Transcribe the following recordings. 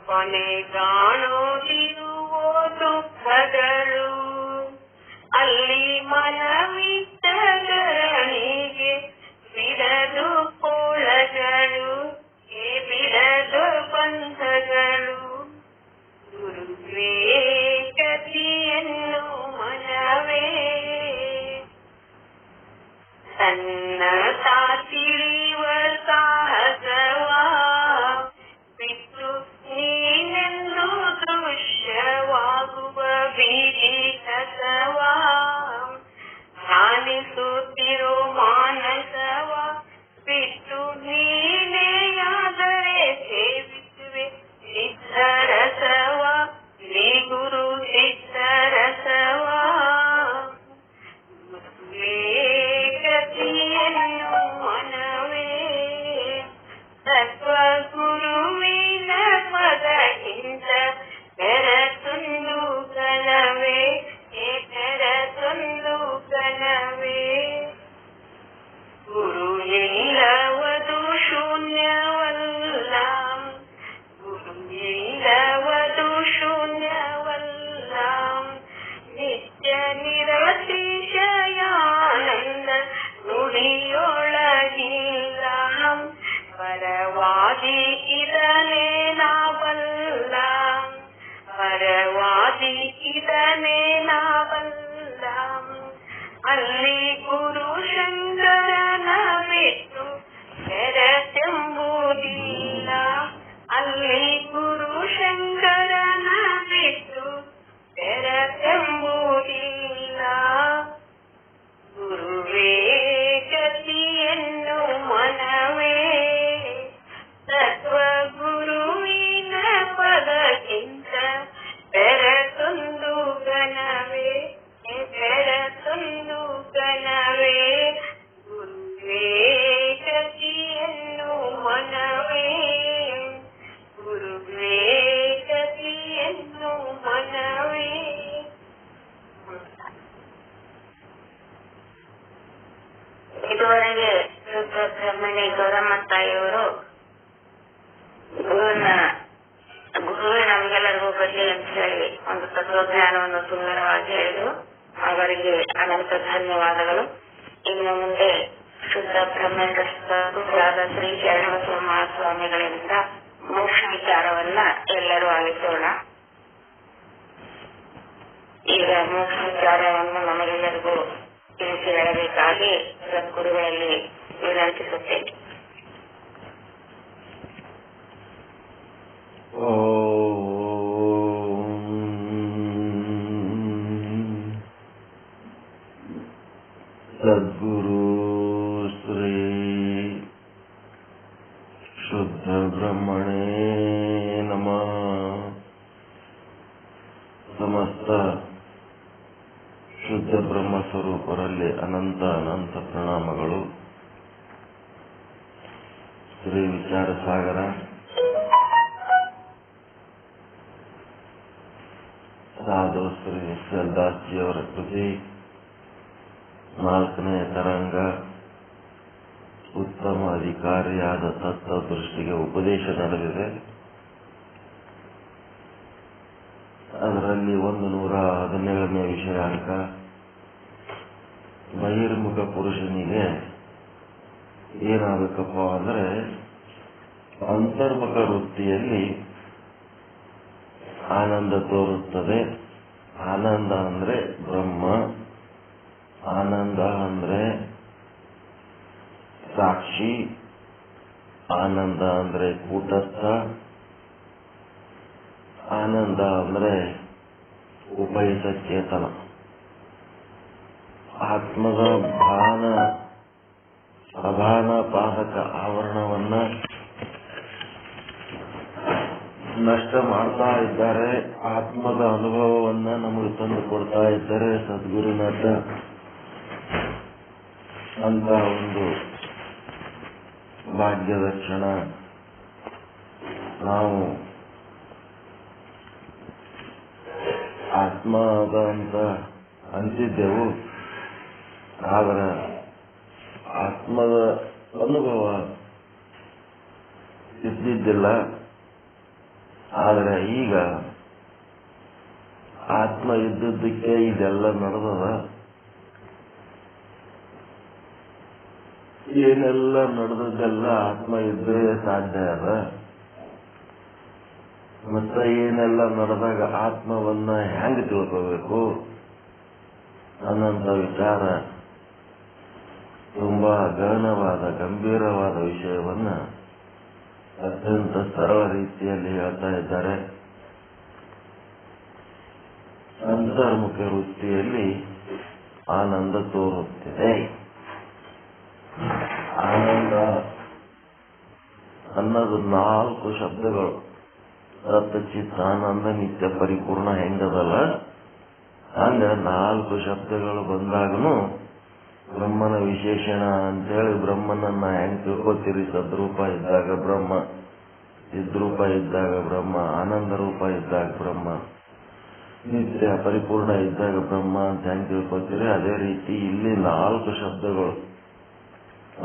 ಕೊನೆಗಾಣೋದಿರುವೋ ದುಃಖಗಳು. ಅಲ್ಲಿ ಮನವಿಟ್ಟಗರಣಿಗೆ ಬಿಡದು ಕೋಳಗಳು, ಬಿಡದು ಬಂಧಗಳು. ಗುರುವೇ ಗತಿಯನ್ನು ಮನವೇ ತನ್ನ ತಿಳಿವ ಸಾಹಸವ ಬಿಟ್ಟು ನೀನೆಂದು ದೃಶ್ಯವಾಗುವ ಬೀದಿ ಕಸವ ಧ್ಯಾನಿಸುತ್ತಿರೋ ಮಾನಸವ ಬಿಟ್ಟು ನೀನೆಯಾದರೆ ಸೇವಿಸುವೆ ಸಿದ್ಧರಸವ ಶ್ರೀ ಗುರು ಸಿದ್ಧರಸವ. ಗತಿಯನ್ನು ಮನವೇ ಸತ್ವಗುರುವಿನ ಪದಕ್ಕಿಂತ ಬೆರತೊಂದು ಕನವೇ, ಬೆರತೊಂದು ಕನವೇ. ಗುರು ಇಲ್ಲವದು ಶೂನ್ಯವಲ್ಲ, ಗುರು ಇಲ್ಲವದು ಶೂನ್ಯವಲ್ಲ. ನಿತ್ಯ ನಿರತಿಶಯಾನಂದ ನುಡಿಯೊಳಗಿಲ್ಲ. ಪರವಾದಿ ಇದನೇ ನಾವಲ್ಲ, ಪರವಾದಿ ಇದನೇ ನಾವಲ್ಲ. ಅಲ್ಲಿ ಗುರು ಶಂಕರನ ಬಿಟ್ಟು ಬೆರತೆಂಬುದಿಲ್ಲ, ಅಲ್ಲಿ ಗುರು ಶಂಕರನ ಬಿಟ್ಟು ಬೆರತೆಂಬುದಿಲ್ಲ. ಗುರುವೇ ಗತಿಯನ್ನು ಮನವೇ ತತ್ವ ಗುರುವಿನ ಪದಕ್ಕಿಂತ ಬೆರತೊಂದು ಗಣವೇ, ಬೆರತೊಂದು ಗಣವೇ. ಗುರುವೇ ಗತಿಯನ್ನು ಮನವೇ, ಗುರುವೇ ಗತಿಯನ್ನು ಮನವೇ. ಇದುವರೆಗೆ ಬ್ರಹ್ಮಣಿ ಗೌರಮ್ಮ ತಾಯಿಯವರು ಗುರುವೇ ನಮಗೆಲ್ಲರಿಗೂ ಬರಲಿ ಅಂತ ಹೇಳಿ ಒಂದು ತತ್ವಜ್ಞಾನವನ್ನು ಸುಂದರವಾಗಿ ಹೇಳಿದರು. ಅವರಿಗೆ ಅನಂತ ಧನ್ಯವಾದಗಳು. ಇನ್ನು ಮುಂದೆ ಶುದ್ಧ ಬ್ರಹ್ಮೇಂದ್ರ ಶ್ರೀ ಶರಣಬಸವ ಮಹಾಸ್ವಾಮಿಗಳಿಂದ ಮೋಕ್ಷ ವಿಚಾರವನ್ನ ಎಲ್ಲರೂ ಆಲಿಸೋಣ. ಈಗ ಮೋಕ್ಷ ವಿಚಾರವನ್ನು ನಮಗೆಲ್ಲರಿಗೂ ತಿಳಿಸಿ ಹೇಳಬೇಕಾಗಿ ಸದ್ಗುರುಗಳಲ್ಲಿ ವಿನಂತಿಸುತ್ತೇನೆ. ಸದ್ಗುರು ಶ್ರೀ ಶುದ್ಧ ಬ್ರಹ್ಮಣೇ ನಮಃ. ಸಮಸ್ತ ಶುದ್ಧ ಬ್ರಹ್ಮ ಸ್ವರೂಪರಲ್ಲಿ ಅನಂತ ಅನಂತ ಪ್ರಣಾಮಗಳು. ಶ್ರೀ ವಿಚಾರ ಸಾಗರ ಸಾಧು ಶ್ರೀ ದಾಸ್ಜಿಯವರ ಕೃತಿ 4ನೇ ತರಂಗ ಉತ್ತಮ ಅಧಿಕಾರಿಯಾದ ತತ್ವದೃಷ್ಟಿಗೆ ಉಪದೇಶ ನಡೆದಿದೆ. ಅದರಲ್ಲಿ 117ನೇ ವಿಷಯಾಂಕ ಬಹಿರ್ಮುಖ ಪುರುಷನಿಗೆ ಏನಾಗಬೇಕಪ್ಪ ಅಂದರೆ ಅಂತರ್ಮುಖ ವೃತ್ತಿಯಲ್ಲಿ ಆನಂದ ತೋರುತ್ತದೆ. ಆನಂದ ಅಂದ್ರೆ ಬ್ರಹ್ಮ, ಆನಂದ ಅಂದ್ರೆ ಸಾಕ್ಷಿ, ಆನಂದ ಅಂದ್ರೆ ಕೂಟಸ್ಥ, ಆನಂದ ಅಂದ್ರೆ ಉಪಯುತ ಚೇತನ. ಆತ್ಮದ ಅಭಾನ ಪಾದಕ ಆವರಣವನ್ನ ನಷ್ಟ ಮಾಡ್ತಾ ಇದ್ದಾರೆ. ಆತ್ಮದ ಅನುಭವವನ್ನ ನಮಗೆ ತಂದು ಕೊಡ್ತಾ ಇದ್ದಾರೆ ಸದ್ಗುರುನಾಥ ಅಂತ ಒಂದು ಭಾಗ್ಯದ ಕ್ಷಣ ನಾವು ಆತ್ಮದ ಅಂತ ಅಂತಿದ್ದೆವು. ಆದರೆ ಆತ್ಮದ ಅನುಭವ ಇದ್ದಿದ್ದಿಲ್ಲ. ಆದ್ರೆ ಈಗ ಆತ್ಮ ಇದ್ದದ್ದಕ್ಕೆ ಇದೆಲ್ಲ ನಡೆದದ. ಏನೆಲ್ಲ ನಡೆದದ್ದೆಲ್ಲ ಆತ್ಮ ಇದ್ರೆ ಸಾಧ್ಯ ಅದ. ಮತ್ತೆ ಏನೆಲ್ಲ ನಡೆದಾಗ ಆತ್ಮವನ್ನ ಹೆಂಗ್ ತಿಳ್ಕೋಬೇಕು ಅನ್ನೋಂಥ ವಿಚಾರ ತುಂಬಾ ಗಹನವಾದ ಗಂಭೀರವಾದ ವಿಷಯವನ್ನ ಅತ್ಯಂತ ಸರಳ ರೀತಿಯಲ್ಲಿ ಹೇಳ್ತಾ ಇದ್ದಾರೆ. ಅಂತರ್ಮುಖ ವೃತ್ತಿಯಲ್ಲಿ ಆನಂದ ತೋರುತ್ತಿದೆ. ಆನಂದ ಅನ್ನೋದು 4 ಶಬ್ದಗಳು. ಸತ್ಚಿತ್ತಾನಂದ ನಿತ್ಯ ಪರಿಪೂರ್ಣ ಹೆಂಗದಲ್ಲ ಹಂಗ 4 ಶಬ್ದಗಳು ಬಂದಾಗನು ಬ್ರಹ್ಮನ ವಿಶೇಷಣ ಅಂತೇಳಿ ಬ್ರಹ್ಮನನ್ನ ಹೆಂಗ್ ತಿಳ್ಕೊತೀರಿ? ಸದ್ರೂಪ ಇದ್ದಾಗ ಬ್ರಹ್ಮ, ಚಿದ್ರೂಪ ಇದ್ದಾಗ ಬ್ರಹ್ಮ, ಆನಂದ ರೂಪ ಇದ್ದಾಗ ಬ್ರಹ್ಮ, ನಿತ್ಯ ಪರಿಪೂರ್ಣ ಇದ್ದಾಗ ಬ್ರಹ್ಮ ಅಂತ ಹೆಂಗ್ ತಿಳ್ಕೊತೀರಿ? ಅದೇ ರೀತಿ ಇಲ್ಲಿ 4 ಶಬ್ದಗಳು.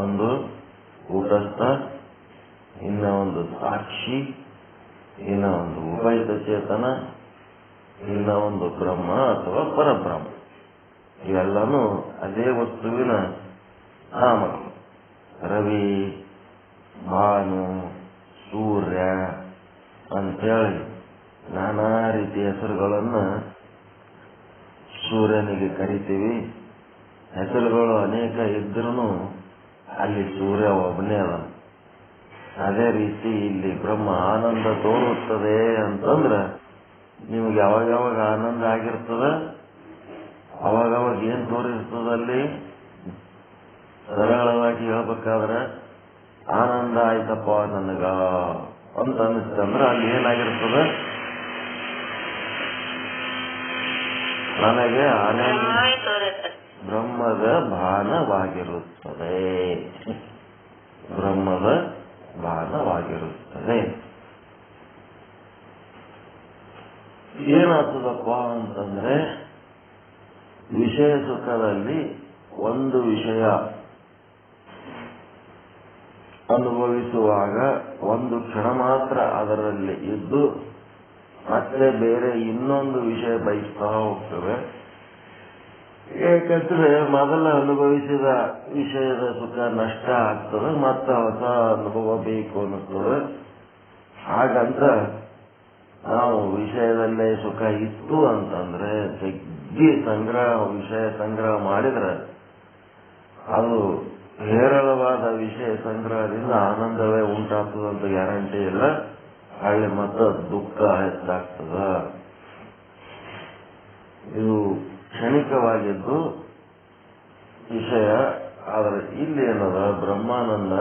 ಒಂದು ಕೂಟಸ್ಥ, ಇನ್ನ ಒಂದು ಸಾಕ್ಷಿ, ಇನ್ನ ಒಂದು ಉಭಯದ ಚೇತನ, ಇನ್ನ ಒಂದು ಬ್ರಹ್ಮ ಅಥವಾ ಪರಬ್ರಹ್ಮ. ಇವೆಲ್ಲನೂ ಅದೇ ವಸ್ತುವಿನ ನಾಮಗಳು. ರವಿ, ಭಾನು, ಸೂರ್ಯ ಅಂತೇಳಿ ನಾನಾ ರೀತಿಯ ಹೆಸರುಗಳನ್ನ ಸೂರ್ಯನಿಗೆ ಕರಿತೀವಿ. ಹೆಸರುಗಳು ಅನೇಕ ಇದ್ರೂ ಅಲ್ಲಿ ಸೂರ್ಯ ಒಬ್ಬನೇ ಅದ. ಅದೇ ರೀತಿ ಇಲ್ಲಿ ಬ್ರಹ್ಮ ಆನಂದ ತೋರುತ್ತದೆ ಅಂತಂದ್ರ ನಿಮ್ಗೆ ಯಾವಾಗ ಆನಂದ ಆಗಿರ್ತದ, ಅವಾಗವಾಗ ಏನ್ ತೋರಿರ್ತದಲ್ಲಿ? ಸರಳವಾಗಿ ಹೇಳ್ಬೇಕಾದ್ರೆ ಆನಂದ ಆಯ್ತಪ್ಪ ನನಗ ಅಂತ ಅನ್ನಿಸ್ತಂದ್ರೆ ಅಲ್ಲಿ ಏನಾಗಿರ್ತದ? ನನಗೆ ಆನಂದ ಬ್ರಹ್ಮದ ಭಾನವಾಗಿರುತ್ತದೆ. ಬ್ರಹ್ಮದ ಭಾನವಾಗಿರುತ್ತದೆ. ಏನಾಗ್ತದಪ್ಪ ಅಂತಂದ್ರೆ ವಿಷಯ ಸುಖದಲ್ಲಿ ಒಂದು ವಿಷಯ ಅನುಭವಿಸುವಾಗ ಒಂದು ಕ್ಷಣ ಮಾತ್ರ ಅದರಲ್ಲಿ ಇದ್ದು ಮತ್ತೆ ಬೇರೆ ಇನ್ನೊಂದು ವಿಷಯ ಬಯಸ್ತಾ ಹೋಗ್ತವೆ. ಯಾಕಂದ್ರೆ ಮೊದಲ ಅನುಭವಿಸಿದ ವಿಷಯದ ಸುಖ ನಷ್ಟ ಆಗ್ತದೆ, ಮತ್ತೆ ಹೊಸ ಅನುಭವ ಬೇಕು ಅನ್ನಿಸ್ತದೆ. ಹಾಗಂತ ನಾವು ವಿಷಯದಲ್ಲೇ ಸುಖ ಇತ್ತು ಅಂತಂದ್ರೆ ಜಗ್ಗಿ ವಿಷಯ ಸಂಗ್ರಹ ಮಾಡಿದ್ರೆ ಅದು ಹೇರಳವಾದ ವಿಷಯ ಸಂಗ್ರಹದಿಂದ ಆನಂದವೇ ಉಂಟಾಗ್ತದಂತ ಗ್ಯಾರಂಟಿ ಇಲ್ಲ. ಅಲ್ಲಿ ಮತ್ತೆ ದುಃಖ ಹೆಚ್ಚಾಗ್ತದ. ಇದು ಕ್ಷಣಿಕವಾಗಿದ್ದು ವಿಷಯ. ಆದ್ರೆ ಇಲ್ಲಿ ಏನದ? ಬ್ರಹ್ಮಾನಂದ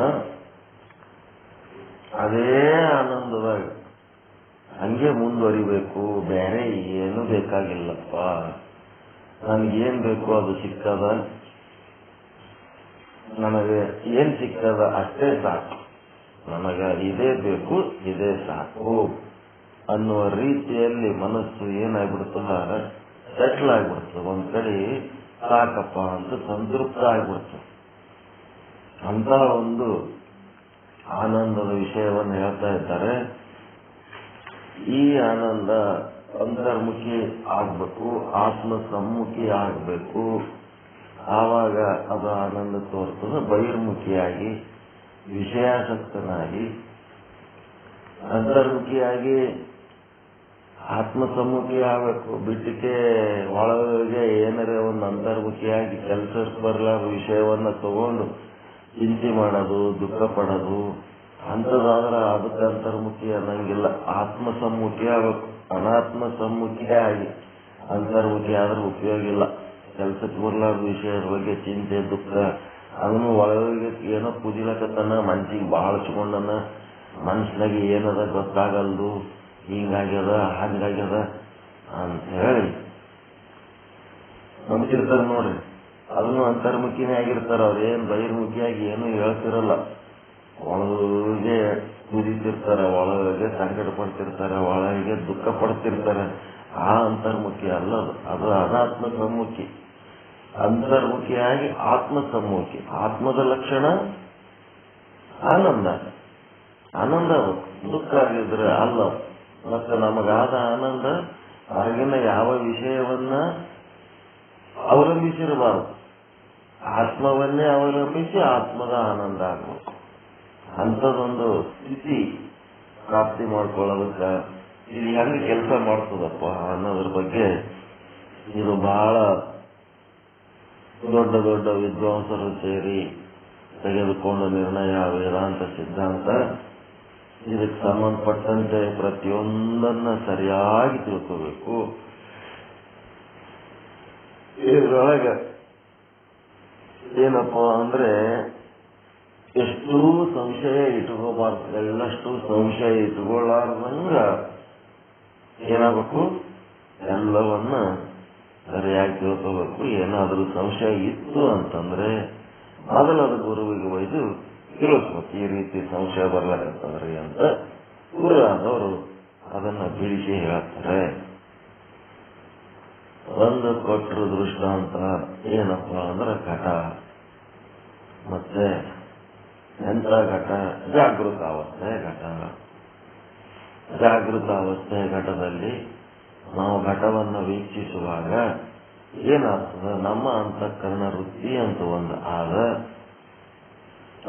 ಅದೇ ಆನಂದದಾಗ ಹಂಗೆ ಮುಂದುವರಿಬೇಕು. ಬೇರೆ ಏನು ಬೇಕಾಗಿಲ್ಲಪ್ಪ, ನನ್ಗೇನ್ ಬೇಕು ಅದು ಸಿಕ್ಕದ, ನನಗೆ ಏನ್ ಸಿಕ್ಕದ ಅಷ್ಟೇ ಸಾಕು, ನನಗ ಇದೇ ಬೇಕು ಇದೇ ಸಾಕು ಅನ್ನುವ ರೀತಿಯಲ್ಲಿ ಮನಸ್ಸು ಏನಾಗ್ಬಿಡ್ತದ? ಸೆಟ್ಲ್ ಆಗ್ಬಿಡ್ತದೆ. ಒಂದ್ ಕಡೆ ಸಾಕಪ್ಪ ಅಂತ ಸಂತೃಪ್ತ ಆಗ್ಬಿಡ್ತದೆ. ಅಂತ ಒಂದು ಆನಂದದ ವಿಷಯವನ್ನು ಹೇಳ್ತಾ ಇದ್ದಾರೆ. ಈ ಆನಂದ ಅಂತರ್ಮುಖಿ ಆಗ್ಬೇಕು, ಆತ್ಮ ಸಮ್ಮುಖಿ ಆಗ್ಬೇಕು. ಆವಾಗ ಅದು ಆನಂದ ತೋರ್ತದೆ. ಬಹಿರ್ಮುಖಿಯಾಗಿ ವಿಷಯಾಸಕ್ತನಾಗಿ ಅಂತರ್ಮುಖಿಯಾಗಿ ಆತ್ಮಸಮ್ಮುಖಿ ಆಗಬೇಕು. ಬಿಟ್ಟಿಗೆ ಒಳಗೆ ಏನಾರೇ ಒಂದು ಅಂತರ್ಮುಖಿಯಾಗಿ ಕೆಲಸಕ್ಕೆ ಬರಲಾರ ವಿಷಯವನ್ನ ತಗೊಂಡು ಚಿಂತೆ ಮಾಡೋದು, ದುಃಖ ಪಡೋದು ಅಂತದಾದ್ರೆ ಅದಕ್ಕೆ ಅಂತರ್ಮುಖಿ ಅನ್ನಂಗಿಲ್ಲ. ಆತ್ಮಸಮ್ಮುಖಿ ಆಗಬೇಕು. ಅನಾತ್ಮ ಸಮ್ಮುಖಿ ಆಗಿ ಅಂತರ್ಮುಖಿ ಆದ್ರೆ ಉಪಯೋಗ ಇಲ್ಲ. ಕೆಲಸಕ್ಕೆ ಬರಲಾರ ವಿಷಯದ ಬಗ್ಗೆ ಚಿಂತೆ ದುಃಖ ಅದನ್ನು ಒಳಗೆ ಏನೋ ಕುದಿಲಕತ್ತನ, ಮನ್ಸಿಗೆ ಬಹಳ ಹಚ್ಕೊಂಡನ, ಮನ್ಸಿನಾಗ ಏನದ ಗೊತ್ತಾಗಲ್ದು, ಹಿಂಗಾಗ್ಯದ ಹಂಗಾಗ್ಯದ ಅಂತ ಹೇಳಿ ನಂಬಿರ್ತಾರೆ ನೋಡ್ರಿ. ಅದನ್ನು ಅಂತರ್ಮುಖಿನೇ ಆಗಿರ್ತಾರ. ಅವ್ರೇನ್ ಬಹಿರ್ಮುಖಿಯಾಗಿ ಏನು ಹೇಳ್ತಿರಲ್ಲ. ಒಳಗೆ ಕುದಿತಿರ್ತಾರೆ, ಒಳಗೆ ಸಂಕಟ ಪಡ್ತಿರ್ತಾರೆ, ಒಳಗೆ ದುಃಖ ಪಡ್ತಿರ್ತಾರೆ. ಆ ಅಂತರ್ಮುಖಿ ಅಲ್ಲದು, ಅದು ಅನಾತ್ಮ ಸಮ್ಮುಖಿ. ಅಂತರ್ಮುಖಿಯಾಗಿ ಆತ್ಮ ಸಮ್ಮುಖಿ. ಆತ್ಮದ ಲಕ್ಷಣ ಆನಂದ. ಆನಂದ ದುಃಖ ಆಗಿದ್ರೆ ಅಲ್ಲ. ಮತ್ತು ನಮಗಾದ ಆನಂದ ಹೊರಗಿನ ಯಾವ ವಿಷಯವನ್ನ ಅವಲಂಬಿಸಿರಬಾರದು. ಆತ್ಮವನ್ನೇ ಅವಲಂಬಿಸಿ ಆತ್ಮದ ಆನಂದ ಆಗಬೇಕು. ಅಂಥದ್ದೊಂದು ಸ್ಥಿತಿ ಪ್ರಾಪ್ತಿ ಮಾಡ್ಕೊಳ್ಳೋದಕ್ಕ ಇದು ಹೆಂಗೆ ಕೆಲಸ ಮಾಡ್ತದಪ್ಪ ಅನ್ನೋದ್ರ ಬಗ್ಗೆ ಇದು ಬಹಳ ದೊಡ್ಡ ದೊಡ್ಡ ವಿದ್ವಾಂಸರು ಸೇರಿ ತೆಗೆದುಕೊಂಡ ನಿರ್ಣಯ ವೇದಾಂತ ಸಿದ್ಧಾಂತ. ಇದಕ್ಕೆ ಸಂಬಂಧಪಟ್ಟಂತೆ ಪ್ರತಿಯೊಂದನ್ನ ಸರಿಯಾಗಿ ತಿಳ್ಕೋಬೇಕು. ಇದರೊಳಗೆ ಏನಪ್ಪ ಅಂದ್ರೆ ಎಷ್ಟು ಸಂಶಯ ಇಟ್ಕೋಬಾರ್ದು. ಎಲ್ಲಷ್ಟು ಸಂಶಯ ಇಟ್ಕೊಳ್ಳಾರ್ದಂಗ ಏನಾಗಬೇಕು, ಎಲ್ಲವನ್ನ ಸರಿಯಾಗಿ ತಿಳ್ಕೋಬೇಕು. ಏನಾದರೂ ಸಂಶಯ ಇತ್ತು ಅಂತಂದ್ರೆ ಮೊದಲಾದ ಗುರುವಿಗೆ ಒಯ್ದು ತಿಳಿಸ್ಬೇಕು. ಈ ರೀತಿ ಸಂಶಯ ಬರ್ಲಾಕತ್ತದ್ರಿ ಅಂತ ಗುರುವಾದವರು ಅದನ್ನ ಬಿಡಿಸಿ ಹೇಳ್ತಾರೆ. ಒಂದು ಕೊಟ್ಟರು ದೃಷ್ಟಾಂತ ಏನಪ್ಪ ಅಂದ್ರೆ ಘಟ. ಮತ್ತೆ ಎಂತ ಘಟ? ಜಾಗೃತ ಅವಸ್ಥೆ ಘಟ. ಜಾಗೃತ ಅವಸ್ಥೆ ಘಟದಲ್ಲಿ ನಾವು ಘಟವನ್ನು ವೀಕ್ಷಿಸುವಾಗ ಏನಾಗ್ತದೆ, ನಮ್ಮ ಅಂತಃಕರಣ ವೃತ್ತಿ ಅಂತ ಒಂದು ಆದ.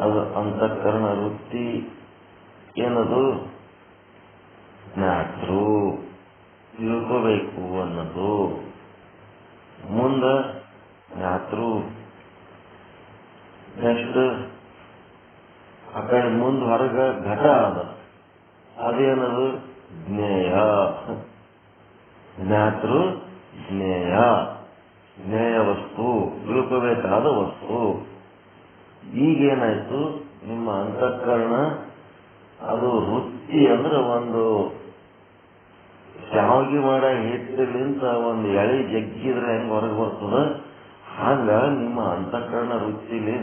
ಅದು ಅಂತಃಕರಣ ವೃತ್ತಿ ಏನದು? ಜ್ಞಾತೃ, ತಿಳ್ಕೋಬೇಕು ಅನ್ನೋದು. ಮುಂದ ಜ್ಞಾತೃ, ನೆಕ್ಸ್ಟ್ ಆ ಕಡೆ ಮುಂದೆ ಹೊರಗ ಘಟ ಅದ. ಅದೇನದು? ಜ್ಞೇಯ. ಜ್ಞಾತೃ ಜ್ಞೇಯ, ಜ್ಞೇಯ ವಸ್ತು, ತಿಳ್ಕೋಬೇಕಾದ ವಸ್ತು. ಈಗೇನಾಯ್ತು, ನಿಮ್ಮ ಅಂತಃಕರಣ ಅದು ವೃತ್ತಿ ಅಂದ್ರೆ ಒಂದು ಶಾವಿಗೆ ಮಾಡ ಹಿಟ್ಟಿಲಿಂತ ಒಂದು ಎಳೆ ಜಗ್ಗಿದ್ರೆ ಹೆಂಗ್ ಹೊರಗೆ ಬರ್ತದ, ಹಂಗ ನಿಮ್ಮ ಅಂತಃಕರಣ ವೃತ್ತಿಲಿ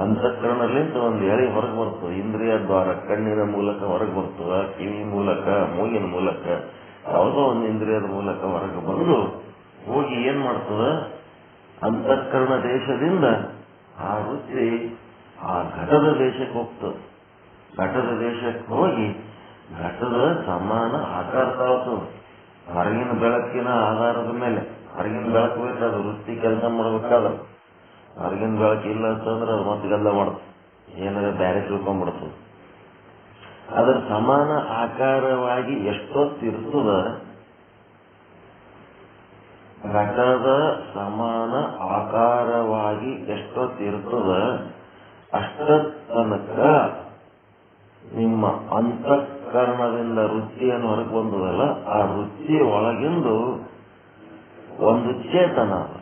ಅಂತಃಕರಣಲಿಂತ ಒಂದು ಎಳೆ ಹೊರಗೆ ಬರ್ತದೆ. ಇಂದ್ರಿಯ ದ್ವಾರ, ಕಣ್ಣಿನ ಮೂಲಕ ಹೊರಗೆ ಬರ್ತದ, ಕಿವಿ ಮೂಲಕ, ಮೂಗಿನ ಮೂಲಕ, ಯಾವುದೋ ಒಂದು ಇಂದ್ರಿಯದ ಮೂಲಕ ಹೊರಗೆ ಬಂದು ಹೋಗಿ ಏನ್ ಮಾಡ್ತದ, ಅಂತಃಕರಣ ದೇಶದಿಂದ ಆ ವೃತ್ತಿ ಆ ಘಟದ ದೇಶಕ್ಕೆ ಹೋಗ್ತದೆ. ಘಟದ ದೇಶಕ್ಕೆ ಹೋಗಿ ಘಟದ ಸಮಾನ ಆಕಾರ ತಾಳ್ತದೆ. ಹೊರಗಿನ ಬೆಳಕಿನ ಆಧಾರದ ಮೇಲೆ ಹೊರಗಿನ ಬೆಳಕು ಬೇಕಾದ್ರೆ ವೃತ್ತಿ ಕೆಲಸ ಮಾಡ್ಬೇಕಾದ್ರೆ ಹೊರಗಿನ ಬೆಳಕು ಇಲ್ಲ ಅಂತಂದ್ರೆ ಅದು ಮತ್ತೆ ಗಲ್ಲ ಮಾಡ್ತದೆ, ಏನಾದ್ರೆ ಬ್ಯಾರೆ ತಿಳ್ಕೊಂಡ್ಬಿಡ್ತದೆ. ಅದರ ಸಮಾನ ಆಕಾರವಾಗಿ ಎಷ್ಟೊತ್ತಿರ್ತದ, ಘಟದ ಸಮಾನ ಆಕಾರವಾಗಿ ಎಷ್ಟೊತ್ತಿರ್ತದ ಅಷ್ಟ ತನಕ ನಿಮ್ಮ ಅಂತಃಕರಣದಿಂದ ವೃತ್ತಿಯನ್ನು ಹೊರಗೆ ಬಂದದಲ್ಲ, ಆ ವೃತ್ತಿ ಒಳಗಿಂದು ಒಂದು ಚೇತನ ಅದ.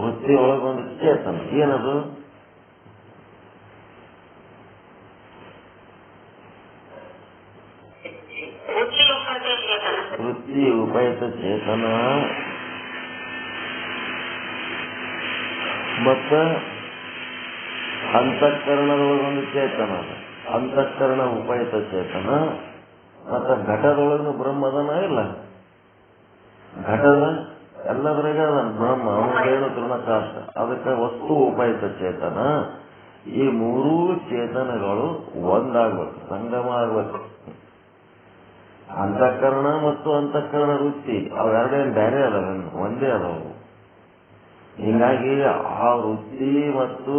ವೃತ್ತಿ ಒಳಗೊಂದು ಚೇತನ ಏನದು? ವೃತ್ತಿ ಉಪಯುಕ್ತ ಚೇತನ ಮತ್ತ ಅಂತಃಕರಣದೊಳಗೊಂದು ಚೇತನ ಅದ. ಅಂತಃಕರಣ ಉಪಯುಕ್ತ ಚೇತನ ಮತ್ತ ಘಟದೊಳಗೂ ಬ್ರಹ್ಮದನ ಇಲ್ಲ. ಘಟದ ಎಲ್ಲದ್ರಾಗ ಅದನ್ನ ಬ್ರಹ್ಮ, ಅವನೇನು ತೃಣಕಾಷ್ಟ. ಅದಕ್ಕೆ ವಸ್ತು ಉಪಯುಕ್ತ ಚೇತನ. ಈ ಮೂರೂ ಚೇತನಗಳು ಒಂದಾಗ್ಬೇಕು, ಸಂಗಮ ಆಗ್ಬೇಕು. ಅಂತಃಕರಣ ಮತ್ತು ಅಂತಃಕರಣ ವೃತ್ತಿ ಅವೆರಡೇನು ಬೇರೆ ಅದಾವೇನು? ಒಂದೇ ಅದಾವು. ಹೀಗಾಗಿ ಆ ವೃತ್ತಿ ಮತ್ತು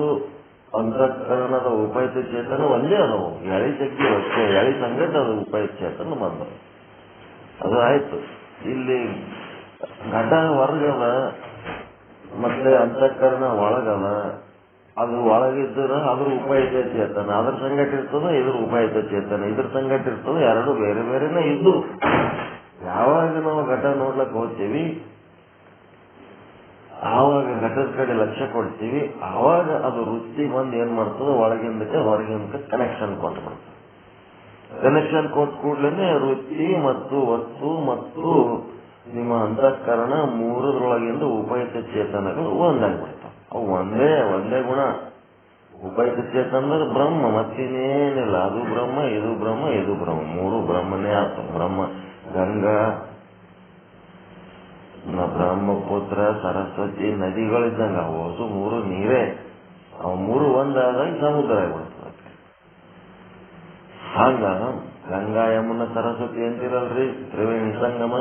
ಅಂತಃಕರಣದ ಉಪಯುಕ್ತ ಚೇತನ ಒಂದೇ ಅದಾವು. ಎಳಿ ಶಕ್ತಿ ಅಷ್ಟೇ, ಎಳಿ ಸಂಗಟ ಅದು ಉಪಯುಕ್ತ ಚೇತನ ಬಂದವು. ಅದು ಆಯ್ತು. ಇಲ್ಲಿ ಘಟ ಹೊರಗದ ಮತ್ತೆ ಅಂತಃಕರಣ ಒಳಗದ. ಅದು ಒಳಗಿದ್ದರ ಅದ್ರ ಉಪಯುಕ್ತ ಚೇತನ, ಅದ್ರ ಸಂಗಟ ಇರ್ತದ, ಇದ್ರ ಉಪಯುಕ್ತ ಚೇತನ ಇದ್ರ ಸಂಗಟ ಇರ್ತದ. ಎರಡು ಬೇರೆ ಬೇರೆನೇ ಇದ್ದು ಯಾವಾಗ ನಾವು ಘಟ ನೋಡ್ಲಕ್ ಹೋಗ್ತೀವಿ ಆವಾಗ ಘಟದ ಕಡೆ ಲಕ್ಷ್ಯ ಕೊಡ್ತೀವಿ. ಆವಾಗ ಅದು ವೃತ್ತಿ ಬಂದು ಏನ್ ಮಾಡ್ತದೆ, ಒಳಗಿಂದಕ್ಕೆ ಹೊರಗಿಂದಕ್ಕೆ ಕನೆಕ್ಷನ್ ಕೊಟ್ಟು ಮಾಡ್ತದೆ. ಕನೆಕ್ಷನ್ ಕೊಟ್ಟ ಕೂಡ್ಲೇನೆ ವೃತ್ತಿ ಮತ್ತು ವಸ್ತು ಮತ್ತು ನಿಮ್ಮ ಅಂತಃಕರಣ ಮೂರದ್ರೊಳಗಿಂದ ಉಪಯುಕ್ತ ಚೇತನಗಳು ಒಂದಾಗ್ಬಿಡ್ತಾವೆ. ಅವು ಒಂದೇ ಗುಣ. ಉಪಯುಕ್ತ ಚೇತನ ಅಂದ್ರೆ ಬ್ರಹ್ಮ, ಮತ್ತಿನ್ನೇನಿಲ್ಲ. ಅದು ಬ್ರಹ್ಮ, ಇದು ಬ್ರಹ್ಮ, ಇದು ಬ್ರಹ್ಮ, ಮೂರು ಬ್ರಹ್ಮನೇ ಆಗ್ತವೆ. ಬ್ರಹ್ಮ ಗಂಗಾ, ಬ್ರಹ್ಮಪುತ್ರ, ಸರಸ್ವತಿ ನದಿಗಳಿದ್ದಂಗ ಅವು. ಅದು ಮೂರು ನೀರೇ. ಅವು ಮೂರು ಒಂದಾದಾಗ ಸಮುದ್ರ ಆಗ್ಬಿಡ್ತದೆ. ಹಂಗ ಗಂಗಾ ಯಮುನ ಸರಸ್ವತಿ ಅಂತಿರಲ್ರಿ, ತ್ರಿವೇಣಿ ಸಂಗಮ,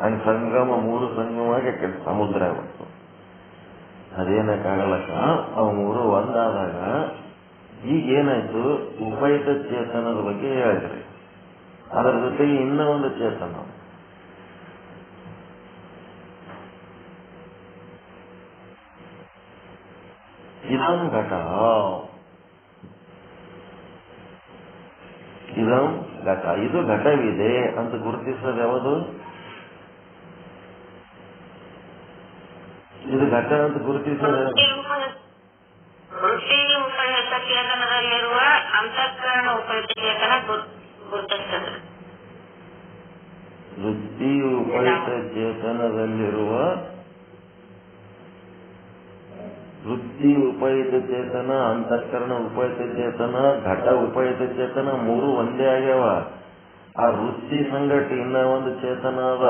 ಹಂಗ ಸಂಗಮ 3 ಸಂಗಮಾಗಿ ಸಮುದ್ರ ಆಗ್ಬಿಡ್ತು. ಅದೇನಕ್ಕಾಗಲಕ್ಕ ಅವು 3 ಒಂದಾದಾಗ ಈಗ ಏನಾಯ್ತು, ಉಪಯುಕ್ತ ಚೇತನದ ಬಗ್ಗೆ ಹೇಳಿದ್ರಿ. ಅದರ ಜೊತೆಗೆ ಇನ್ನೂ ಒಂದು ಚೇತನ, ಇದಂ ಘಟ. ಇದಂ ಘಟ, ಇದು ಘಟವಿದೆ ಅಂತ ಗುರುತಿಸೋದು ಯಾವುದು? ಇದು ಘಟ ಅಂತ ಗುರುತಿಸೋದು ವೃತ್ತಿ ಉಪಯುಕ್ತ ಚೇತನದಲ್ಲಿರುವ ಅಂತಃಕರಣ ಉಪಯುಕ್ತ ಚೇತನ ಗುರುತಿಸ್ತದೆ. ವೃತ್ತಿ ಉಪಯುಕ್ತ ಚೇತನದಲ್ಲಿರುವ ವೃತ್ತಿ ಉಪಯುಕ್ತ ಚೇತನ, ಅಂತಃಕರಣ ಉಪಯುಕ್ತ ಚೇತನ, ಘಟ ಉಪಯುಕ್ತ ಚೇತನ 3 ಒಂದೇ ಆಗ್ಯಾವ. ಆ ವೃತ್ತಿ ಸಂಗಟ ಇನ್ನ ಒಂದು ಚೇತನ ಅದ.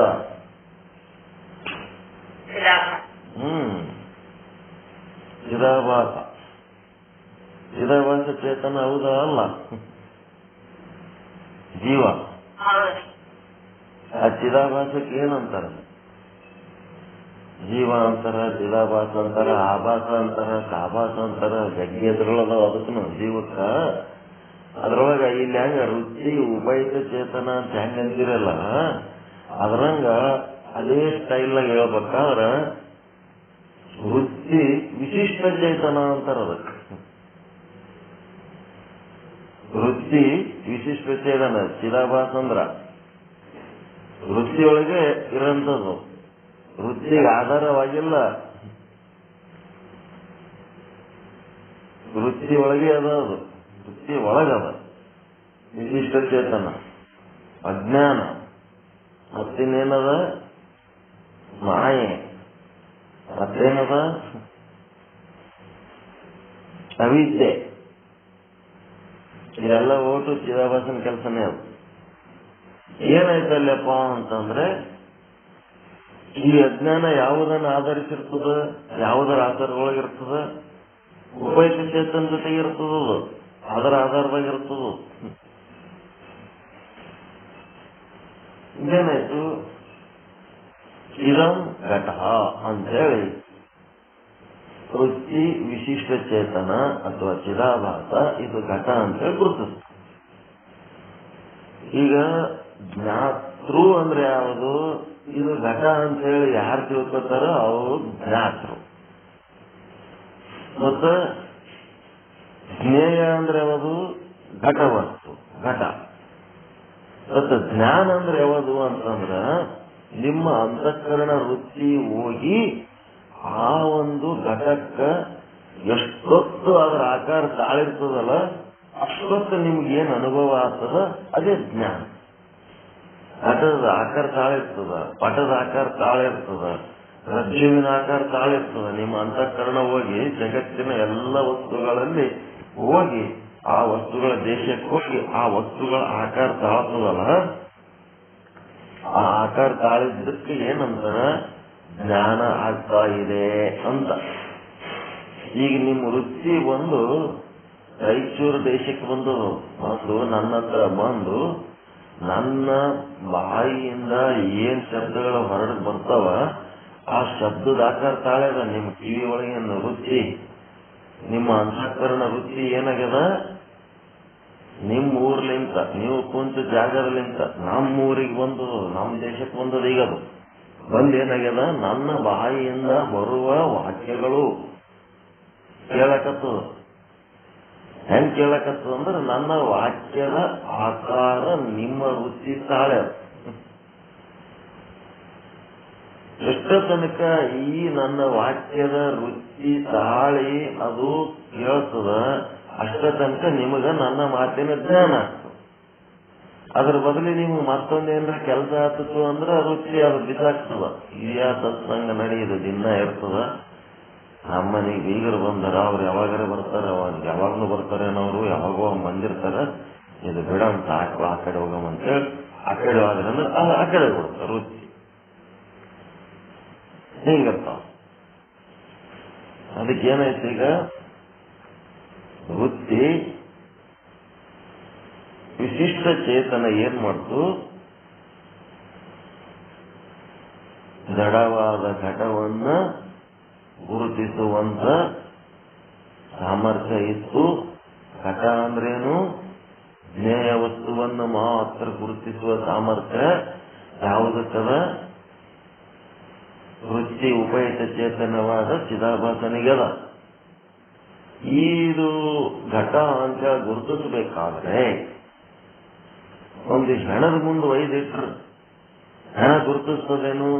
ಚಿದಾಭಾಸ. ಚಿದಾಭಾಸ ಚೇತನ ಹೌದಾ? ಅಲ್ಲ, ಜೀವ. ಆ ಚಿದಾಭಾಸಕ್ಕೆ ಏನಂತಾರ? ಜೀವ ಅಂತಾರ, ಚಿದಾಭಾಸ ಅಂತಾರ, ಆಭಾಸ ಅಂತಾರ, ಕಾಭಾಸ ಅಂತಾರ. ಜಗ್ಗಿ ಎದ್ರೊಳದ ಅದಕ್ಕೂ ಜೀವಕ್ಕ. ಅದ್ರೊಳಗ ಇಲ್ಲಿ ಹೆಂಗ ವೃತ್ತಿ ಉಪಯುಕ್ತ ಚೇತನ ಅಂತ ಹೆಂಗ ಅಂದಿರಲ್ಲ, ಅದ್ರಂಗ ಅದೇ ಸ್ಟೈಲ್ನಾಗ ಹೇಳ್ಬೇಕಾದ್ರ ವೃತ್ತಿ ವಿಶಿಷ್ಟ ಚೇತನ ಅಂತಾರ. ಅದಕ್ಕೆ ವೃತ್ತಿ ವಿಶಿಷ್ಟ ಚೇತನ. ಚಿದಾಭಾಸ ಅಂದ್ರ ವೃತ್ತಿಯೊಳಗೆ ಇರೋಂಥದ್ದು, ವೃತ್ತಿಗೆ ಆಧಾರವಾಗಿಲ್ಲ, ವೃತ್ತಿ ಒಳಗೆ ಅದ. ಅದು ವೃತ್ತಿ ಒಳಗದ ವಿಶಿಷ್ಟ ಚೇತನ. ಅಜ್ಞಾನ ಮತ್ತಿನ್ನೇನದ? ಮಾಯೆ. ಮತ್ತೇನದ? ಅವಿದ್ಯೆ. ಇದೆಲ್ಲ ಓಟು ಚಿದಾಭಾಸನ ಕೆಲಸನೇ. ಅದು ಏನಾಯ್ತಲ್ಲಪ್ಪ ಅಂತಂದ್ರೆ, ಈ ಅಜ್ಞಾನ ಯಾವುದನ್ನು ಆಧರಿಸಿರ್ತದ, ಯಾವುದರ ಆಧಾರದೊಳಗಿರ್ತದ? ಉಪಯುಕ್ತ ಚೇತನ ಜೊತೆಗೆ ಇರ್ತದದು, ಅದರ ಆಧಾರದಾಗಿರ್ತದ. ಇದೇನಾಯ್ತು, ಇದಂ ಘಟ ಅಂತೇಳಿ ವೃತ್ತಿ ವಿಶಿಷ್ಟ ಚೇತನ ಅಥವಾ ಚಿದಾಭಾಸ ಇದು ಘಟ ಅಂತೇಳಿ ಗುರುತಿಸ್ತು. ಈಗ ಜ್ಞಾತೃ ಅಂದ್ರೆ ಯಾವುದು? ಇದು ಘಟ ಅಂತ ಹೇಳಿ ಯಾರು ತಿಳ್ಕೊತಾರ ಅವರು ಜ್ಞಾತೃ. ಮತ್ತ ಜ್ಞೇಯ ಅಂದ್ರೆ ಯಾವುದು? ಘಟವಸ್ತು, ಘಟ. ಮತ್ತ ಜ್ಞಾನ ಅಂದ್ರೆ ಯಾವುದು ಅಂತಂದ್ರ ನಿಮ್ಮ ಅಂತಃಕರಣ ವೃತ್ತಿ ಹೋಗಿ ಆ ಒಂದು ಘಟಕ್ಕ ಎಷ್ಟೊತ್ತು ಅದರ ಆಕಾರ ತಾಳಿರ್ತದಲ್ಲ ಅಷ್ಟೊತ್ತು ನಿಮ್ಗೆ ಏನ್ ಅನುಭವ ಆಗ್ತದ ಅದೇ ಜ್ಞಾನ. ಘಟದ ಆಕಾರ ತಾಳಿರ್ತದ, ಪಟದ ಆಕಾರ ತಾಳಿರ್ತದ, ರಜ್ಜುವಿನ ಆಕಾರ ತಾಳಿರ್ತದ. ನಿಮ್ಮ ಅಂತಃಕರಣ ಹೋಗಿ ಜಗತ್ತಿನ ಎಲ್ಲ ವಸ್ತುಗಳಲ್ಲಿ ಹೋಗಿ ಆ ವಸ್ತುಗಳ ದೇಶಕ್ಕೆ ಹೋಗಿ ಆ ವಸ್ತುಗಳ ಆಕಾರ ತಾಳ್ತದಲ್ಲ, ಆ ಆಕಾರ ತಾಳಿದ್ದಕ್ಕೆ ಏನಂತಾರ? ಜ್ಞಾನ ಆಗ್ತಾ ಇದೆ ಅಂತ. ಈಗ ನಿಮ್ಮ ವೃತ್ತಿ ಒಂದು ರಾಯಚೂರು ದೇಶಕ್ಕೆ ಬಂದು ನನ್ನ ಹತ್ರ ಬಂದು ನನ್ನ ಬಾಯಿಯಿಂದ ಏನ್ ಶಬ್ದಗಳು ಹೊರಗೆ ಬರ್ತಾವ ಆ ಶಬ್ದದ ಆಕಾರ ತಾಳ್ಯದ. ನಿಮ್ಮ ಕಿವಿ ಒಳಗಿನ ವೃತ್ತಿ, ನಿಮ್ಮ ಅಂತಃಕರಣ ವೃತ್ತಿ ಏನಾಗ್ಯದ? ನಿಮ್ಮ ಊರ್ಲಿಂತ ನೀವು ಕುಂತ ಜಾಗದಲ್ಲಿಂತ ನಮ್ಮ ಊರಿಗೆ ಬಂದು ನಮ್ಮ ದೇಶಕ್ಕೆ ಬಂದದ. ಈಗ ಅದು ಬಂದೇನಾಗ್ಯದ? ನನ್ನ ಬಾಯಿಯಿಂದ ಬರುವ ವಾಕ್ಯಗಳು ಕೇಳಕತ್ತದ. ಹೆಂಗ್ ಕೇಳಕತ್ತದ ಅಂದ್ರೆ ನನ್ನ ವಾಕ್ಯದ ಆಕಾರ ನಿಮ್ಮ ವೃತ್ತಿ ತಾಳೆ. ಎಷ್ಟ ತನಕ ಈ ನನ್ನ ವಾಕ್ಯದ ವೃತ್ತಿ ತಾಳಿ ಅದು ಕೇಳ್ತದ ಅಷ್ಟ ತನಕ ನಿಮಗ ನನ್ನ ಮಾತಿನ ಜ್ಞಾನ ಆಗ್ತದೆ. ಅದ್ರ ಬದಲಿ ನೀವು ಮತ್ತೊಂದೇನ್ರ ಕೆಲಸ ಆಗ್ತಿತ್ತು ಅಂದ್ರೆ ವೃತ್ತಿ ಅದು ಬಿಸಾಕ್ತದ. ಇದ್ಯಾ ಸತ್ಸಂಗ ನಡೆಯುದು ದಿನ ಇರ್ತದ. ನಮ್ಮನೆಗೆ ಬೀಗರು ಬಂದಾರ, ಅವ್ರು ಯಾವಾಗಾರ ಬರ್ತಾರ, ಯಾವಾಗ್ಲೂ ಬರ್ತಾರೇನವ್ರು, ಯಾವಾಗೋ ಬಂದಿರ್ತಾರ. ಇದು ಬಿಡ ಅಂತ ಆ ಕಡೆ ಹೋಗಮ್ಮಂತೇಳಿ ಆ ಕಡೆ ಹೋದ್ರಂದ್ರೆ ಆ ಕಡೆ ಬಿಡ್ತಾರ. ವೃತ್ತಿ ಹಿಂಗಿರ್ತಾವ. ಅದಕ್ಕೇನಾಯ್ತು ಈಗ? ವೃತ್ತಿ ವಿಶಿಷ್ಟ ಚೇತನ ಏನ್ ಮಾಡ್ತು? ಜಡವಾದ ಘಟವನ್ನ ಗುರುತಿಸುವಂತ ಸಾಮರ್ಥ್ಯ ಇತ್ತು. ಘಟ ಅಂದ್ರೇನು? ಜ್ಞೇಯ ವಸ್ತುವನ್ನು ಮಾತ್ರ ಗುರುತಿಸುವ ಸಾಮರ್ಥ್ಯ ಯಾವುದಕ್ಕದ? ವೃತ್ತಿ ಉಪಯುಕ್ತ ಚೇತನವಾದ ಚಿದಾಭಾಸನಿಗದ. ಇದು ಘಟ ಅಂತ ಗುರುತಿಸಬೇಕಾದ್ರೆ ಒಂದು ಹೆಣದ ಮುಂದೆ ಒಯ್ದಿಟ್ರು ಹೆಣ ಗುರುತಿಸ್ತದೇನು?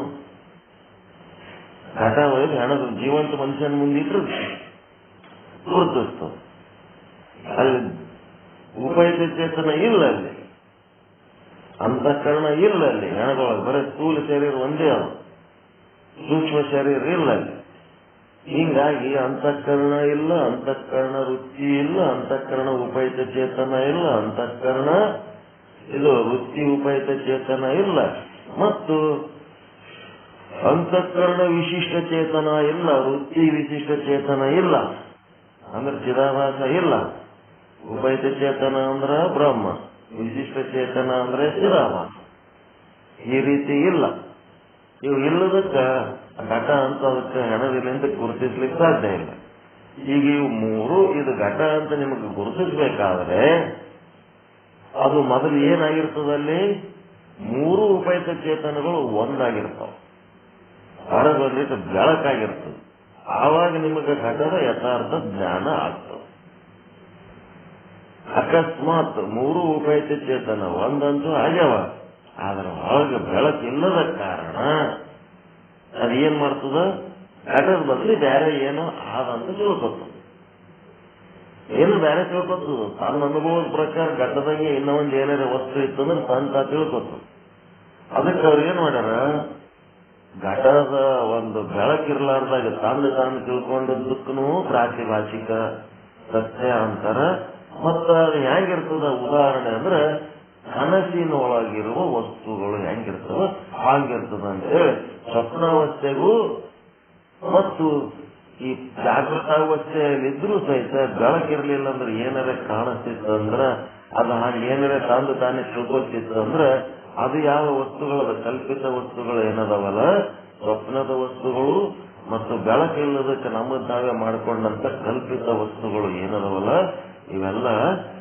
ಘಟ ಒಯ್ದು ಹೆಣದ ಜೀವಂತ ಮನುಷ್ಯನ ಮುಂದಿಟ್ರು ಗುರುತಿಸ್ತದೆ. ಅಲ್ಲಿ ಉಪಯುಕ್ತ ಚೇತನ ಇಲ್ಲ, ಅಲ್ಲಿ ಅಂತಃಕರಣ ಇಲ್ಲ, ಅಲ್ಲಿ ಹೆಣದೊಳಗೆ ಬರೀ ಸ್ಥೂಲ ಶರೀರ ಒಂದೇ ಅದು, ಸೂಕ್ಷ್ಮ ಶರೀರ ಇಲ್ಲ ಅಲ್ಲಿ. ಹೀಗಾಗಿ ಅಂತಃಕರಣ ಇಲ್ಲ, ಅಂತಃಕರಣ ವೃತ್ತಿ ಇಲ್ಲ, ಅಂತಃಕರಣ ಉಪಯುಕ್ತ ಚೇತನ ಇಲ್ಲ, ಅಂತಃಕರಣ ಇದು ವೃತ್ತಿ ಉಪಯುಕ್ತ ಚೇತನ ಇಲ್ಲ, ಮತ್ತು ಅಂತಃಕರಣ ವಿಶಿಷ್ಟ ಚೇತನ ಇಲ್ಲ, ವೃತ್ತಿ ವಿಶಿಷ್ಟ ಚೇತನ ಇಲ್ಲ. ಅಂದ್ರೆ ಚಿದಾಭಾಸ ಇಲ್ಲ. ಉಪಯುಕ್ತ ಚೇತನ ಅಂದ್ರ ಬ್ರಹ್ಮ, ವಿಶಿಷ್ಟ ಚೇತನ ಅಂದ್ರೆ ಚಿದಾಭಾಸ. ಈ ರೀತಿ ಇಲ್ಲ. ಇವು ಇಲ್ಲದಕ್ಕ ಘಟ ಅಂತ ಅದಕ್ಕೆ ಹೆಣದಿಂದ ಗುರುತಿಸ್ಲಿಕ್ಕೆ ಸಾಧ್ಯ ಇಲ್ಲ. ಈಗ ಇವು ಮೂರು ಇದು ಘಟ ಅಂತ ನಿಮಗೆ ಗುರುತಿಸ್ಬೇಕಾದ್ರೆ ಅದು ಮೊದಲು ಏನಾಗಿರ್ತದಲ್ಲಿ? ಮೂರು ಉಪಯುಕ್ತ ಚೇತನಗಳು ಒಂದಾಗಿರ್ತಾವ, ಹೊರಗೊಂದಿಟ್ಟು ಬೆಳಕಾಗಿರ್ತದೆ. ಆವಾಗ ನಿಮಗೆ ಘಟದ ಯಥಾರ್ಥ ಜ್ಞಾನ ಆಗ್ತದೆ. ಅಕಸ್ಮಾತ್ ಮೂರು ಉಪಯುಕ್ತ ಚೇತನ ಒಂದಂತೂ ಆಗ್ಯಾವ, ಆದ್ರೆ ಒಳಗೆ ಬೆಳಕಿಲ್ಲದ ಕಾರಣ ಅದೇನ್ ಮಾಡ್ತದ? ಘಟದ ಬದಲಿ ಬೇರೆ ಏನೋ ಆದಂತ ತಿಳ್ಕೊತದ. ಏನು ಬೇರೆ ತಿಳ್ಕೊತದ? ತನ್ನ ಅನುಭವದ ಪ್ರಕಾರ ಘಟದಂಗೆ ಇನ್ನೊಂದು ಏನಾರ ವಸ್ತು ಇತ್ತಂದ್ರೆ ತಂತ ತಿಳ್ಕೊತದ. ಅದಕ್ಕೆ ಅವ್ರು ಏನ್ ಮಾಡ್ಯಾರ? ಘಟದ ಒಂದು ಬೆಳಕಿರ್ಲಾರ್ದಾಗ ತಾನು ತಿಳ್ಕೊಂಡದ್ದಕ್ಕೂ ಪ್ರಾತಿಭಾಷಿಕ ಸತ್ಯ ಅಂತಾರ. ಮತ್ತ ಅದು ಹೆಂಗಿರ್ತದ? ಉದಾಹರಣೆ ಅಂದ್ರೆ ಕನಸಿನೊಳಗಿರುವ ವಸ್ತುಗಳು ಹೆಂಗಿರ್ತವ ಹಾಗಿರ್ತದ ಅಂತೇಳಿ ಸ್ವಪ್ನಾವಸ್ಥೆಗೂ ಮತ್ತು ಈ ಜಾಗೃತಾವಸ್ಥೆಯಲ್ಲಿದ್ರೂ ಸಹಿತ ಬೆಳಕಿರ್ಲಿಲ್ಲ ಅಂದ್ರೆ ಏನಾರ ಕಾಣಿಸ್ತಿತ್ತು ಅಂದ್ರ ಅದು ಹಾಗೆ ಏನಾರ ತಾನೇ ತಿಳ್ಕೊತಿತ್ತು ಅಂದ್ರೆ ಅದು ಯಾವ ವಸ್ತುಗಳದ? ಕಲ್ಪಿತ ವಸ್ತುಗಳು ಏನದವಲ್ಲ, ಸ್ವಪ್ನದ ವಸ್ತುಗಳು ಮತ್ತು ಬೆಳಕಿಲ್ಲದಕ್ಕೆ ನಮ್ಮದು ನಾವೇ ಮಾಡಿಕೊಂಡಂತ ಕಲ್ಪಿತ ವಸ್ತುಗಳು ಏನದವಲ್ಲ, ಇವೆಲ್ಲ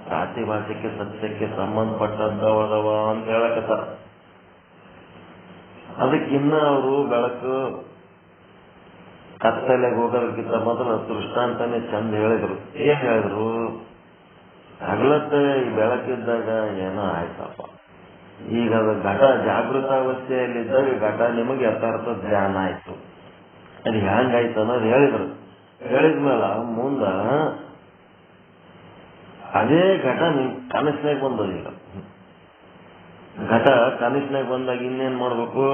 ಪ್ರಾತಿಭಾಷಿಕ ಸತ್ಯಕ್ಕೆ ಸಂಬಂಧಪಟ್ಟಂತವದವ ಅಂತ ಹೇಳಕತ್ತಾರ. ಅದಕ್ಕಿನ್ನ ಅವರು ಬೆಳಕು ಕತ್ತಲೆಗೆ ಹೋಗೋದಕ್ಕಿಂತ ಮೊದಲು ದೃಷ್ಟಾಂತನೇ ಚಂದ ಹೇಳಿದ್ರು. ಏನ್ ಹೇಳಿದ್ರು? ಹಗಲತ್ತೆ ಈ ಬೆಳಕಿದ್ದಾಗ ಏನೋ ಆಯ್ತಪ್ಪ, ಈಗ ಅದು ಘಟ ಜಾಗೃತಾವಸ್ಥೆಯಲ್ಲಿದ್ದಾಗ ಘಟ ನಿಮಗೆ ಯಥಾರ್ಥ ಜ್ಞಾನ ಆಯ್ತು. ಅದು ಹೆಂಗಾಯ್ತು ಅನ್ನೋದು ಹೇಳಿದ್ರು. ಹೇಳಿದ್ಮೇಲೆ ಮುಂದ ಅದೇ ಘಟ ನಿಮ್ ಕನಸಿನಾಗ ಬಂದದ. ಈಗ ಘಟ ಕನಸಿನಾಗ ಬಂದಾಗ ಇನ್ನೇನ್ ಮಾಡ್ಬೇಕು?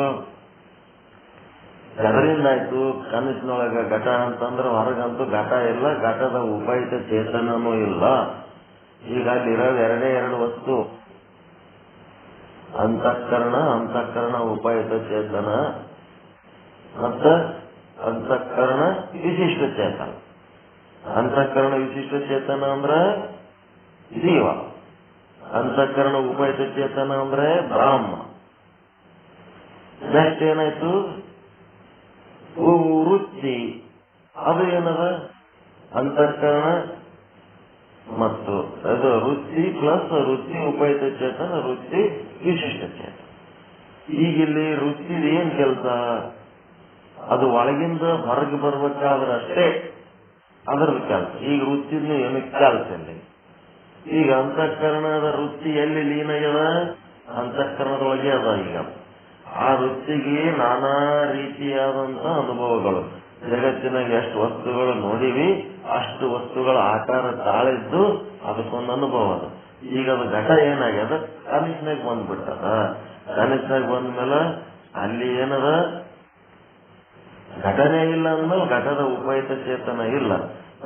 ಅದರಿಂದ ಆಯ್ತು ಕನಸಿನೊಳಗ ಘಟ ಅಂತಂದ್ರೆ ಹೊರಗಂತೂ ಘಟ ಇಲ್ಲ, ಘಟದ ಉಪಯುಕ್ತ ಚೇತನನೂ ಇಲ್ಲ. ಈಗ ಅಲ್ಲಿರೋದು ಎರಡು ವಸ್ತು, ಅಂತಃಕರಣ ಉಪಯುಕ್ತ ಚೇತನ ಮತ್ತ ಅಂತಃಕರಣ ವಿಶಿಷ್ಟ ಚೇತನ. ಅಂತಃಕರಣ ವಿಶಿಷ್ಟ ಚೇತನ ಅಂದ್ರೆ ಜೀವ, ಅಂತಃಕರಣ ಉಪಯುಕ್ತ ಚೇತನ ಅಂದ್ರೆ ಬ್ರಹ್ಮ. ನೆಕ್ಸ್ಟ್ ಏನಾಯ್ತು? ವೃತ್ತಿ, ಅದು ಏನದ? ಅಂತಃಕರಣ ಮತ್ತು ಅದು ವೃತ್ತಿ ಪ್ಲಸ್ ವೃತ್ತಿ ಉಪಯುಕ್ತ ಚೇತನ, ವೃತ್ತಿ ವಿಶಿಷ್ಟ ಚೇತನ. ಈಗಿಲ್ಲಿ ವೃತ್ತಿದ ಏನ್ ಕೆಲಸ? ಅದು ಒಳಗಿಂದ ಹೊರಗೆ ಬರ್ಬೇಕಾದ್ರೆ ಅಷ್ಟೇ ಅದರದ್ದು ಕೆಲಸ. ಈಗ ವೃತ್ತಿನ ಏನು ಕೆಲಸ ಇಲ್ಲ. ಈಗ ಅಂತಃಕರಣದ ವೃತ್ತಿ ಎಲ್ಲಿ ಲೀನಾಗ್ಯದ? ಅಂತಃಕರಣದೊಳಗೆ ಅದ. ಈಗ ಆ ವೃತ್ತಿಗೆ ನಾನಾ ರೀತಿಯಾದಂತ ಅನುಭವಗಳು, ಜಗತ್ತಿನಾಗ ಎಷ್ಟು ವಸ್ತುಗಳು ನೋಡಿವಿ ಅಷ್ಟು ವಸ್ತುಗಳ ಆಕಾರ ತಾಳಿದ್ದು ಅದಕ್ಕೊಂದು ಅನುಭವ ಅದ. ಈಗ ಅದು ಘಟ ಏನಾಗ್ಯದ? ಕನಸಿನಾಗ ಬಂದ್ಬಿಟ್ಟದ. ಕನಸಿನಾಗ ಬಂದ್ಮೇಲೆ ಅಲ್ಲಿ ಏನದ? ಘಟನೆ ಇಲ್ಲ ಅಂದ್ಮೇಲೆ ಘಟದ ಉಪಯುಕ್ತ ಚೇತನ ಇಲ್ಲ.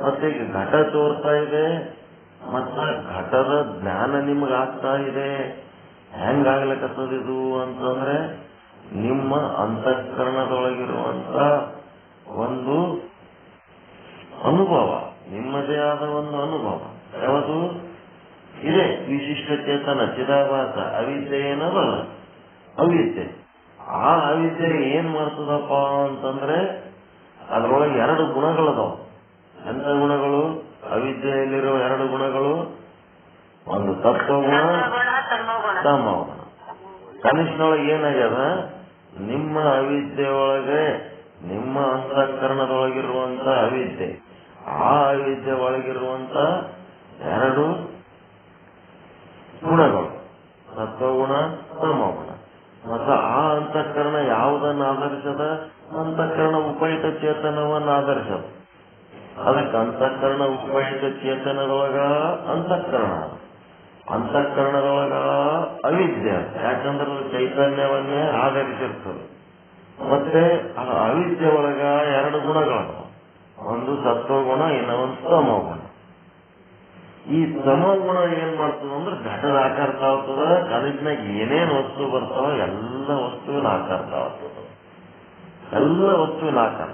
ಮತ್ತೆ ಈಗ ಘಟ ತೋರ್ತಾ ಇದೆ, ಮತ್ತ ಘಟದ ಜ್ಞಾನ ನಿಮಗಾಗ್ತಾ ಇದೆ. ಹೆಂಗಾಗ್ಲಿಕ್ಕತ್ತದಿದು ಅಂತಂದ್ರೆ ನಿಮ್ಮ ಅಂತಃಕರಣದೊಳಗಿರುವಂತ ಒಂದು ಅನುಭವ, ನಿಮ್ಮದೇ ಆದ ಒಂದು ಅನುಭವ. ಯಾವುದು? ಇದೆ ವಿಶಿಷ್ಟ ಚೇತನ ಚಿದಾಭಾಸ. ಅವಿದ್ಯೆ ಏನದಲ್ಲ ಅವಿದ್ಯೆ. ಆ ಅವಿದ್ಯೆ ಏನ್ ಮಾಡ್ತದಪ್ಪ ಅಂತಂದ್ರೆ ಅದರೊಳಗೆ 2 ಗುಣಗಳದಾವ. ಎಂತ ಗುಣಗಳು? ಅವಿದ್ಯೆಯಲ್ಲಿರುವ 2 ಗುಣಗಳು, ಒಂದು ತತ್ವಗುಣ, ತಮೋಗುಣ. ಕನಿಷ್ಠನೊಳಗೆ ಏನಾಗ್ಯದ, ನಿಮ್ಮ ಅವಿದ್ಯೆ ಒಳಗೆ ನಿಮ್ಮ ಅಂತಃಕರಣದೊಳಗಿರುವಂತ ಅವಿದ್ಯೆ, ಆ ಅವಿದ್ಯೆ ಒಳಗಿರುವಂತ 2 ಗುಣಗಳು, ಸತ್ವಗುಣ, ತಮೋಗುಣ. ಮತ್ತು ಆ ಅಂತಃಕರಣ ಯಾವುದನ್ನು ಆಧರಿಸದ? ಅಂತಃಕರಣ ಉಪಯುಕ್ತ ಚೇತನವನ್ನು ಆಧರಿಸದ. ಅದಕ್ಕೆ ಅಂತಃಕರಣ ಉಪಯುಕ್ತ ಚೇತನದೊಳಗ ಅಂತಃಕರಣ, ಅಂತಃಕರಣದೊಳಗ ಅವಿದ್ಯೆ. ಯಾಕಂದ್ರೆ ಚೈತನ್ಯವನ್ನೇ ಆಧರಿಸಿರ್ತದೆ. ಮತ್ತೆ ಆ ಅವಿದ್ಯೆ ಒಳಗ 2 ಗುಣಗಳು, ಒಂದು ಸತ್ವಗುಣ, ಇನ್ನೊಂದು ತಮೋಗುಣ. ಈ ತಮೋಗುಣ ಏನ್ ಮಾಡ್ತದ ಅಂದ್ರೆ ಘಟದ ಆಕಾರ ತಾಳ್ತದ. ಕನಸಿನಾಗ ಏನೇನು ವಸ್ತು ಬರ್ತಾವ ಎಲ್ಲ ವಸ್ತುವಿನ ಆಕಾರ ತಾಳ್ತದ, ಎಲ್ಲ ವಸ್ತುವಿನ ಆಕಾರ.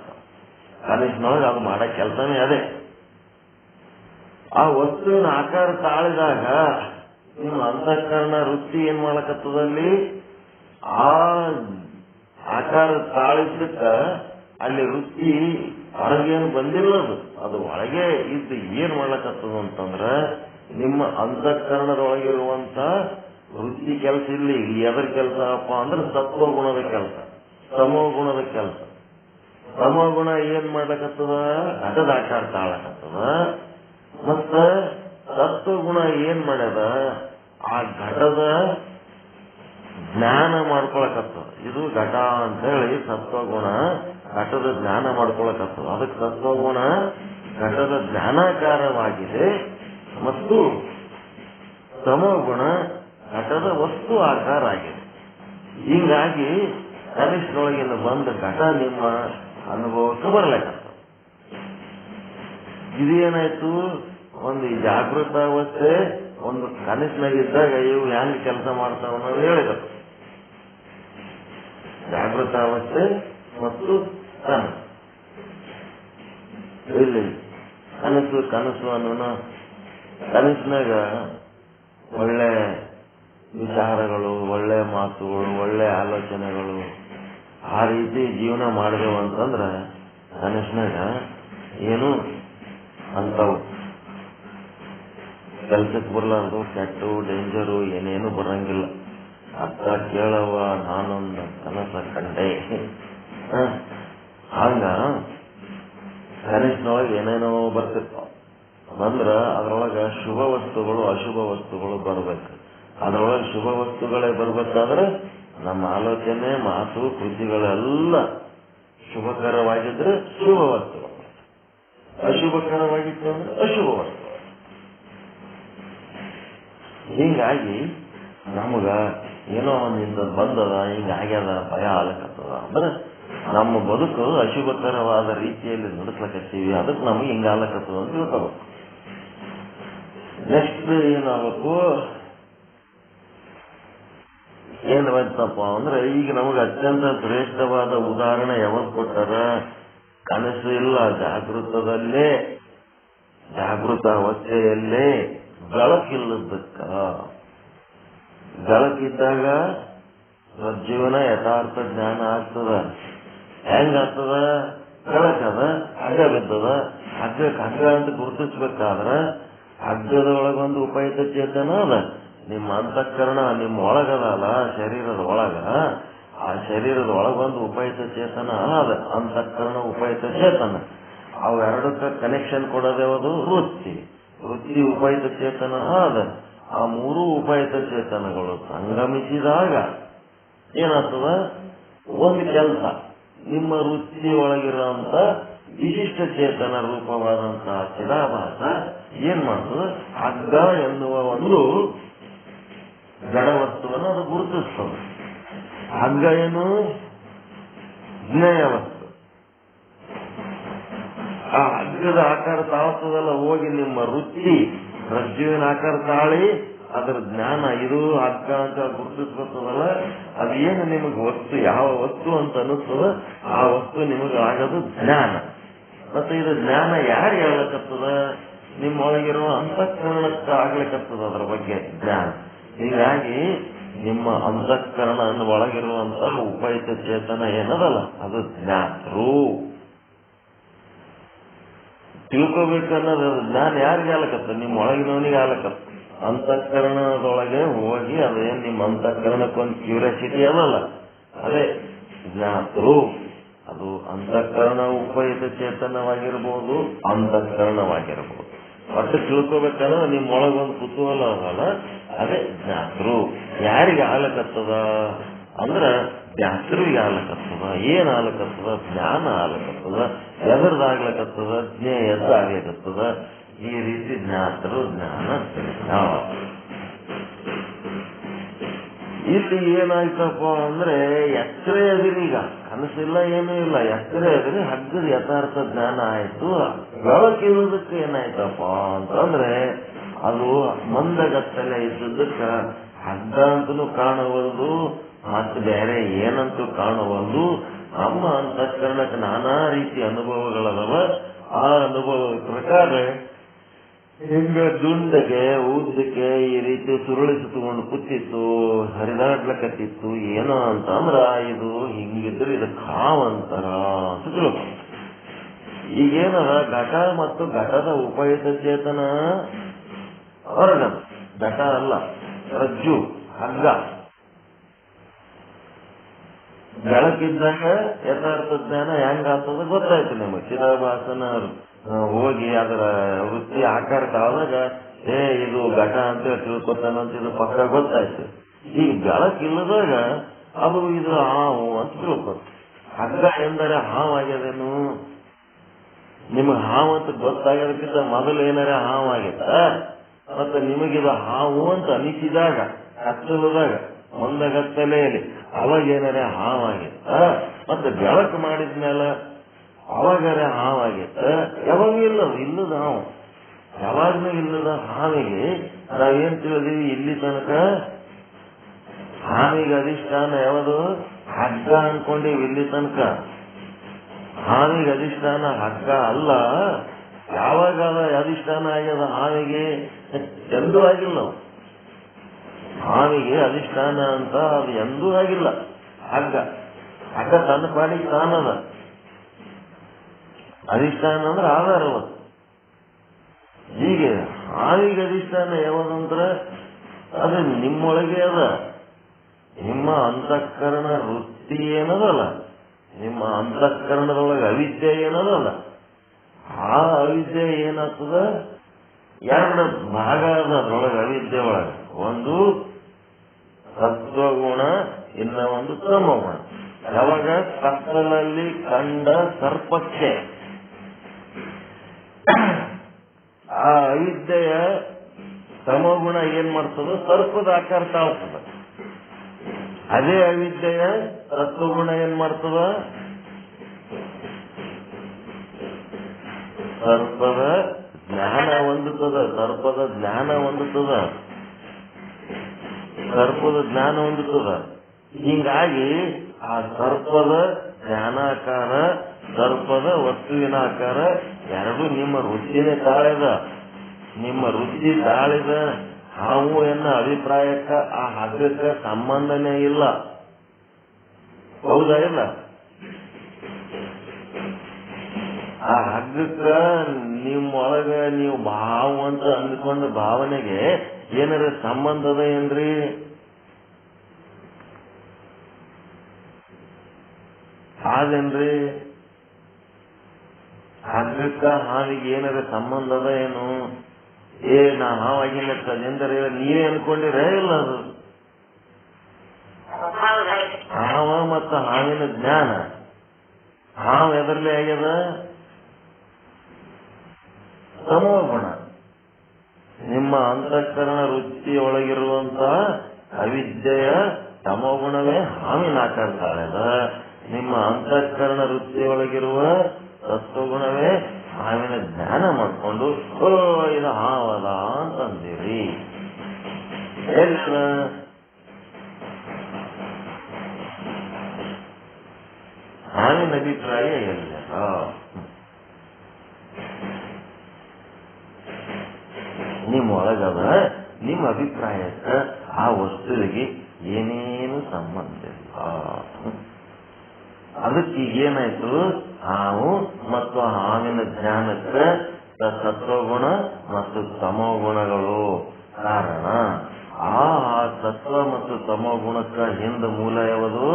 ಕನಸಿನೊಳಗೆ ಅದು ಮಾಡೋ ಕೆಲಸನೇ ಅದೇ. ಆ ವಸ್ತುವಿನ ಆಕಾರ ತಾಳಿದಾಗ ನಿಮ್ಮ ಅಂತಃಕರಣ ವೃತ್ತಿ ಏನ್ ಮಾಡಕತ್ತದಲ್ಲಿ, ಆ ಆಕಾರ ತಾಳಿದ್ದಕ್ಕ ಅಲ್ಲಿ ವೃತ್ತಿ ಹೊರಗೇನು ಬಂದಿಲ್ಲ. ಅದು ಒಳಗೆ ಇದ್ದು ಏನ್ ಮಾಡ್ಲಕತ್ತದ ಅಂತಂದ್ರ ನಿಮ್ಮ ಅಂತಃಕರಣದೊಳಗಿರುವಂತ ವೃತ್ತಿ ಕೆಲಸ ಇಲ್ಲಿ ಎದರ ಕೆಲಸ ಅಪ್ಪ ಅಂದ್ರೆ ಸತ್ವಗುಣದ ಕೆಲಸ, ತಮೋಗುಣದ ಕೆಲಸ. ತಮೋಗುಣ ಏನ್ ಮಾಡ್ಲಕತ್ತದ? ಘಟದ ಆಕಾರ ತಾಳಕತ್ತದ. ಮತ್ತ ಸತ್ವಗುಣ ಏನ್ ಮಾಡ್ಯದ? ಆ ಘಟದ ಜ್ಞಾನ ಮಾಡ್ಕೊಳಕತ್ತದ. ಇದು ಘಟ ಅಂತ ಹೇಳಿ ಸತ್ವಗುಣ ಘಟದ ಜ್ಞಾನ ಮಾಡ್ಕೊಳಕತ್ತದ. ಅದಕ್ಕೆ ಸತ್ವಗುಣ ಘಟದ ಜ್ಞಾನಾಕಾರವಾಗಿದೆ ಮತ್ತು ತಮೋಗುಣ ಘಟದ ವಸ್ತು ಆಕಾರ ಆಗಿದೆ. ಹೀಗಾಗಿ ಕನಿಷ್ಠೊಳಗಿನ ಬಂದ ಘಟ ನಿಮ್ಮ ಅನುಭವಕ್ಕೆ ಬರ್ಲಕತ್ತ. ಇದೇನಾಯ್ತು? ಒಂದು ಜಾಗೃತ ಅವಸ್ಥೆ, ಒಂದು ಕನಸಿನಾಗಿದ್ದಾಗ ಇವು ಹೆಂಗ್ ಕೆಲಸ ಮಾಡ್ತಾವ ಅನ್ನೋದು ಹೇಳಿದರು. ಜಾಗೃತ ಅವಸ್ಥೆ ಮತ್ತು ಕನಸು. ಇಲ್ಲಿ ಕನಸು ಅನ್ನೋನ ಕನಸಿನಾಗ ಒಳ್ಳೆ ವಿಚಾರಗಳು, ಒಳ್ಳೆ ಮಾತುಗಳು, ಒಳ್ಳೆ ಆಲೋಚನೆಗಳು, ಆ ರೀತಿ ಜೀವನ ಮಾಡಿದೆವು ಅಂತಂದ್ರೆ ಕನಸಿನಾಗ ಏನು ಅಂತವು ಕೆಲ್ಸಕ್ಕೆ ಬರ್ಲಾರ್ದು ಕೆಟ್ಟು ಡೇಂಜರು ಏನೇನು ಬರಂಗಿಲ್ಲ. ಅರ್ಥ ಕೇಳವ ನಾನೊಂದು ಕನಸ ಕಂಡೆ. ಹಂಗ ಕನಸಿನೊಳಗೆ ಏನೇನೋ ಬರ್ತಿರ್ತಾವ. ಬಂದ್ರ ಅದ್ರೊಳಗ ಶುಭ ವಸ್ತುಗಳು ಅಶುಭ ವಸ್ತುಗಳು ಬರ್ಬೇಕು. ಅದ್ರೊಳಗೆ ಶುಭ ವಸ್ತುಗಳೇ ಬರ್ಬೇಕಾದ್ರೆ ನಮ್ಮ ಆಲೋಚನೆ, ಮಾತು, ಕೃತಿಗಳೆಲ್ಲ ಶುಭಕರವಾಗಿದ್ರೆ ಶುಭ ವಸ್ತುಗಳು, ಅಶುಭಕರವಾಗಿತ್ತು ಅಂದ್ರೆ ಅಶುಭ ವಸ್ತುಗಳು. ಹೀಗಾಗಿ ನಮಗ ಏನೋ ಒಂದಿಂದ ಬಂದದ, ಹಿಂಗಾಗ್ಯದ, ಭಯ ಆಗ್ಲಕತ್ತದ ಅಂದ್ರೆ ನಮ್ಮ ಬದುಕು ಅಶುಭಕರವಾದ ರೀತಿಯಲ್ಲಿ ನಡೆಸ್ಲಕತ್ತೀವಿ. ಅದಕ್ಕೆ ನಮಗೆ ಹಿಂಗಾಗ್ಲಕತ್ತದ ಅಂತ ತಿಳ್ಕೋಬೇಕು. ನೆಕ್ಸ್ಟ್ ಏನಾಗಬೇಕು? ಏನ್ ಬಂತಪ್ಪ ಅಂದ್ರೆ ಈಗ ನಮಗೆ ಅತ್ಯಂತ ಶ್ರೇಷ್ಠವಾದ ಉದಾಹರಣೆ ಯಾವಾಗ ಕೊಟ್ಟಾರ? ಕನಸು ಇಲ್ಲ, ಜಾಗೃತದಲ್ಲೇ, ಜಾಗೃತ ಅವಸ್ಥೆಯಲ್ಲೇ ಬೆಳಕಿಲ್ಲದಕ್ಕ. ಬೆಳಕಿದ್ದಾಗ ಜೀವನ ಯಥಾರ್ಥ ಜ್ಞಾನ ಆಗ್ತದ. ಹೆಂಗಾಗ್ತದ? ಬೆಳಕದ, ಹಗ್ಗ ಬಿದ್ದದ. ಹಗ್ಗಕ್ಕೆ ಹಗ್ಗ ಅಂತ ಗುರುತಿಸ್ಬೇಕಾದ್ರ ಹಗ್ಗದೊಳಗೊಂದು ಉಪಯುಕ್ತ ಚೇತನ ಅದ. ನಿಮ್ಮ ಅಂತಃಕರಣ ನಿಮ್ಮ ಒಳಗದಲ್ಲ, ಶರೀರದ ಒಳಗ. ಆ ಶರೀರದ ಒಳಗೊಂದು ಉಪಯುಕ್ತ ಚೇತನ ಅದ, ಅಂತಃಕರಣ ಉಪಯುಕ್ತ ಚೇತನ. ಅವೆರಡಕ್ಕ ಕನೆಕ್ಷನ್ ಕೊಡೋದೇವದು ವೃತ್ತಿ. ವೃತ್ತಿ ಉಪಯುಕ್ತ ಚೇತನ ಅದ. ಆ 3 ಉಪಯುಕ್ತ ಚೇತನಗಳು ಸಂಗಮಿಸಿದಾಗ ಏನಾಗ್ತದ? ಒಂದು ಕೆಲಸ, ನಿಮ್ಮ ವೃತ್ತಿ ಒಳಗಿರುವಂತ ವಿಶಿಷ್ಟ ಚೇತನ ರೂಪವಾದಂತಹ ಚಿದಾಭಾಸ ಏನ್ ಮಾಡ್ತದ? ಹಗ್ಗ ಎನ್ನುವ ಒಂದು ಜಡ ವಸ್ತುವನ್ನು ಅದು ಗುರುತಿಸ್ತದೆ. ಹಗ್ಗ ಏನು? ಜ್ಞೇಯ ವಸ್ತು. ಆ ಹಗ್ಗದ ಆಕಾರ ತಾಳ್ತದಲ್ಲ, ಹೋಗಿ ನಿಮ್ಮ ವೃತ್ತಿ ರಜ್ಜುವಿನ ಆಕಾರ ತಾಳಿ ಅದರ ಜ್ಞಾನ, ಇದು ಹಗ್ಗ ಅಂತ ಗುರುತಿಸ್ಬರ್ತದಲ್ಲ, ಅದೇನು ನಿಮಗೆ ವಸ್ತು, ಯಾವ ವಸ್ತು ಅಂತ ಅನ್ನಿಸ್ತದ ಆ ವಸ್ತು ನಿಮಗೆ ಆಗೋದು ಜ್ಞಾನ. ಮತ್ತೆ ಇದು ಜ್ಞಾನ ಯಾರು ಹೇಳಕತ್ತದ? ನಿಮ್ಮೊಳಗಿರುವ ಅಂತಃಕರಣಕ್ಕೆ ಆಗ್ಲಿಕ್ಕತ್ತದ ಅದ್ರ ಬಗ್ಗೆ ಜ್ಞಾನ. ಹೀಗಾಗಿ ನಿಮ್ಮ ಅಂತಃಕರಣ ಒಳಗಿರುವಂತಹ ಉಪಯುಕ್ತ ಚೇತನ ಏನದಲ್ಲ ಅದು ಜ್ಞಾತೃ. ತಿಳ್ಕೋಬೇಕನ್ನೋದು ಜ್ಞಾನ ಯಾರಿಗೆ ಆಗ್ಲಕತ್ತ? ನಿಮ್ಮ ಒಳಗಿನವನಿಗೆ ಆಗ್ಲಕತ್ತ. ಅಂತಃಕರಣದೊಳಗೆ ಹೋಗಿ ಅದೇನ್ ನಿಮ್ಮ ಅಂತಃಕರಣಕ್ಕೊಂದು ಕ್ಯೂರಿಯಾಸಿಟಿ ಅದಲ್ಲ, ಅದೇ ಜ್ಞಾತೃ. ಅದು ಅಂತಃಕರಣ ಉಪಯುಕ್ತ ಚೇತನವಾಗಿರ್ಬೋದು, ಅಂತಃಕರಣವಾಗಿರ್ಬೋದು. ಒಟ್ಟು ತಿಳ್ಕೋಬೇಕಂದ್ರೆ ನಿಮ್ಮೊಳಗೊಂದು ಕುತೂಹಲ ಅದಲ್ಲ, ಅದೇ ಜ್ಞಾತೃ. ಯಾರಿಗೆ ಆಗ್ಲಕತ್ತದ ಅಂದ್ರ ಜ್ಞಾತೃವಿಗೆ ಆಗ್ಲಕತ್ತದ. ಏನ್ ಆಗ್ಲಕತ್ತದ? ಜ್ಞಾನ ಆಗ್ಲಕತ್ತದ. ಎದರ್ದಾಗ್ಲಕತ್ತದ? ಜ್ಞೇಯದ್ದಾಗ್ಲಕತ್ತದ. ಈ ರೀತಿ ಜ್ಞಾತೃ ಜ್ಞಾನ ಇಲ್ಲಿ ಏನಾಯ್ತಪ್ಪ ಅಂದ್ರೆ ಎಚ್ಚರ ಎದಿರೀಗ ಕನಸಿಲ್ಲ, ಏನೂ ಇಲ್ಲ, ಎಚ್ಚರ ಎದಿರಿ ಹಗ್ಗದ ಯಥಾರ್ಥ ಜ್ಞಾನ ಆಯ್ತು. ಬೆಳಕಿರೋದಕ್ಕೆ ಏನಾಯ್ತಪ್ಪ ಅಂತಂದ್ರೆ ಅದು ಮಂದಗತ್ತಲೆ ಇದ್ದದಕ್ಕ ಹಗ್ಗ ಅಂತನೂ ಕಾಣವಲ್ದು, ಮತ್ತೆ ಬೇರೆ ಏನಂತೂ ಕಾಣವಲ್ದು. ನಮ್ಮ ಅಂತಃಕರಣಕ್ಕೆ ನಾನಾ ರೀತಿ ಅನುಭವಗಳದವ. ಆ ಅನುಭವದ ಪ್ರಕಾರ ಹಿಂಗ ದುಂಡಗೆ ಉದ್ದಕ್ಕೆ ಈ ರೀತಿ ಸುರುಳಿಸಿಕೊಂಡು ಕೂತಿತ್ತು, ಹರಿದಾಡ್ಲಕತ್ತಿತ್ತು. ಏನೋ ಅಂತಂದ್ರ ಇದು ಹಿಂಗಿದ್ರೆ ಇದು ಕಾವಂತರ ಅಂತ ತಿಳ್ಕೊ. ಈಗೇನದ ಘಟ ಮತ್ತು ಘಟದ ಉಪಯುಕ್ತ ಚೇತನ ಹೊರಗದ, ಘಟ ಅಲ್ಲ, ರಜ್ಜು, ಹಗ್ಗ. ಬೆಳಕಿದ್ದಾಗ ಯಥಾರ್ಥ ಜ್ಞಾನ ಹೆಂಗಾಗ್ತದ ಗೊತ್ತಾಯ್ತು ನಿಮಗೆ. ಚಿದಾಭಾಸನ ಹೋಗಿ ಅದರ ವೃತ್ತಿ ಆಕಾರಕ್ಕಾದಾಗ ಇದು ಘಟ ಅಂತ ತಿಳ್ಕೊತಾನಂತ ಇದು ಪಕ್ಕ ಗೊತ್ತಾಯ್ತು. ಈಗ ಬೆಳಕಿಲ್ಲದಾಗ ಅದು ಇದು ಹಾವು ಅಂತ ತಿಳ್ಕೊತ. ಹಗ್ಗ ಎಂದರೆ ಹಾವಾಗ್ಯದೇನು? ನಿಮಗೆ ಹಾವು ಅಂತ ಗೊತ್ತಾಗೋದಕ್ಕಿಂತ ಮೊದಲು ಏನಾರ ಹಾವಾಗಿತ್ತ? ಮತ್ತೆ ನಿಮಗಿದು ಹಾವು ಅಂತ ಅನಿಸಿದಾಗ ಕತ್ತಲದಾಗ ಒಂದಗತ್ತಲೆಯಲ್ಲಿ ಅವಾಗ ಏನಾರ ಹಾವಾಗಿತ್ತ? ಮತ್ತೆ ಬೆಳಕು ಮಾಡಿದ್ಮೇಲೆ ಅವಾಗಾರ ಹಾವಾಗಿತ್ತ? ಯಾವಾಗ ಇಲ್ಲದ ಹಾವು, ಯಾವಾಗ್ಲೂ ಇಲ್ಲದ ಹಾವಿಗೆ ನಾವೇನ್ ತಿಳಿದೀವಿ ಇಲ್ಲಿ ತನಕ? ಹಾವಿಗೆ ಅಧಿಷ್ಠಾನ ಯಾವುದು? ಹಗ್ಗ ಅನ್ಕೊಂಡಿವಿ ಇಲ್ಲಿ ತನಕ. ಹಾವಿಗೆ ಅಧಿಷ್ಠಾನ ಹಗ್ಗ ಅಲ್ಲ. ಯಾವಾಗ ಅಧಿಷ್ಠಾನ ಆಗ್ಯದ ಹಾವಿಗೆ? ಎಂದೂ ಆಗಿಲ್ಲ. ಹಾವಿಗೆ ಅಧಿಷ್ಠಾನ ಅಂತ ಅದು ಎಂದೂ ಆಗಿಲ್ಲ. ಹಗ್ಗ ತನ್ನ ಪಾಡಿಗೆ ತಾನದ. ಅಧಿಷ್ಠಾನ ಅಂದ್ರೆ ಆಧಾರವ. ಹೀಗೆ ಹಾವಿಗೆ ಅಧಿಷ್ಠಾನ ಯಾವದಂದ್ರ ಅದು ನಿಮ್ಮೊಳಗೆ ಅದ. ನಿಮ್ಮ ಅಂತಃಕರಣ ವೃತ್ತಿ ಏನದಲ್ಲ, ನಿಮ್ಮ ಅಂತಃಕರಣದೊಳಗೆ ಅವಿದ್ಯೆ ಏನದಲ್ಲ, ಆ ಅವಿದ್ಯೆ ಏನಾಗ್ತದ? ಎರಡು ಭಾಗ ಅದ ಅದ್ರೊಳಗೆ. ಅವಿದ್ಯೆ ಒಳಗೆ ಒಂದು ಸತ್ವಗುಣ, ಇನ್ನ ಒಂದು ತಮಗುಣ. ಯಾವಾಗ ಕತ್ತಲಲ್ಲಿ ಕಂಡ ಸರ್ಪಕ್ಕೆ ಆ ಅವಿದ್ಯೆಯ ತಮಗುಣ ಏನ್ ಮಾಡ್ತದ? ಸರ್ಪದ ಆಕಾರ ತಾಳ್ತದ. ಅದೇ ಅವಿದ್ಯೆಯ ಸತ್ವಗುಣ ಏನ್ ಮಾಡ್ತದ? ಸರ್ಪದ ಜ್ಞಾನ ಹೊಂದುತ್ತದೆ. ಸರ್ಪದ ಜ್ಞಾನ ಹೊಂದುತ್ತದೆ. ಹೀಗಾಗಿ ಆ ಸರ್ಪದ ಜ್ಞಾನಾಕಾರ, ಸರ್ಪದ ವಸ್ತುವಿನ ಆಕಾರ ಎರಡು ನಿಮ್ಮ ವೃತ್ತಿನೇ ತಾಳಿದ. ನಿಮ್ಮ ವೃತ್ತಿ ತಾಳಿದ ಹಾವು ಎನ್ನ ಅಭಿಪ್ರಾಯಕ್ಕ ಆ ಹಗ್ಗಕ್ಕ ಸಂಬಂಧನೇ ಇಲ್ಲ. ಹೌದಾ? ಇಲ್ಲ. ಆ ಹಗ್ಗಕ್ಕ ನಿಮ್ಮೊಳಗ ನೀವು ಭಾವ ಅಂತ ಅಂದ್ಕೊಂಡ ಭಾವನೆಗೆ ಏನಾರ ಸಂಬಂಧದ ಏನ್ರಿ? ಹಾಗೇನ್ರಿ? ಹಗ್ಗಕ್ಕ ಹಾವಿಗೆ ಏನಾರ ಸಂಬಂಧದ ಏನು? ನಾ ಹಾವಾಗಿಲ್ಲ ಎಂದರೆ ನೀವೇ ಅನ್ಕೊಂಡಿರ? ಇಲ್ಲ. ಅದು ಹಾವ ಮತ್ತು ಹಾವಿನ ಜ್ಞಾನ. ಹಾವು ಎದರ್ಲೆ ಆಗ್ಯದ? ತಮೋಗುಣ. ನಿಮ್ಮ ಅಂತಃಕರಣ ವೃತ್ತಿಯೊಳಗಿರುವಂತಹ ಅವಿದ್ಯೆಯ ತಮೋಗುಣವೇ ಹಾವಿನ ಆಕಾರ ತಾಳ್ಯದ. ನಿಮ್ಮ ಅಂತಃಕರಣ ವೃತ್ತಿಯೊಳಗಿರುವ ಸತ್ವಗುಣವೇ ಹಾವಿನ ಜ್ಞಾನ ಮಾಡ್ಕೊಂಡು ಇದು ಹಾವದ ಅಂತಂದಿರಿ. ಹಾವಿನ ಅಭಿಪ್ರಾಯ ಎಲ್ಲ ಒಳಗದ, ನಿಮ್ಮ ಅಭಿಪ್ರಾಯಕ್ಕೆ ಆ ವಸ್ತುವಿಗೆ ಏನೇನು ಸಂಬಂಧ ಇಲ್ಲ. ಅದಕ್ಕೆ ಈಗೇನಾಯ್ತು, ಹಾವು ಮತ್ತು ಹಾವಿನ ಜ್ಞಾನಕ್ಕೆ ಸತ್ವಗುಣ ಮತ್ತು ತಮೋಗುಣಗಳು ಕಾರಣ. ಆ ಸತ್ವ ಮತ್ತು ತಮೋಗುಣಕ್ಕೆ ಹಿಂದ ಮೂಲ ಯಾವುದು?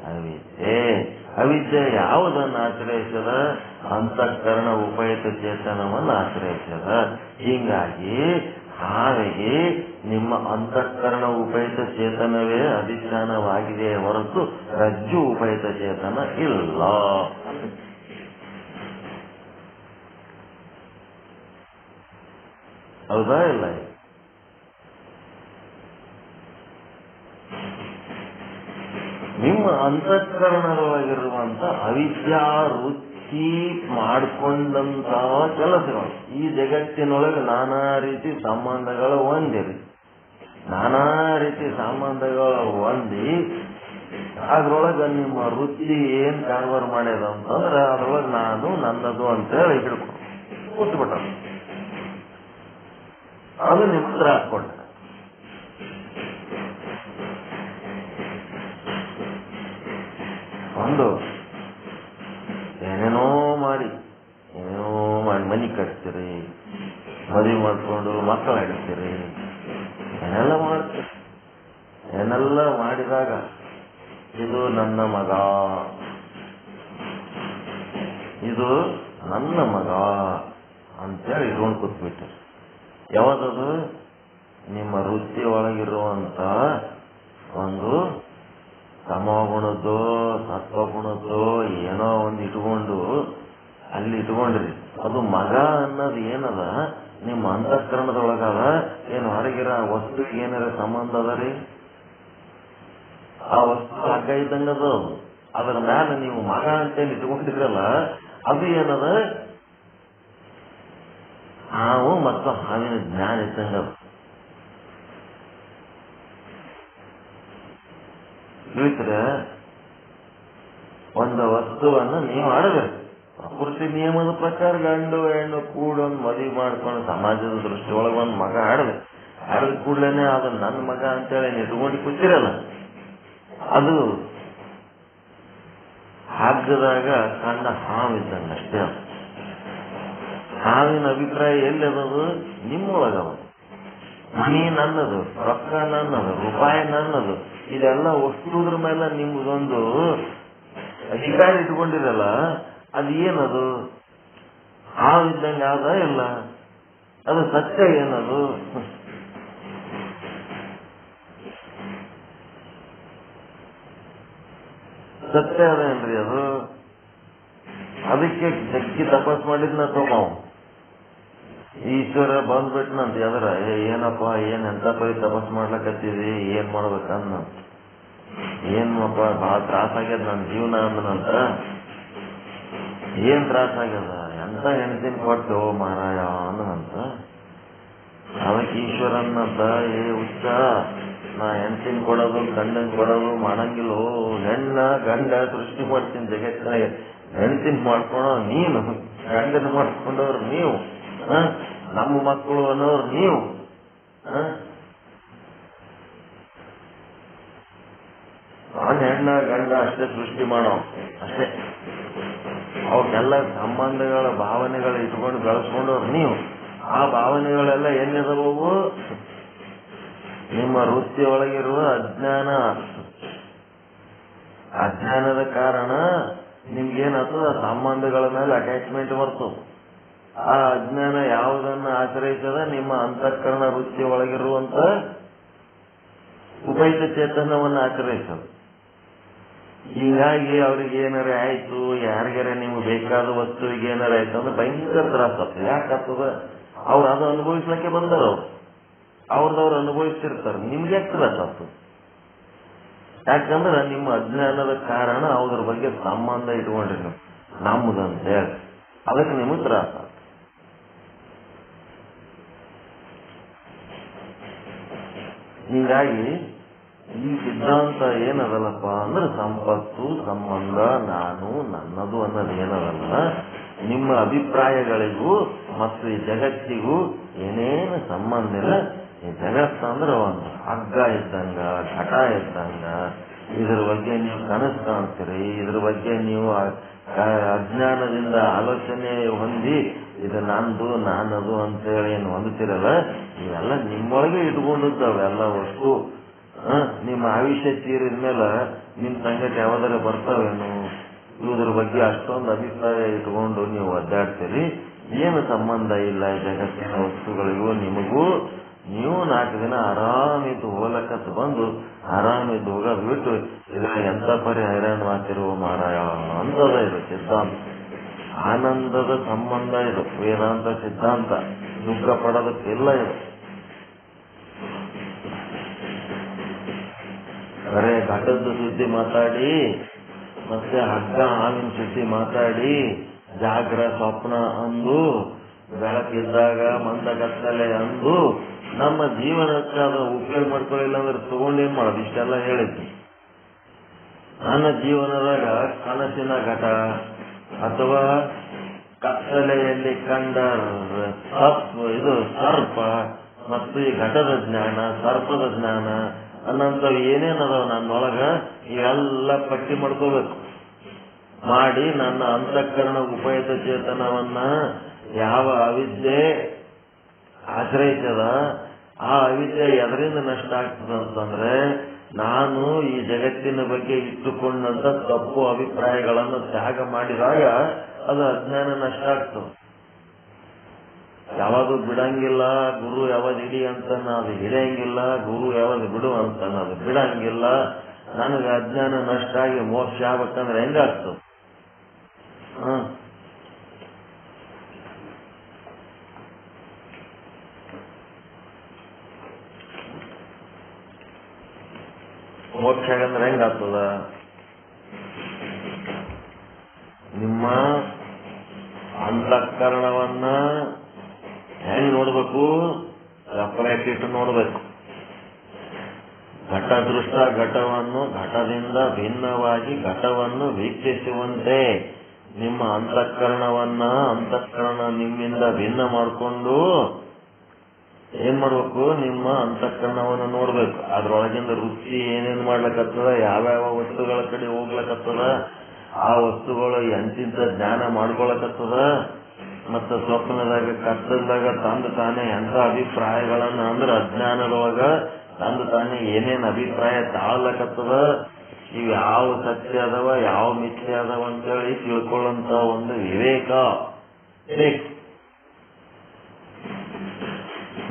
ಅವಿದ್ಯೆ. ಅವಿದ್ಯೆ ಯಾವುದನ್ನು ಆಶ್ರಯಿಸದ? ಅಂತಃಕರಣ ಉಪಯುಕ್ತ ಚೇತನವನ್ನು ಆಶ್ರಯಿಸದ. ಹೀಗಾಗಿ ಹಾವಿಗೆ ನಿಮ್ಮ ಅಂತಃಕರಣ ಉಪಯುಕ್ತ ಚೇತನವೇ ಅಧಿಷ್ಠಾನವಾಗಿದೆ ಹೊರತು ರಜ್ಜು ಉಪಯುಕ್ತ ಚೇತನ ಇಲ್ಲ. ಹೌದಾ ಇಲ್ಲ? ನಿಮ್ಮ ಅಂತಃಕರಣದೊಳಗಿರುವಂತ ಅವಿದ್ಯಾ ವೃತ್ತಿ ಮಾಡಿಕೊಂಡಂತ ಕೆಲಸಗಳು ಈ ಜಗತ್ತಿನೊಳಗೆ ನಾನಾ ರೀತಿ ಸಂಬಂಧಗಳು ಹೊಂದಿರಿ. ನಾನಾ ರೀತಿ ಸಂಬಂಧಗಳು ಹೊಂದಿ ಅದ್ರೊಳಗ ನಿಮ್ಮ ವೃತ್ತಿ ಏನ್ ಕಾರವಾರ ಮಾಡ್ಯದ ಅಂತಂದ್ರೆ ಅದ್ರೊಳಗೆ ನಾನು ನನ್ನದು ಅಂತೇಳಿ ಹಿಡ್ಕೊಂಡು ಕೂತ್ಬಿಟ್ಟ. ಅದು ನಿಮ್ಮ ಹತ್ರ ಹಾಕೊಂಡ. ಒಂದು ಏನೇನೋ ಮಾಡಿ ಮನಿ ಕಟ್ತೀರಿ, ಮದುವೆ ಮಾಡ್ಕೊಂಡು ಮಕ್ಕಳ ಇಡ್ತೀರಿ, ಏನೆಲ್ಲ ಮಾಡ್ತೀರಿ. ಏನೆಲ್ಲ ಮಾಡಿದಾಗ ಇದು ನನ್ನ ಮಗ, ಇದು ನನ್ನ ಮಗ ಅಂತೇಳಿ ಇಟ್ಕೊಂಡು ಕೂತ್ಬಿಟ್ರಿ. ಯಾವ್ದದು? ನಿಮ್ಮ ವೃತ್ತಿ ಒಳಗಿರುವಂತ ಒಂದು ತಮೋಗುಣದ್ದು ಸತ್ವಗುಣದ್ದು ಏನೋ ಒಂದು ಇಟ್ಕೊಂಡು ಅಲ್ಲಿ ಇಟ್ಕೊಂಡ್ರಿ. ಅದು ಮಗ ಅನ್ನೋದು ಏನದ? ನಿಮ್ಮ ಅಂತಃಕರಣದೊಳಗದ. ಏನು ಹೊರಗಿರ ವಸ್ತುಗೆ ಏನಾರ ಸಂಬಂಧ ಅದ ರೀ? ಆ ವಸ್ತು ಹಗ್ಗ ಇದ್ದಂಗದ. ಅದರ ಮ್ಯಾಲ ನೀವು ಮಗ ಅಂತೇಳಿ ಇಟ್ಕೊಂಡಿದ್ರಲ್ಲ, ಅದು ಏನದ? ಹಾವು ಮತ್ತು ಹಾವಿನ ಜ್ಞಾನ ಇದ್ದಂಗದ. ತಿಳಿದ್ರೆ ಒಂದು ವಸ್ತುವನ್ನು ನೀವು ಆಡಬೇಕು. ಪ್ರಕೃತಿ ನಿಯಮದ ಪ್ರಕಾರ ಗಂಡು ಹೆಣ್ಣು ಕೂಡೊಂದು ಮದುವೆ ಮಾಡ್ಕೊಂಡು ಸಮಾಜದ ದೃಷ್ಟಿ ಒಳಗೆ ಒಂದು ಮಗ ಆಡಬೇಕು. ಆಡಿದ ಕೂಡಲೇನೆ ಅದು ನನ್ನ ಮಗ ಅಂತೇಳಿ ಇಟ್ಕೊಂಡು ಕೂತಿರಲ್ಲ, ಅದು ಹಗ್ಗದಾಗ ಕಂಡ ಹಾವಿದ್ದಂಗ ಅಷ್ಟೇ. ಹಾವಿನ ಅಭಿಪ್ರಾಯ ಎಲ್ಲಿ ಅದದು? ನಿಮ್ಮೊಳಗವ. ಮನಿ ನನ್ನದು, ರೊಕ್ಕ ನನ್ನದು, ರೂಪಾಯಿ ನನ್ನದು, ಇದೆಲ್ಲ ವಸ್ತುದ್ರ ಮೇಲೆ ನಿಮ್ದೊಂದು ಅಧಿಕಾರ ಇಟ್ಕೊಂಡಿರಲ್ಲ. ಅದು ಏನದು? ಹಾವಿದ್ದಂಗೆ ಯಾವ್ದ ಇಲ್ಲ. ಅದು ಸತ್ಯ ಏನದು? ಸತ್ಯ ಅದೇನ್ರಿ ಅದು? ಅದಕ್ಕೆ ಜಗ್ಗಿ ತಪಸ್ ಮಾಡಿದ್ನ ತಗೋ. ಈಶ್ವರ ಬಂದ್ಬಿಟ್ನಂತ ಎದರ, ಏನಪ್ಪ ಏನ್ ಎಂತ ಪರಿ ತಪಸ್ ಮಾಡ್ಲಕತ್ತಿದಿ, ಏನ್ ಮಾಡ್ಬೇಕನ್ನ, ಏನಪ್ಪ ಬಹಳ ತ್ರಾಸ ಆಗ್ಯದ ನನ್ನ ಜೀವನ ಅಂದನಂತ. ಏನ್ ತ್ರಾಸ ಆಗ್ಯದ? ಎಂತ ಹೆಣ್ತಿನ ಕೊಟ್ಟು ಮಾರಾಯ ಅಂದನಂತ. ಅದಕ್ಕೆ ಈಶ್ವರನ್ನಂತ, ಏ ಹುಚ್ಚ, ನಾ ಹೆಣ್ತಿನ ಕೊಡೋದು ಗಂಡನ್ ಕೊಡೋದು ಮಾಡಂಗಿಲ್ಲೋ. ಹೆಣ್ಣ ಗಂಡ ಸೃಷ್ಟಿ ಮಾಡ್ತೀನಿ ಜಗತ್ತಿನಾಗ. ಹೆಣ್ತಿನ ಮಾಡ್ಕೊಳೋ ನೀನು, ಗಂಡನ ಮಾಡ್ಕೊಂಡವ್ರು ನೀವು, ನಮ್ಮ ಮಕ್ಕಳು ಅನ್ನೋರು ನೀವು. ನಾನು ಹೆಣ್ಣ ಗಂಡ ಅಷ್ಟೇ ಸೃಷ್ಟಿ ಮಾಡೋ ಅಷ್ಟೇ. ಅವಕ್ಕೆಲ್ಲ ಸಂಬಂಧಗಳ ಭಾವನೆಗಳು ಇಟ್ಕೊಂಡು ಬೆಳೆಸ್ಕೊಂಡವ್ರು ನೀವು. ಆ ಭಾವನೆಗಳೆಲ್ಲ ಎಲ್ಲಿದವು? ನಿಮ್ಮ ವೃತ್ತಿ ಒಳಗಿರುವ ಅಜ್ಞಾನ. ಅಜ್ಞಾನದ ಕಾರಣ ನಿಮ್ಗೇನಾಗ್ತದ? ಸಂಬಂಧಗಳ ಮೇಲೆ ಅಟ್ಯಾಚ್ಮೆಂಟ್ ಬರ್ತದೆ. ಆ ಅಜ್ಞಾನ ಯಾವುದನ್ನ ಆಶ್ರಯಿಸದ? ನಿಮ್ಮ ಅಂತಃಕರಣ ವೃತ್ತಿ ಒಳಗಿರುವಂತ ಉಪಯುಕ್ತ ಚೇತನವನ್ನು ಆಶ್ರಯಿಸದು. ಹೀಗಾಗಿ ಅವ್ರಿಗೆ ಏನಾರ ಆಯ್ತು, ಯಾರಿಗಾರ ನಿಮ್ಗೆ ಬೇಕಾದ ವಸ್ತುವಿಗೆ ಏನಾರ ಆಯ್ತು ಅಂದ್ರೆ ಭಯಂಕರ ತ್ರಾಸ ಆಗ್ತದೆ. ಯಾಕಾಗ್ತದ? ಅವ್ರು ಅದು ಅನುಭವಿಸ್ಲಿಕ್ಕೆ ಬಂದಾರ. ಅವ್ರದವ್ರು ಅನುಭವಿಸ್ತಿರ್ತಾರೆ. ನಿಮ್ಗೆ ಯಾಕೆ ತ್ರಾಸ ಆಗ್ತದೆ? ಯಾಕಂದ್ರೆ ನಿಮ್ಮ ಅಜ್ಞಾನದ ಕಾರಣ ಅವ್ರ ಬಗ್ಗೆ ಸಂಬಂಧ ಇಟ್ಕೊಂಡ್ರಿ ನೀವು, ನಮ್ಮದಂತ ಹೇಳಿ. ಅದಕ್ಕೆ ನಿಮಗೆ ತ್ರಾಸ. ಹೀಗಾಗಿ ಈ ಸಿದ್ಧಾಂತ ಏನದಲ್ಲಪ್ಪ ಅಂದ್ರೆ ಸಂಪತ್ತು, ಸಂಬಂಧ, ನಾನು, ನನ್ನದು ಅನ್ನೋದು ಏನದಲ್ಲ, ನಿಮ್ಮ ಅಭಿಪ್ರಾಯಗಳಿಗೂ ಮತ್ತು ಈ ಜಗತ್ತಿಗೂ ಏನೇನು ಸಂಬಂಧ ಇಲ್ಲ. ಈ ಜಗತ್ತಂದ್ರೆ ಒಂದು ಹಗ್ಗ ಇದ್ದಂಗ, ಘಟ ಇದ್ದಂಗ. ಇದ್ರ ಬಗ್ಗೆ ನೀವು ಕನಸು ಕಾಣ್ತೀರಿ, ಇದ್ರ ಬಗ್ಗೆ ನೀವು ಅಜ್ಞಾನದಿಂದ ಆಲೋಚನೆ ಹೊಂದಿ ಇದು ನಂದು ನಾನದು ಅಂತೇಳಿ ಏನು ಹೊಂದುತ್ತೀರಲ್ಲ, ಇವೆಲ್ಲ ನಿಮ್ಮೊಳಗೆ ಇಟ್ಕೊಂಡಿದ್ದಾವೆಲ್ಲ ವಸ್ತು. ನಿಮ್ಮ ಆಯುಷ್ಯ ತೀರಿದ ಮೇಲೆ ನಿಮ್ಮ ಸಂಗತಿ ಯಾವ್ದಾರ ಬರ್ತಾವೇನು? ಇದ್ರ ಬಗ್ಗೆ ಅಷ್ಟೊಂದು ಅಭಿಪ್ರಾಯ ಇಟ್ಕೊಂಡು ನೀವು ಒದ್ದಾಡ್ತೀರಿ. ಏನು ಸಂಬಂಧ ಇಲ್ಲ ಈ ಜಗತ್ತಿನ ವಸ್ತುಗಳಿಗೂ ನಿಮಗೂ. ನೀವು 4 ದಿನ ಆರಾಮಿದ್ದು ಹೋಲಕತ್ತು ಬಂದು ಆರಾಮಿದ್ದು ಹೋಗೋದು ಬಿಟ್ಟು ಇದ್ರ ಎಂತ ಪರಿ ಹೈರಾಣ ಮಾಡ್ತಿರುವ ಮಾರಾಯ ಅಂತದ ಇದು ಸಿದ್ಧಾಂತ. ಆನಂದದ ಸಂಬಂಧ ಇದು ವೇದಾಂತ ಸಿದ್ಧಾಂತ. ದುಃಖ ಪಡೋದಕ್ಕಿಲ್ಲ ಇದು. ಬರೇ ಘಟದ ಸುದ್ದಿ ಮಾತಾಡಿ, ಮತ್ತೆ ಹಗ್ಗ ಹಾವಿನ ಸುದ್ದಿ ಮಾತಾಡಿ, ಜಾಗ್ರ ಸ್ವಪ್ನ ಅಂದು, ಬೆಳಕಿದ್ದಾಗ ಮಂದಗತ್ತಲೆ ಅಂದು ನಮ್ಮ ಜೀವನಕ್ಕೆ ಅದು ಉಪಯೋಗ ಮಾಡ್ಕೊಳ್ಳಿಲ್ಲ ಅಂದ್ರೆ ತಗೊಂಡೇನ್ ಮಾಡೋದು? ಇಷ್ಟೆಲ್ಲ ಹೇಳಿದ್ವಿ. ನನ್ನ ಜೀವನದಾಗ ಕನಸಿನ ಘಟ ಅಥವಾ ಕತ್ತಲೆಯಲ್ಲಿ ಕಂಡ ಇದು ಸರ್ಪ ಮತ್ತು ಈ ಘಟದ ಜ್ಞಾನ, ಸರ್ಪದ ಜ್ಞಾನ ಅನ್ನಂಥವು ಏನೇನದಾವ ನನ್ನೊಳಗ ಇವೆಲ್ಲ ಪಟ್ಟಿ ಮಾಡ್ಕೋಬೇಕು. ಮಾಡಿ ನನ್ನ ಅಂತಃಕರಣ ಉಪಯುಕ್ತ ಚೇತನವನ್ನ ಯಾವ ಅವಿದ್ಯೆ ಆಶ್ರಯಿಸದ ಆ ಅವಿದ್ಯೆ ಎದರಿಂದ ನಷ್ಟ ಆಗ್ತದಂತಂದ್ರೆ, ನಾನು ಈ ಜಗತ್ತಿನ ಬಗ್ಗೆ ಇಟ್ಟುಕೊಂಡಂತ ತಪ್ಪು ಅಭಿಪ್ರಾಯಗಳನ್ನು ತ್ಯಾಗ ಮಾಡಿದಾಗ ಅದು ಅಜ್ಞಾನ ನಷ್ಟ ಆಗ್ತದೆ. ಯಾವಾಗ ಬಿಡಂಗಿಲ್ಲ ಗುರು, ಯಾವಾಗ ಹಿಡಿ ಅಂತ ಅದು ಹಿಡಿಯಂಗಿಲ್ಲ, ಗುರು ಯಾವಾಗ ಬಿಡು ಅಂತ ಅದು ಬಿಡಂಗಿಲ್ಲ. ನನಗೆ ಅಜ್ಞಾನ ನಷ್ಟ ಆಗಿ ಮೋಕ್ಷ ಆಗ್ಬೇಕಂದ್ರೆ ಹೆಂಗಾಗ್ತದೆ? ಮೋಕ್ಷ ಆಗಂದ್ರೆ ಹೆಂಗಾಗ್ತದ? ನಿಮ್ಮ ಅಂತಃಕರಣವನ್ನ ಹೆಂಗ್ ನೋಡ್ಬೇಕು? ಸಪರೇಟ್ ಇಟ್ಟು ನೋಡ್ಬೇಕು. ಘಟದೃಷ್ಟ ಘಟವನ್ನು ಘಟದಿಂದ ಭಿನ್ನವಾಗಿ ಘಟವನ್ನು ವೀಕ್ಷಿಸುವಂತೆ ನಿಮ್ಮ ಅಂತಃಕರಣ ನಿಮ್ಮಿಂದ ಭಿನ್ನ ಮಾಡಿಕೊಂಡು ಏನ್ ಮಾಡ್ಬೇಕು? ನಿಮ್ಮ ಅಂತಃಕರಣವನ್ನು ನೋಡ್ಬೇಕು. ಅದ್ರೊಳಗಿಂದ ವೃತ್ತಿ ಏನೇನ್ ಮಾಡ್ಲಕತ್ತದ, ಯಾವ್ಯಾವ ವಸ್ತುಗಳ ಕಡೆ ಹೋಗ್ಲಕತ್ತದ, ಆ ವಸ್ತುಗಳು ಎಂತಿಂತ ಜ್ಞಾನ ಮಾಡ್ಕೊಳಕತ್ತದ, ಮತ್ತ ಸ್ವಪ್ನದಾಗ ಕತ್ತದಾಗ ತಂದು ತಾನೇ ಎಂತ ಅಭಿಪ್ರಾಯಗಳನ್ನ ಅಂದ್ರೆ ಅಜ್ಞಾನದೊಳಗ ತಂದು ತಾನೇ ಏನೇನ್ ಅಭಿಪ್ರಾಯ ತಾಳಲಕತ್ತದ, ಇವ್ ಯಾವ ಸತ್ಯ ಅದಾವ ಯಾವ ಮಿಥ್ಯೆ ಅದಾವ ಅಂತೇಳಿ ತಿಳ್ಕೊಳ್ಳಂತ ಒಂದು ವಿವೇಕ ಬೇಕು.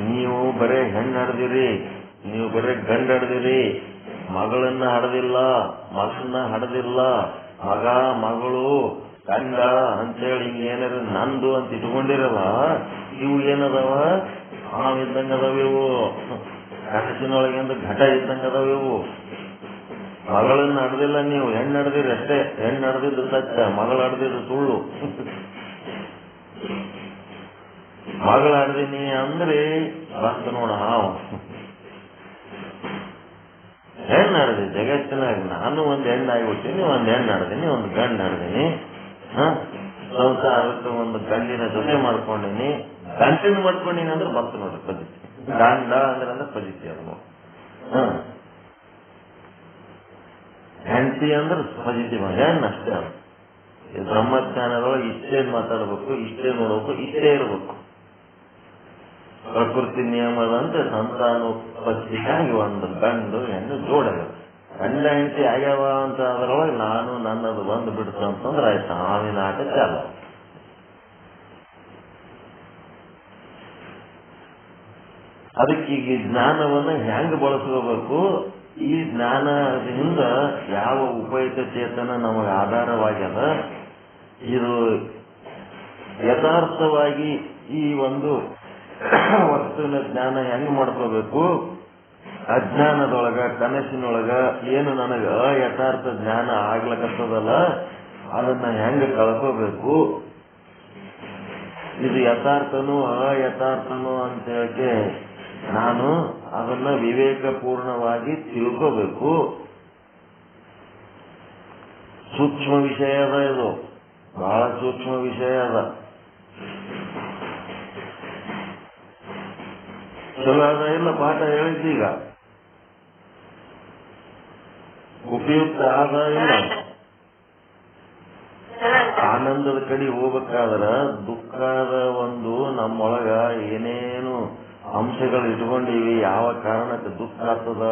ನೀವು ಬರೇ ಹೆಣ್ಣು ಹಡ್ದಿರಿ, ನೀವು ಬರೇ ಗಂಡ ಹಡ್ದಿರಿ, ಮಗಳನ್ನ ಹಡ್ದಿಲ್ಲ, ಮಗನ್ನ ಹಡ್ದಿಲ್ಲ, ಮಗ ಮಗಳು ಗಂಡ ಅಂತೇಳಿ ಹಿಂಗೇನಾರ ನಂದು ಅಂತ ಇಟ್ಕೊಂಡಿರಲ್ಲ, ಇವು ಏನದಾವ? ಹಾವಿದ್ದಂಗ ಅದಾವ ಇವು. ಕನಸಿನೊಳಗಿಂದ ಘಟ ಇದ್ದಂಗ ಅದಾವ ಇವು. ಮಗಳನ್ನ ಹಡ್ದಿಲ್ಲ ನೀವು, ಹೆಣ್ಣು ಹಡ್ದಿರಿ ಅಷ್ಟೇ. ಹೆಣ್ಣು ಹಡ್ದಿದ್ದು ಸತ್ಯ, ಮಗಳು ಹಡ್ದಿದ್ದು ಸುಳ್ಳು. ಮಗಳು ಹಡ್ದೀನಿ ಅಂದ್ರೆ ಬಂತು ನೋಡ ಹಾವು. ಹೆಣ್ಣು ಹಡ್ದಿ ಜಗತ್ತಿನಾಗ ನಾನು ಒಂದ್ ಹೆಣ್ಣು ಆಗಿಬಿಡ್ತೀನಿ, ಒಂದ್ ಹೆಣ್ಣು ಹಡ್ದೀನಿ, ಒಂದು ಗಂಡು ಹಡ್ದೀನಿ. ಸಂಸಾರಕ್ಕೆ ಒಂದು ಗಂಡಿನ ಜೊತೆ ಮಾಡ್ಕೊಂಡಿನಿ, ಗಂಟಿನ ಮಾಡ್ಕೊಂಡಿನಿ ಅಂದ್ರೆ ಬಂತು ನೋಡ್ರಿ ಪದ್ಧತಿ. ಗಂಡ ಅಂದ್ರೆ ಪದ್ಧತಿ ಅದು. ಹೆಂಡತಿ ಅಂದ್ರೆ ಪದ್ಧತಿ ಹೆಣ್ಣು ಅಷ್ಟೇ. ಅದು ಈ ಬ್ರಹ್ಮಜ್ಞಾನದೊಳಗೆ ಇಷ್ಟೇ ಮಾತಾಡ್ಬೇಕು, ಇಷ್ಟೇ ನೋಡ್ಬೇಕು, ಇಷ್ಟೇ ಇರ್ಬೇಕು. ಪ್ರಕೃತಿ ನಿಯಮದಂತೆ ಸಂತಾನೋತ್ಪತ್ತಿಗಾಗಿ ಒಂದು ಗಂಡು ಹೆಣ್ಣು ಜೋಡಾಗ ಗಂಡ ಹೆಂಡತಿ ಆಗ್ಯಾವ ಅಂತ ಅದರೊಳಗೆ ನಾನು ನನ್ನದು ಬಂದು ಬಿಡ್ತು ಅಂತಂದ್ರೆ ಆಯ್ತು, ಹಾವಿನ ಆಟ ಚಾಲ. ಅದಕ್ಕೆ ಈಗ ಜ್ಞಾನವನ್ನ ಹೆಂಗ್ ಬಳಸ್ಕೋಬೇಕು? ಈ ಜ್ಞಾನದಿಂದ ಯಾವ ಉಪಯುಕ್ತ ಚೇತನ ನಮಗೆ ಆಧಾರವಾಗ್ಯದ, ಇದು ಯಥಾರ್ಥವಾಗಿ ಈ ಒಂದು ವಸ್ತುವಿನ ಜ್ಞಾನ ಹೆಂಗ್ ಮಾಡ್ಕೋಬೇಕು? ಅಜ್ಞಾನದೊಳಗ ಕನಸಿನೊಳಗ ಏನು ನನಗ ಯಥಾರ್ಥ ಜ್ಞಾನ ಆಗ್ಲಕತ್ತದಲ್ಲ ಅದನ್ನ ಹೆಂಗ ಕಳ್ಕೋಬೇಕು? ಇದು ಯಥಾರ್ಥನು ಅಯಥಾರ್ಥನು ಅಂತ ಹೇಳಕ್ಕೆ ನಾನು ಅದನ್ನ ವಿವೇಕಪೂರ್ಣವಾಗಿ ತಿಳ್ಕೋಬೇಕು. ಸೂಕ್ಷ್ಮ ವಿಷಯ ಅದ, ಇದು ಬಹಳ ಸೂಕ್ಷ್ಮ ವಿಷಯ ಅದ. ಚಲೋ ಅದ ಇಲ್ಲ ಪಾಠ ಹೇಳಿದ್ದೀಗ ಉಪಯುಕ್ತ ಆದ ಇಲ್ಲ. ಆನಂದದ ಕಡೆ ಹೋಗ್ಬೇಕಾದ್ರ ದುಃಖದ ಒಂದು ನಮ್ಮೊಳಗ ಏನೇನು ಅಂಶಗಳು ಇಟ್ಕೊಂಡಿವಿ, ಯಾವ ಕಾರಣಕ್ಕೆ ದುಃಖ ಆಗ್ತದ,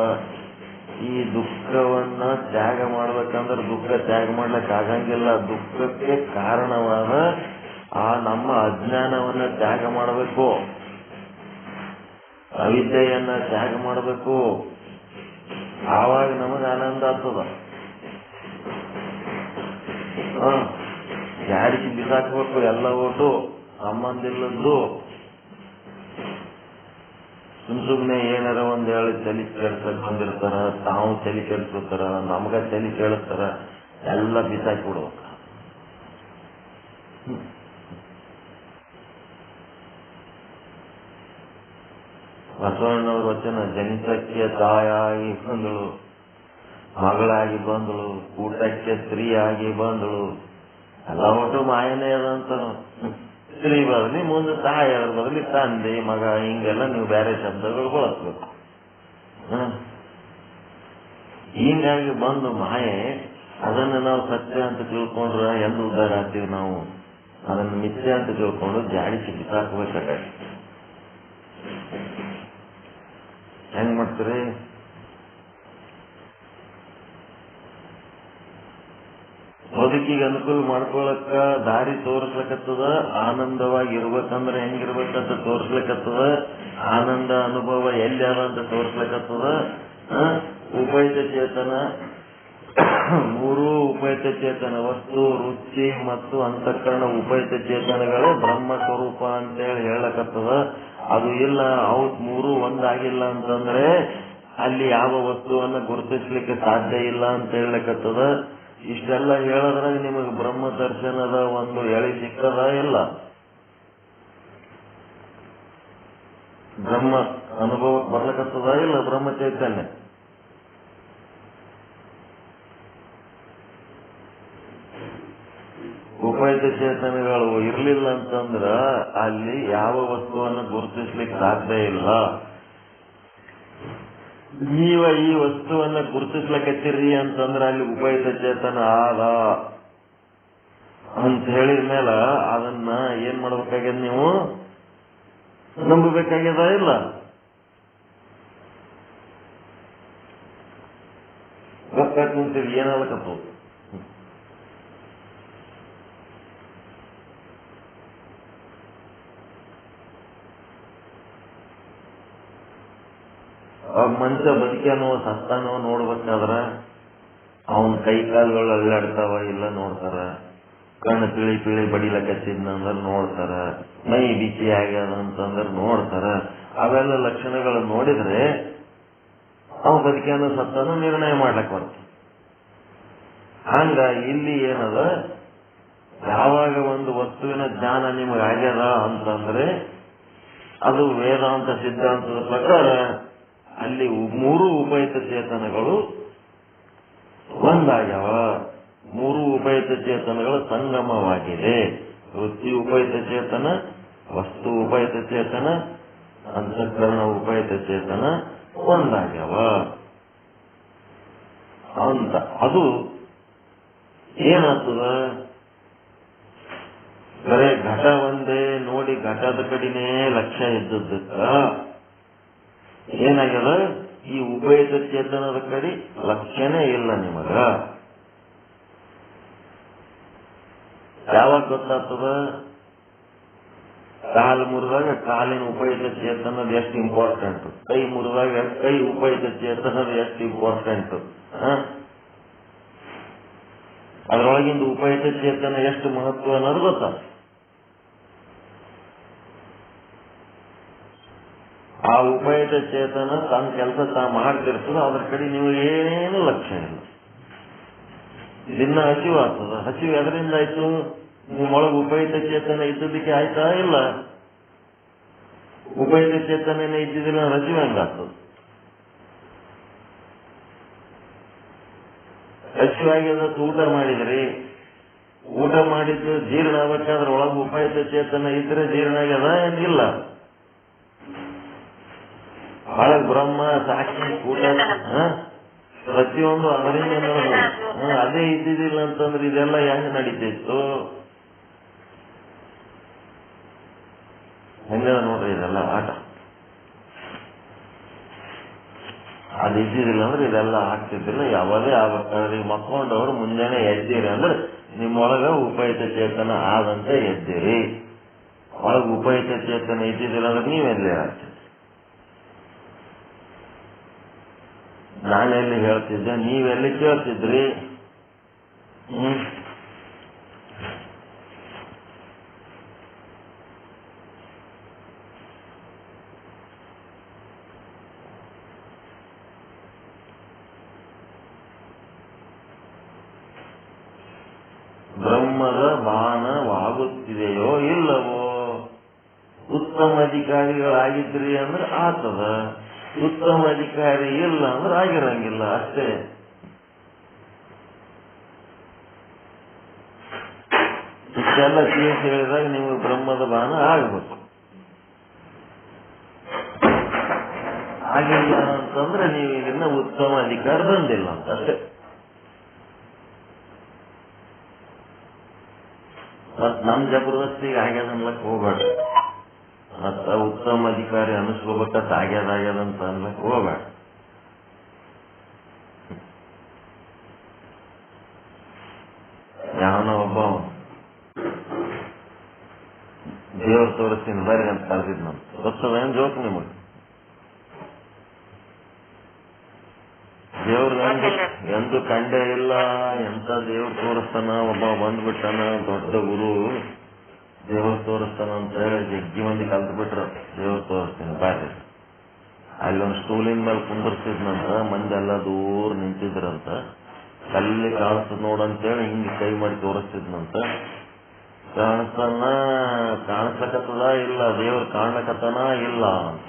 ಈ ದುಃಖವನ್ನ ತ್ಯಾಗ ಮಾಡ್ಬೇಕಂದ್ರೆ ದುಃಖ ತ್ಯಾಗ ಮಾಡ್ಲಿಕ್ಕೆ ಆಗಂಗಿಲ್ಲ. ದುಃಖಕ್ಕೆ ಕಾರಣವಾದ ಆ ನಮ್ಮ ಅಜ್ಞಾನವನ್ನ ತ್ಯಾಗ ಮಾಡಬೇಕು, ಅವಿದ್ಯೆಯನ್ನ ತ್ಯಾಗ ಮಾಡಬೇಕು. ಆವಾಗ ನಮಗ ಆನಂದ ಆಗ್ತದ. ಜಾಡಿಸಿ ಬಿಸಾಕ್ಬೇಕು ಎಲ್ಲ ಓಟು ಸಂಬಂಧಿಲ್ಲದ್ದು. ಸುಮ್ನೆ ಏನಾರ ಒಂದ್ ಹೇಳಿ ತಲೆ ಕೆಡ್ಸಕ್ ಬಂದಿರ್ತಾರ, ತಾವು ತಲೆ ಕೆಡ್ಸ್ಕೊತಾರ, ನಮಗ ತಲೆ ಕೇಳಿಸ್ತಾರ, ಎಲ್ಲ ಬಿಸಾಕಿ ಬಿಡ್ಬೇಕ. ಬಸವಣ್ಣವ್ರ ವಚನ, ಜನಿತಕ್ಕೆ ತಾಯಾಗಿ ಬಂದಳು, ಮಗಳಾಗಿ ಬಂದಳು, ಊಟಕ್ಕೆ ಸ್ತ್ರೀಯಾಗಿ ಬಂದಳು, ಎಲ್ಲ ಒಟ್ಟು ಮಾಯನೇ ಅದಂತ. ಸ್ತ್ರೀ ಬದಲಿ ಮುಂದೆ ತಾಯಿಯವ್ರ ಬದಲಿ ತಂದೆ ಮಗ, ಹಿಂಗೆಲ್ಲ ನೀವು ಬೇರೆ ಶಬ್ದಗಳು ಬಳಸ್ಬೇಕು. ಹಿಂಗಾಗಿ ಬಂದು ಮಾಯೆ, ಅದನ್ನ ನಾವು ಸತ್ಯ ಅಂತ ತಿಳ್ಕೊಂಡ್ರ ಎಂದು ಉದ್ಧಾರ ಆಗ್ತೀವಿ. ನಾವು ಅದನ್ನ ಮಿಥ್ಯ ಅಂತ ತಿಳ್ಕೊಂಡು ಜಾಡಿಸಿ ಬಿಸಾಕಬೇಕಾಗ. ಹೆಂಗ್ ಮಾಡ್ತೀರಿ? ಬದುಕಿಗೆ ಅನುಕೂಲ ಮಾಡ್ಕೊಳಕ್ಕ ದಾರಿ ತೋರಿಸ್ಲಕತ್ತದ. ಆನಂದವಾಗಿ ಇರ್ಬೇಕಂದ್ರೆ ಹೆಂಗಿರ್ಬೇಕಂತ ತೋರಿಸ್ಲಿಕ್ಕತ್ತದ. ಆನಂದ ಅನುಭವ ಎಲ್ಲಿ ಅದ ಅಂತ ತೋರಿಸ್ಲಿಕ್ಕತ್ತದ. ಉಪಯುಕ್ತ ಚೇತನ, ಮೂರೂ ಉಪಯುಕ್ತ ಚೇತನ, ವಸ್ತು, ರುಚಿ ಮತ್ತು ಅಂತಃಕರಣ ಉಪಯುಕ್ತ ಚೇತನಗಳೇ ಬ್ರಹ್ಮ ಸ್ವರೂಪ ಅಂತೇಳಿ ಹೇಳಕತ್ತದ. ಅದು ಇಲ್ಲ, ಅವು ಮೂರು ಒಂದಾಗಿಲ್ಲ ಅಂತಂದ್ರೆ ಅಲ್ಲಿ ಯಾವ ವಸ್ತುವನ್ನ ಗುರುತಿಸ್ಲಿಕ್ಕೆ ಸಾಧ್ಯ ಇಲ್ಲ ಅಂತ ಹೇಳಕತ್ತದ. ಇಷ್ಟೆಲ್ಲ ಹೇಳದ್ರಾಗ ನಿಮಗೆ ಬ್ರಹ್ಮ ದರ್ಶನದ ಒಂದು ಎಳೆ ಸಿಕ್ಕದ ಇಲ್ಲ? ಬ್ರಹ್ಮ ಅನುಭವಕ್ಕೆ ಬರ್ಲಕತ್ತದ ಇಲ್ಲ? ಬ್ರಹ್ಮ ಚೈತನ್ಯ ಉಪಯುಕ್ತ ಚೇತನಗಳು ಇರ್ಲಿಲ್ಲ ಅಂತಂದ್ರ ಅಲ್ಲಿ ಯಾವ ವಸ್ತುವನ್ನು ಗುರುತಿಸ್ಲಿಕ್ಕೆ ಸಾಧ್ಯ ಇಲ್ಲ. ನೀವ ಈ ವಸ್ತುವನ್ನ ಗುರುತಿಸ್ಲಕತ್ತೀರಿ ಅಂತಂದ್ರ ಅಲ್ಲಿ ಉಪಯುಕ್ತ ಚೇತನ ಆದ ಅಂತ ಹೇಳಿದ ಮೇಲೆ ಅದನ್ನ ಏನ್ ಮಾಡ್ಬೇಕಾಗ್ಯದ? ನೀವು ನಂಬಬೇಕಾಗ್ಯದ ಇಲ್ಲ? ಗೊತ್ತಾಗ್ತಂತೀರಿ ಏನಾಗಕತ್ತದ? ಮನುಷ್ಯ ಬದುಕ್ಯಾನೋ ಸತ್ತಾನೋ ನೋಡ್ಬೇಕಾದ್ರ ಅವನ್ ಕೈ ಕಾಲುಗಳು ಅಲ್ಲಾಡ್ತಾವ ಇಲ್ಲ ನೋಡ್ತಾರ, ಕಣ್ಣು ಪಿಳಿ ಪಿಳಿ ಬಡಿಲಕತ್ತಿದ್ನಂದ್ರ ನೋಡ್ತಾರ, ಮೈ ಬಿಸಿ ಆಗ್ಯದ ಅಂತಂದ್ರ ನೋಡ್ತಾರ. ಅವೆಲ್ಲ ಲಕ್ಷಣಗಳು ನೋಡಿದ್ರೆ ಅವ ಬದುಕ್ಯಾನೋ ಸತ್ತಾನೋ ನಿರ್ಣಯ ಮಾಡ್ಲಕ್ ಬರ್ತದೆ. ಹಂಗ ಇಲ್ಲಿ ಏನದ, ಯಾವಾಗ ಒಂದು ವಸ್ತುವಿನ ಜ್ಞಾನ ನಿಮಗೆ ಆಗ್ಯದ ಅಂತಂದ್ರೆ ಅದು ವೇದಾಂತ ಸಿದ್ಧಾಂತದ ಪ್ರಕಾರ ಅಲ್ಲಿ ಮೂರು ಉಪಯುಕ್ತ ಚೇತನಗಳು ಒಂದಾಗ್ಯವ. ಮೂರು ಉಪಯುಕ್ತ ಚೇತನಗಳ ಸಂಗಮವಾಗಿದೆ. ವೃತ್ತಿ ಉಪಯುಕ್ತ ಚೇತನ, ವಸ್ತು ಉಪಯುಕ್ತ ಚೇತನ, ಅಂತಃಕರಣ ಉಪಯುಕ್ತ ಚೇತನ ಒಂದಾಗ್ಯವ ಅಂತ. ಅದು ಏನಾಗ್ತದ? ಬರೇ ಘಟ ಒಂದೇ ನೋಡಿ ಘಟದ ಕಡಿನೇ ಲಕ್ಷ್ಯ ಇದ್ದದ್ದಕ್ಕ ಏನಾಗ್ಯದ? ಈ ಉಪಯುಕ್ತ ಚೇತನದ ಕಡೆ ಲಕ್ಷ್ಯನೇ ಇಲ್ಲ ನಿಮಗ. ಯಾವಾಗ ಗೊತ್ತಾಗ್ತದ? ಕಾಲು ಮುರಿದಾಗ ಕಾಲಿನ ಉಪಯುಕ್ತ ಚೇತನದ ಎಷ್ಟು ಇಂಪಾರ್ಟೆಂಟ್, ಕೈ ಮುರಿದಾಗ ಕೈ ಉಪಯುಕ್ತ ಚೇತನದ ಎಷ್ಟು ಇಂಪಾರ್ಟೆಂಟ್, ಅದರೊಳಗಿಂದ ಉಪಯುಕ್ತ ಚೇತನ ಎಷ್ಟು ಮಹತ್ವ ಅನ್ನೋದು ಗೊತ್ತಾ? ಆ ಉಪಯುಕ್ತ ಚೇತನ ತನ್ನ ಕೆಲಸ ತಾ ಮಾಡ್ತಿರ್ತದ, ಅದ್ರ ಕಡೆ ನೀವು ಏನೇನು ಲಕ್ಷ್ಯ ಇಲ್ಲ. ದಿನ ಹಸಿವು ಆಗ್ತದ. ಹಸಿವು ಎದರಿಂದ ಆಯ್ತು? ನಿಮ್ಮೊಳಗೆ ಉಪಯುಕ್ತ ಚೇತನ ಇದ್ದದಕ್ಕೆ ಆಯ್ತಾ ಇಲ್ಲ? ಉಪಯುಕ್ತ ಚೇತನ ಇದ್ದಿದ್ರೆ ಹಸಿವು ಹೆಂಗಾಗ್ತದ? ಹಸಿವಾಗ್ಯದ ಊಟ ಮಾಡಿದ್ರಿ, ಊಟ ಮಾಡಿದ್ದು ಜೀರ್ಣ ಆಗ್ಬೇಕಾದ್ರೆ ಒಳಗೆ ಉಪಯುಕ್ತ ಚೇತನ ಇದ್ರೆ ಜೀರ್ಣ ಆಗ್ಯದ ಏನಿಲ್ಲ? ಒಳಗ್ ಬ್ರಹ್ಮ ಸಾಕ್ಷಿ ಕೂಟ ಪ್ರತಿಯೊಂದು ಅದರಿಂದ ಅದೇ ಇದ್ದಿದ್ದಿಲ್ಲ ಅಂತಂದ್ರೆ ಇದೆಲ್ಲ ಹೆಂಗ್ ನಡೀತಿತ್ತು? ಹೆಂಗ ನೋಡ್ರಿ ಇದೆಲ್ಲ ಆಟ. ಅದು ಇದ್ದಿದ್ದಿಲ್ಲ ಅಂದ್ರೆ ಇದೆಲ್ಲ ಆಗ್ತಿದ್ದಿಲ್ಲ. ಯಾವಾಗೇ ಆಗ್ಬೇಕಾದ್ರೆ ಮಕ್ಕೊಂಡವ್ರು ಮುಂಜಾನೆ ಎದ್ದಿರಿ ಅಂದ್ರೆ ನಿಮ್ಮೊಳಗ ಉಪಯುಕ್ತ ಚೇತನ ಆದಂತೆ ಎದ್ದಿರಿ. ಒಳಗ್ ಉಪಯುಕ್ತ ಚೇತನ ಇದ್ದಿದ್ದಿಲ್ಲ ಅಂದ್ರೆ ನೀವೆಲ್ಲೇ ಆಗ್ತೀರಿ. ನಾನೆಲ್ಲಿ ಹೇಳ್ತಿದ್ದೆ, ನೀವೆಲ್ಲಿ ಕೇಳ್ತಿದ್ರಿ? ಬ್ರಹ್ಮದ ಬಾಣವಾಗುತ್ತಿದೆಯೋ ಇಲ್ಲವೋ? ಉತ್ತಮ ಅಧಿಕಾರಿಗಳಾಗಿದ್ರಿ ಅಂದ್ರೆ ಆತದ, ಉತ್ತಮ ಅಧಿಕಾರಿ ಇಲ್ಲ ಅಂದ್ರೆ ಆಗಿರಂಗಿಲ್ಲ ಅಷ್ಟೇ. ಇಷ್ಟೆಲ್ಲ ಕೇಸ್ ಹೇಳಿದಾಗ ನಿಮಗೆ ಬ್ರಹ್ಮದ ಬಾಣ ಆಗಬೇಕು. ಆಗಿಲ್ಲ ಅಂತಂದ್ರೆ ನೀವೀಗಿನ್ನ ಉತ್ತಮ ಅಧಿಕಾರ ಬಂದಿಲ್ಲ ಅಂತ ಅಷ್ಟೇ. ಮತ್ ನಮ್ ಜಬರ್ದಸ್ತಿಗೆ ಆಗ್ಯದನ್ಲಕ್ ಹೋಗ್ಬೇಡ. ಮತ್ತ ಉತ್ತಮ ಅಧಿಕಾರಿ ಅನಿಸ್ಕೋಬೇಕಂತ ಆಗ್ಯದಂತ ಅನ್ಲಕ್ ಹೋಗ್ಬೇಡ. ಯಾವನ ಒಬ್ಬ ದೇವ್ರ ತೋರಿಸ್ತೀನಿ ಬರ್ರಿ ಅಂತ ಕರೆದಿದ್ ನಮ್ ಗೊತ್ತದೇನ್ ಜೋಕ್ ನಿಮಗೆ? ದೇವ್ರ ಎಂದು ಕಂಡೇ ಇಲ್ಲ, ಎಂತ ದೇವ್ರ ತೋರಿಸ್ತಾನ. ಒಬ್ಬ ಬಂದ್ಬಿಟ್ಟಾನ, ದೊಡ್ಡ ಗುರು ದೇವ್ರ ತೋರಿಸ್ತಾನ ಅಂತ ಹೇಳಿ ಜಗ್ಗಿ ಮಂದಿ ಕಲ್ತು ಬಿಟ್ರ. ದೇವ್ರ ತೋರಿಸ್ತೀನಿ ಬಾರಿ. ಅಲ್ಲೊಂದು ಸ್ಟೂಲಿನ ಮೇಲೆ ಕುಂದರ್ಸಿದ್ನಂತ, ಮಂದಿ ಎಲ್ಲ ದೂರ ನಿಂತಿದ್ರಂತ. ಕಲ್ಲಿ ಕಾಣಿಸ್ತದ ನೋಡಂತೇಳಿ ಹಿಂಗೆ ಕೈ ಮಾಡಿ ತೋರಿಸ್ತಿದ್ನಂತ. ಕಾಣಿಸ್ಲಕತ್ತದ ಇಲ್ಲ, ದೇವ್ರ ಕಾಣ್ಲಕತ್ತನ ಇಲ್ಲ ಅಂತ.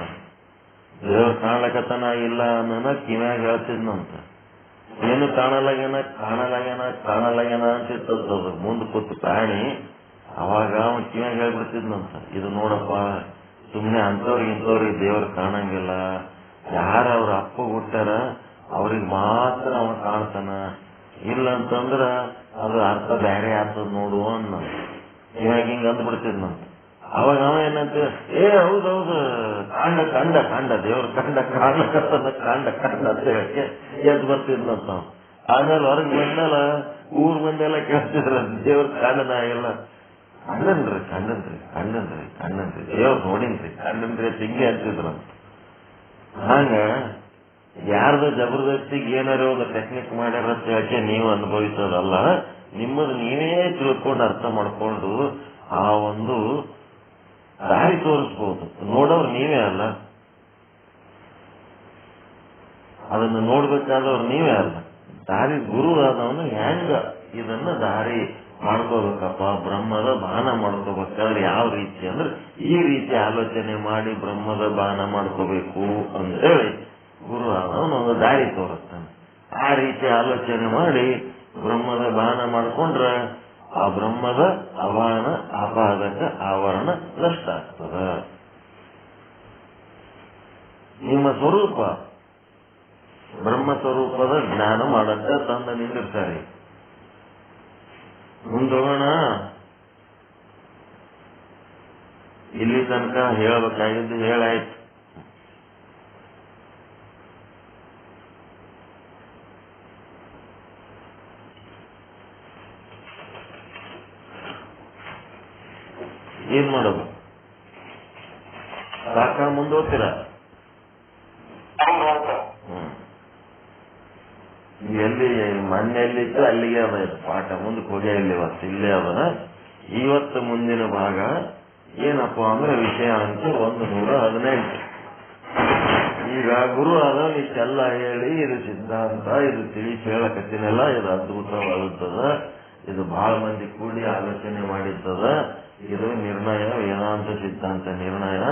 ದೇವ್ರ ಕಾಣ್ಲಕತ್ತನ ಇಲ್ಲ ಅನ್ನೋನ ಕಿವ್ಯಾಗ ಹೇಳ್ತಿದ್ನಂತ. ಏನು ಕಾಣಲಾಗ್ಯಾನ ಅಂತಿರ್ತದ ಮುಂದೆ ಕೂತು ಪ್ರಾಣಿ. ಅವಾಗ ಅವನ್ ಕಿವ್ಯಾಗ ಹೇಳ್ಬಿಡ್ತಿದ್ನಂತ, ಇದು ನೋಡಪ್ಪ, ಸುಮ್ನೆ ಇಂಥವ್ರಿಗೆ ದೇವ್ರ ಕಾಣಂಗಿಲ್ಲ. ಯಾರ ಅವ್ರ ಅಪ್ಪ ಹುಟ್ಟಾರ ಅವ್ರಿಗೆ ಮಾತ್ರ ಅವ ಕಾಣ್ತಾನ, ಇಲ್ಲ ಅಂತಂದ್ರ ಅದು ಅರ್ಥ ಬೇರೆ ಆಗ್ತದ ನೋಡು ಅನ್ನ ಇವಾಗ ಹಿಂಗ ಅಂದ್ಬಿಡ್ತಿದ್ನಂತ. ಅವಾಗ ಅವ ಏನಂತ, ಹೌದೌದು ಕಂಡ ದೇವ್ರ ಕಾಣ್ಲಕತ್ತನ ಅಂತ ಹೇಳಿ ಎದ್ದು ಬರ್ತಿದ್ನಂತ. ಆಮೇಲೆ ಹೊರಗೆ ಬಂದಲ್ಲ ಊರ್ ಮಂದೆಲ್ಲ ಕೇಳ್ತಿದ್ರ, ದೇವ್ರ ಕಾಣನ ಇಲ್ಲ. ಕಣ್ಣನ್ರಿ ದೇವ್ರ ನೋಡಿನ್ರಿ ಕಣ್ಣನ್ರಿ ತಿಂಗಿ ಅಂತಿದ್ರಂತ. ಹಂಗ ಯಾರ್ದ ಜಬರ್ದಸ್ತಿಗೆ ಏನಾರ ಒಂದು ಟೆಕ್ನಿಕ್ ಮಾಡ್ಯಾರ ಅಂತ ಹೇಳಕ್ಕೆ ನೀವು ಅನುಭವಿಸೋದಲ್ಲ, ನಿಮ್ಮದು ನೀವೇ ತಿಳ್ಕೊಂಡು ಅರ್ಥ ಮಾಡ್ಕೊಂಡು ಆ ಒಂದು ದಾರಿ ತೋರಿಸ್ಬೋದು. ನೋಡೋರು ನೀವೇ ಅಲ್ಲ, ಅದನ್ನು ನೋಡ್ಬೇಕಾದವ್ರು ನೀವೇ ಅಲ್ಲ. ದಾರಿ ಗುರು ಆದವನು ಹೆಂಗ ಇದನ್ನ ದಾರಿ ಮಾಡ್ಕೋಬೇಕಪ್ಪ, ಬ್ರಹ್ಮದ ಬಾನ ಮಾಡ್ಕೋಬೇಕಾದ್ರೆ ಯಾವ ರೀತಿ ಅಂದ್ರೆ ಈ ರೀತಿ ಆಲೋಚನೆ ಮಾಡಿ ಬ್ರಹ್ಮದ ಬಾನ ಮಾಡ್ಕೋಬೇಕು ಅಂತೇಳಿ ಗುರು ಆದವನು ಒಂದು ದಾರಿ ತೋರಿಸ್ತಾನೆ. ಆ ರೀತಿ ಆಲೋಚನೆ ಮಾಡಿ ಬ್ರಹ್ಮದ ಬಾನ ಮಾಡ್ಕೊಂಡ್ರ ಆ ಬ್ರಹ್ಮದ ಅವಾನ ಅಪಾದಕ ಆವರಣ ನಷ್ಟ ಆಗ್ತದ. ನಿಮ್ಮ ಸ್ವರೂಪ ಬ್ರಹ್ಮ ಸ್ವರೂಪದ ಜ್ಞಾನ ಮಾಡಕ್ಕ ತಂದ ನಿಂದಿರ್ತಾರೆ. ಮುಂದೋಗೋಣ. ಇಲ್ಲಿ ತನಕ ಹೇಳಬೇಕಾಗಿದ್ದು ಹೇಳಾಯ್ತು. ಏನ್ ಮಾಡೋದು? ಸಾಕ ಮುಂದೋಗ್ತೀರ? ಎಲ್ಲಿ ಮಣ್ಣೆಲ್ಲಿತ್ತು ಅಲ್ಲಿಗೆ ಅದ ಪಾಠ, ಮುಂದಕ್ಕೆ ಹೋಗೇ ಇಲ್ಲಿ ಇವತ್ತು ಇಲ್ಲೇ ಅದ. ಇವತ್ತು ಮುಂದಿನ ಭಾಗ ಏನಪ್ಪ ಅಂದ್ರೆ ವಿಷಯ ಅಂತ 118. ಈಗ ಗುರು ಆದ ಇಷ್ಟೆಲ್ಲ ಹೇಳಿ ಇದು ಸಿದ್ಧಾಂತ, ಇದು ತಿಳಿಸಿ ಹೇಳಕತ್ತಿನೆಲ್ಲ, ಇದು ಅದ್ಭುತವಾಗುತ್ತದ, ಇದು ಬಹಳ ಮಂದಿ ಕೂಡಿ ಆಲೋಚನೆ ಮಾಡಿದ್ದದ, ಇದು ನಿರ್ಣಯ ವೇದಾಂತ ಸಿದ್ಧಾಂತ ನಿರ್ಣಯ.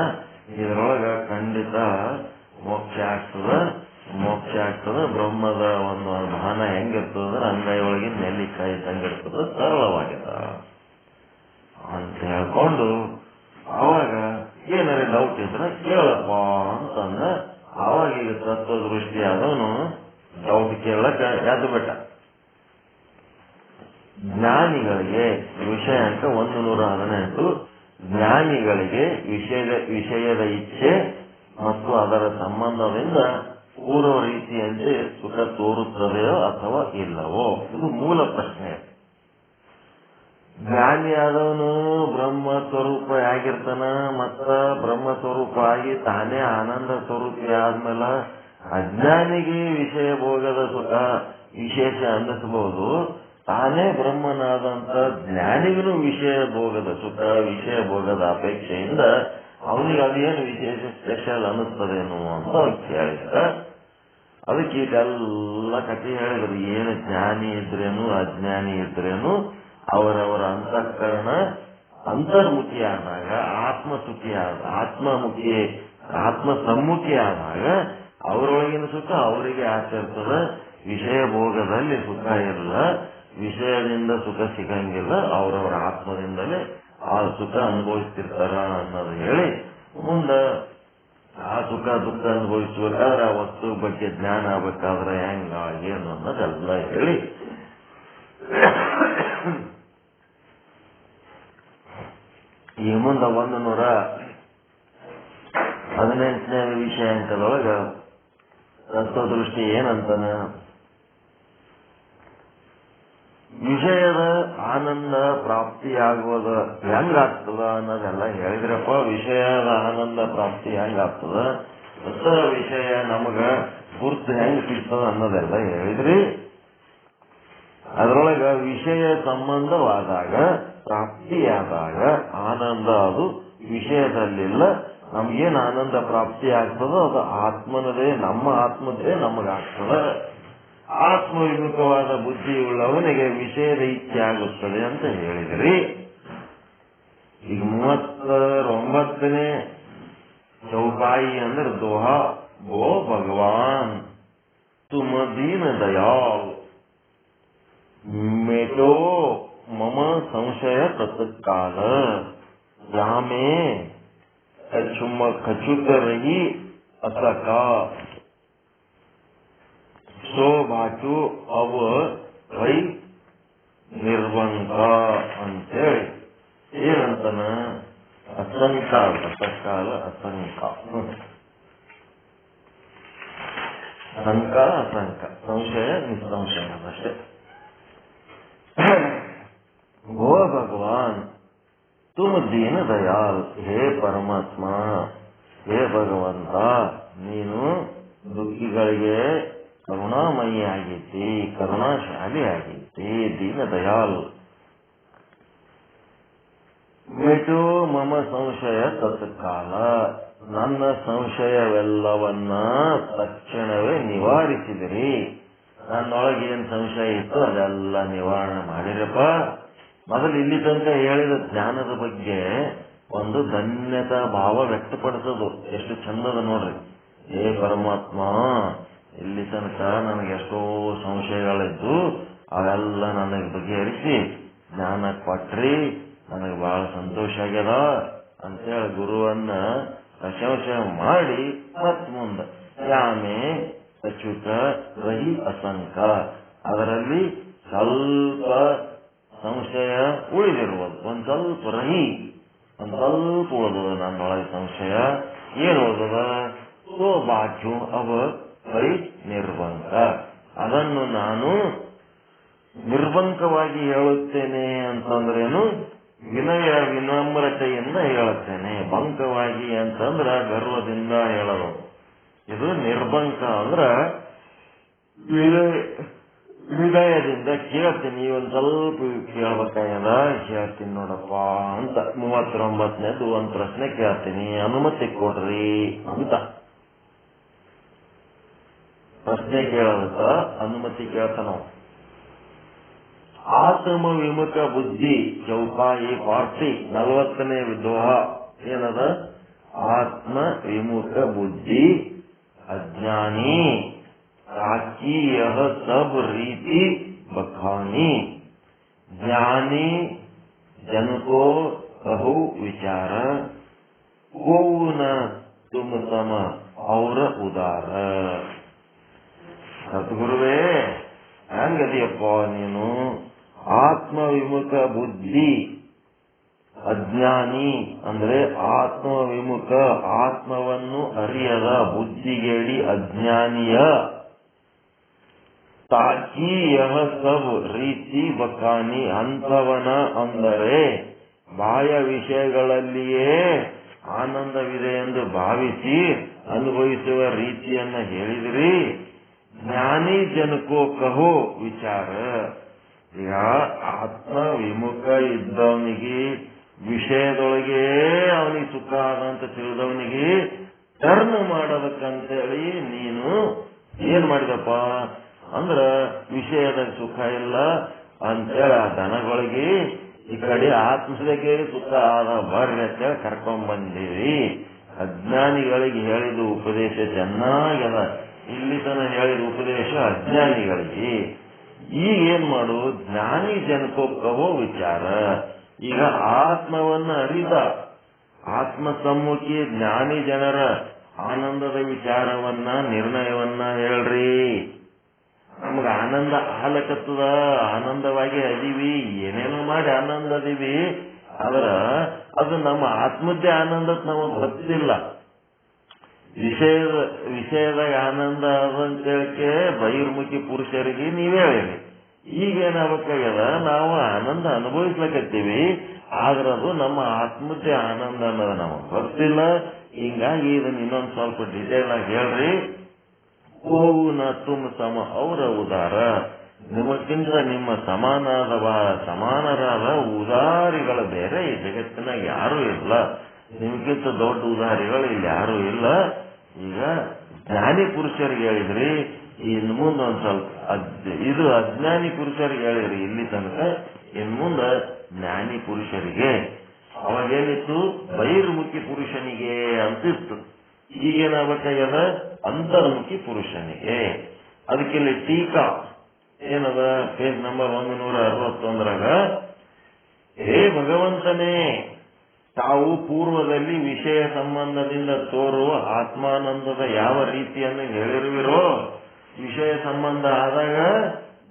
ಇದರೊಳಗ ಖಂಡಿತ ಮೋಕ್ಷ ಆಗ್ತದ. ಬ್ರಹ್ಮದ ಒಂದು ಭಾನ ಹೆಂಗಿರ್ತದ, ಅಂಗೈ ಒಳಗಿನ ನೆಲ್ಲಿಕಾಯಿ ಹೆಂಗಿರ್ತದ, ಸರಳವಾಗಿದೆ ಅಂತ ಹೇಳ್ಕೊಂಡು ಅವಾಗ ಏನಾರ ಡೌಟ್ ಇದ್ರೆ ಕೇಳಪ್ಪ ಅಂತಂದ ಆವಾಗ ಈಗ ತತ್ವದೃಷ್ಟಿಯಾದವನು ಡೌಟ್ ಕೇಳಕ ಎದ್ದು ಬಿಟ್ಟ. ಜ್ಞಾನಿಗಳಿಗೆ ವಿಷಯ ಅಂಕ 118 ಜ್ಞಾನಿಗಳಿಗೆ ವಿಷಯದ ಇಚ್ಛೆ ಮತ್ತು ಅದರ ಸಂಬಂಧದಿಂದ ಪೂರ್ವ ರೀತಿಯಂತೆ ಸುಖ ತೋರುತ್ತದೆಯೋ ಅಥವಾ ಇಲ್ಲವೋ, ಇದು ಮೂಲ ಪ್ರಶ್ನೆ. ಜ್ಞಾನಿಯಾದವನು ಬ್ರಹ್ಮ ಸ್ವರೂಪ ಆಗಿರ್ತಾನ, ಮತ್ತ ಬ್ರಹ್ಮ ಸ್ವರೂಪ ಆಗಿ ತಾನೇ ಆನಂದ ಸ್ವರೂಪಿ ಆದ್ಮೇಲೆ ಅಜ್ಞಾನಿಗೆ ವಿಷಯ ಭೋಗದ ಸುಖ ವಿಶೇಷ ಅನ್ನಿಸಬಹುದು. ತಾನೇ ಬ್ರಹ್ಮನಾದಂತ ಜ್ಞಾನಿಗೂ ವಿಷಯ ಭೋಗದ ಸುಖ ವಿಷಯ ಭೋಗದ ಅಪೇಕ್ಷೆಯಿಂದ ಅವನಿಗೆ ಅದೇನು ವಿಶೇಷ ಸ್ಪೆಷಲ್ ಅನ್ನಿಸ್ತದೇನು ಅಂತ ಕೇಳಿದ. ಅದಕ್ಕೆ ಈಗೆಲ್ಲ ಕಥೆ ಹೇಳಿದ್ರು. ಏನು ಜ್ಞಾನಿ ಇದ್ರೇನು ಅಜ್ಞಾನಿ ಇದ್ರೇನು ಅವರವರ ಅಂತಃಕರಣ ಅಂತರ್ಮುಖಿ ಆದಾಗ ಆತ್ಮ ಸಮ್ಮುಖಿ ಆದಾಗ ಅವರೊಳಗಿನ ಸುಖ ಅವರಿಗೆ ಆಚರಿಸದ. ವಿಷಯ ಭೋಗದಲ್ಲಿ ಸುಖ ಇಲ್ಲ, ವಿಷಯದಿಂದ ಸುಖ ಸಿಗಂಗಿಲ್ಲ, ಅವರವರ ಆತ್ಮದಿಂದಲೇ ಆ ಸುಖ ಅನುಭವಿಸ್ತಿರ್ತಾರ ಅನ್ನೋದು ಹೇಳಿ, ಮುಂದೆ ಆ ಸುಖ ದುಃಖ ಅನುಭವಿಸ್ಬೇಕಾದ್ರೆ ಆ ವಸ್ತು ಬಗ್ಗೆ ಜ್ಞಾನ ಆಗ್ಬೇಕಾದ್ರೆ ಹೆಂಗ ಏನು ಅನ್ನೋದೆಲ್ಲ ಹೇಳಿ ಈ ಮುಂದೆ 118ನೇ ವಿಷಯ ಅಂಕದೊಳಗ ತತ್ವದೃಷ್ಟಿ ಏನಂತಾನ, ವಿಷಯದ ಆನಂದ ಪ್ರಾಪ್ತಿಯಾಗುವುದು ಹೆಂಗಾಗ್ತದ ಅನ್ನೋದೆಲ್ಲ ಹೇಳಿದ್ರಪ್ಪ. ವಿಷಯದ ಆನಂದ ಪ್ರಾಪ್ತಿ ಹೆಂಗಾಗ್ತದ, ಹೊಸ ವಿಷಯ ನಮಗ ಗುರ್ತು ಹೆಂಗ್ ಸಿಗ್ತದ ಅನ್ನೋದೆಲ್ಲ ಹೇಳಿದ್ರಿ. ಅದರೊಳಗ ವಿಷಯ ಸಂಬಂಧವಾದಾಗ ಪ್ರಾಪ್ತಿಯಾದಾಗ ಆನಂದ ಅದು ವಿಷಯದಲ್ಲಿಲ್ಲ. ನಮ್ಗೇನು ಆನಂದ ಪ್ರಾಪ್ತಿ ಆಗ್ತದೋ ಅದು ಆತ್ಮನದೇ, ನಮ್ಮ ಆತ್ಮದೇ ನಮಗಾಗ್ತದ. ಆತ್ಮವಿಮುಖವಾದ ಬುದ್ಧಿಯುಳ್ಳವನಿಗೆ ವಿಷಯದ ಇಚ್ಛೆ ಆಗುತ್ತದೆ ಅಂತ ಹೇಳಿದ್ರಿ. ಈಗ 39ನೇ ಚೌಕಾಯಿ ಅಂದ್ರೆ ದೋಹಾ, ಗೋ ಭಗವಾನ್ ತುಮ ದೀನ ದಯಾಲ್ ಮೇಟೋ ಮಮ ಸಂಶಯ ತತ್ಕಾಲ ಯಾಮೇ ಖಚುತ ರಹಿ ಅಸಕ ಸೋ ಬಾಚು ಅವ ವೈ ನಿರ್ವಂಕ ಅಂತೇಳಿ ಏನಂತನ ಅಸಂಕ ಅಸಕಾಲ ಅಸಂಕ ಸಂಕ ಅಸಂಕ ಸಂಶಯ ನಿಸ್ಸಂಶಯ ಅಷ್ಟೇ. ಗೋ ಭಗವಾನ್ ತುಮ ದೀನ ದಯಾಲ್, ಹೇ ಪರಮಾತ್ಮ, ಹೇ ಭಗವಂತ, ನೀನು ದುಃಖಿಗಳಿಗೆ ಕರುಣಾಮಯಿ ಆಗೈತಿ, ಕರುಣಾಶಾಲಿ ಆಗೈತಿ, ದೀನ ದಯಾಲ್. ಮಿಟು ಮಮ ಸಂಶಯ ತತ್ಕಾಲ, ನನ್ನ ಸಂಶಯವೆಲ್ಲವನ್ನ ತಕ್ಷಣವೇ ನಿವಾರಿಸಿದಿರಿ. ನನ್ನೊಳಗೇನ್ ಸಂಶಯ ಇತ್ತು ಅದೆಲ್ಲ ನಿವಾರಣೆ ಮಾಡಿರಪ್ಪ. ಮೊದಲು ಇಲ್ಲಿ ತನಕ ಹೇಳಿದ ಜ್ಞಾನದ ಬಗ್ಗೆ ಒಂದು ಧನ್ಯತಾ ಭಾವ ವ್ಯಕ್ತಪಡಿಸೋದು ಎಷ್ಟು ಚಂದದ ನೋಡ್ರಿ. ಹೇ ಪರಮಾತ್ಮ, ಇಲ್ಲಿ ತನಕ ನನಗೆ ಎಷ್ಟೋ ಸಂಶಯಗಳಿದ್ದು ಅವೆಲ್ಲ ನನಗೆ ಬಗೆಹರಿಸಿ ಜ್ಞಾನ ಕೊಟ್ರಿ, ನನಗೆ ಬಹಳ ಸಂತೋಷ ಆಗ್ಯದ ಅಂತೇಳಿ ಗುರುವನ್ನ ಪ್ರಶಂಸೆ ಮಾಡಿ ಮತ್ ಮುಂದೆ ಯಾಮೆ ಅಚ್ಯುತ ರಹಿ ಅಸಂಕ, ಅದರಲ್ಲಿ ಸ್ವಲ್ಪ ಸಂಶಯ ಉಳಿದಿರುವುದು, ಒಂದ್ ಸ್ವಲ್ಪ ರಹಿ, ಒಂದ್ ಸ್ವಲ್ಪ ಉಳಿದದ ನನ್ನೊಳಗೆ ಸಂಶಯ. ಏನು ಉಳಿದದ? ಸೋ ಬಾಚು ಅವ ವೈ ನಿರ್ವಂಕ, ಅದನ್ನು ನಾನು ನಿರ್ವಂಕವಾಗಿ ಹೇಳುತ್ತೇನೆ ಅಂತಂದ್ರೇನು? ವಿನಯ ವಿನಮ್ರತೆಯಿಂದ ಹೇಳುತ್ತೇನೆ. ಬಂಕವಾಗಿ ಅಂತಂದ್ರ ಗರ್ವದಿಂದ ಹೇಳೋದು. ಇದು ನಿರ್ಬಂಕ ಅಂದ್ರ ವಿನಯದಿಂದ ಕೇಳ್ತೀನಿ, ಒಂದ್ ಸ್ವಲ್ಪ ಕೇಳ್ಬೇಕಾಗ್ಯದ, ಹೇಳ್ತೀನಿ ನೋಡಪ್ಪ ಅಂತ. 39ನೇದು ಒಂದ್ ಪ್ರಶ್ನೆ ಕೇಳ್ತೀನಿ, ಅನುಮತಿ ಕೊಡ್ರಿ ಅಂತ. ಪ್ರಶ್ನೆ ಕೇಳೋದಕ್ಕ ಅನುಮತಿ ಕೇಳ್ತಾನ. ಆತ್ಮ ವಿಮುಖ ಬುದ್ಧಿ ಚೌಕಾಯಿ ಪಾರ್ಟಿ 40ನೇ ವಿದ್ರೋಹ ಏನದ? ಆತ್ಮ ವಿಮುಖ ಬುದ್ಧಿ ಅಜ್ಞಾನಿ ताकि यह सब रीति बखानी, ज्ञानी जन को कहु विचार, को न तुम सम ಅವರ ಉದಾರ. ಸದ್ಗುರುವೇ, ಹೆಂಗದಿಯಪ್ಪ ನೀನು? ಆತ್ಮವಿಮುಖ ಬುದ್ಧಿ ಅಜ್ಞಾನಿ ಅಂದ್ರೆ ಆತ್ಮವಿಮುಖ, ಆತ್ಮವನ್ನು ಅರಿಯದ ಬುದ್ಧಿಗೇಡಿ ಅಜ್ಞಾನಿಯ ತಾಕಿ ಯಹ ಸಬ್ ರೀತಿ ಬಕಾನಿ ಅಂಥವನ ಅಂದರೆ ಬಾಹ್ಯ ವಿಷಯಗಳಲ್ಲಿಯೇ ಆನಂದವಿದೆ ಎಂದು ಭಾವಿಸಿ ಅನುಭವಿಸುವ ರೀತಿಯನ್ನ ಹೇಳಿದ್ರಿ. ಜ್ಞಾನಿ ಜನಕೋ ಕಹೋ ವಿಚಾರ. ಈಗ ಆತ್ಮ ವಿಮುಖ ಇದ್ದವನಿಗೆ, ವಿಷಯದೊಳಗೆ ಅವನಿಗೆ ಸುಖ ಆದಂತ ತಿಳಿದವನಿಗೆ ಟರ್ನ್ ಮಾಡೋದಕ್ಕಂತೇಳಿ ನೀನು ಏನ್ ಮಾಡಿದಪ್ಪ ಅಂದ್ರ ವಿಷಯದ ಸುಖ ಇಲ್ಲ ಅಂತೇಳಿ ಆ ದನಗಳಿಗೆ ಈ ಕಡೆ ಆತ್ಮಕ್ಕೆ ಸುಖ ಆದ ಬರ್ರಿ ಅಂತೇಳಿ ಕರ್ಕೊಂಡ್ ಬಂದಿರಿ. ಅಜ್ಞಾನಿಗಳಿಗೆ ಹೇಳಿದ ಉಪದೇಶ ಚೆನ್ನಾಗದ. ಇಲ್ಲಿ ತನ ಹೇಳಿದ ಉಪದೇಶ ಅಜ್ಞಾನಿಗಳಿಗೆ. ಈಗ ಏನ್ ಮಾಡು? ಜ್ಞಾನಿ ಜನಕೋಕ್ಕವೋ ವಿಚಾರ. ಈಗ ಆತ್ಮವನ್ನ ಅರಿದ ಆತ್ಮಸಮ್ಮುಖಿ ಜ್ಞಾನಿ ಜನರ ಆನಂದದ ವಿಚಾರವನ್ನ, ನಿರ್ಣಯವನ್ನ ಹೇಳ್ರಿ. ನಮ್ಗ ಆನಂದ ಆಲಕತ್ತದ, ಆನಂದವಾಗಿ ಅದೀವಿ, ಏನೇನೋ ಮಾಡಿ ಆನಂದ ಅದೀವಿ. ಆದ್ರ ಅದು ನಮ್ಮ ಆತ್ಮದ್ದೇ ಆನಂದ ನಮಗ್ ಗೊತ್ತಿಲ್ಲ. ವಿಷಯದಾಗ ಆನಂದ ಅದಂತೇಳಕ್ಕೆ ಬಹಿರ್ಮುಖಿ ಪುರುಷರಿಗೆ ನೀವೇ ಹೇಳಿರಿ. ಈಗೇನಾಗಬೇಕಾಗ್ಯದ, ನಾವು ಆನಂದ ಅನುಭವಿಸ್ಲಕತ್ತೀವಿ, ಆದ್ರ ಅದು ನಮ್ಮ ಆತ್ಮದ್ದೇ ಆನಂದ ಅನ್ನೋದು ನಮಗ್ ಗೊತ್ತಿಲ್ಲ. ಹಿಂಗಾಗಿ ಇದನ್ನ ಇನ್ನೊಂದ್ ಸ್ವಲ್ಪ ಡಿಟೇಲ್ ಆಗಿ ಹೇಳ್ರಿ. ಓವು ನ ತುಮ್ ಸಮ ಅವರ ಉದಾರ. ನಿಮಗಿಂತ ನಿಮ್ಮ ಸಮಾನರಾದ ಉದಾರಿಗಳ ಬೇರೆ ಈ ಜಗತ್ತಿನಾಗ ಯಾರೂ ಇಲ್ಲ. ನಿಮ್ಗಿಂತ ದೊಡ್ಡ ಉದಾರಿಗಳು ಇಲ್ಲಿ ಯಾರೂ ಇಲ್ಲ. ಈಗ ಜ್ಞಾನಿ ಪುರುಷರಿಗೆ ಹೇಳಿದ್ರಿ, ಇನ್ ಮುಂದೆ ಒಂದ್ ಸ್ವಲ್ಪ ಇದು ಅಜ್ಞಾನಿ ಪುರುಷರಿಗೆ ಹೇಳಿದ್ರಿ ಇಲ್ಲಿ ತನಕ. ಇನ್ ಮುಂದ ಜ್ಞಾನಿ ಪುರುಷರಿಗೆ. ಅವಾಗೇನಿತ್ತು? ಬಹಿರ್ಮುಖಿ ಪುರುಷನಿಗೆ ಅಂತಿತ್ತು. ಈಗೇನಾಗಬೇಕಾಗ್ಯದ? ಅಂತರ್ಮುಖಿ ಪುರುಷನಿಗೆ. ಅದಕ್ಕಿಲ್ಲಿ ಟೀಕಾ ಏನದ? ಪೇಜ್ ನಂಬರ್ 161ರಾಗ, ಹೇ ಭಗವಂತನೇ, ತಾವು ಪೂರ್ವದಲ್ಲಿ ವಿಷಯ ಸಂಬಂಧದಿಂದ ತೋರುವ ಆತ್ಮಾನಂದದ ಯಾವ ರೀತಿಯನ್ನು ಹೇಳಿರುವಿರೋ, ವಿಷಯ ಸಂಬಂಧ ಆದಾಗ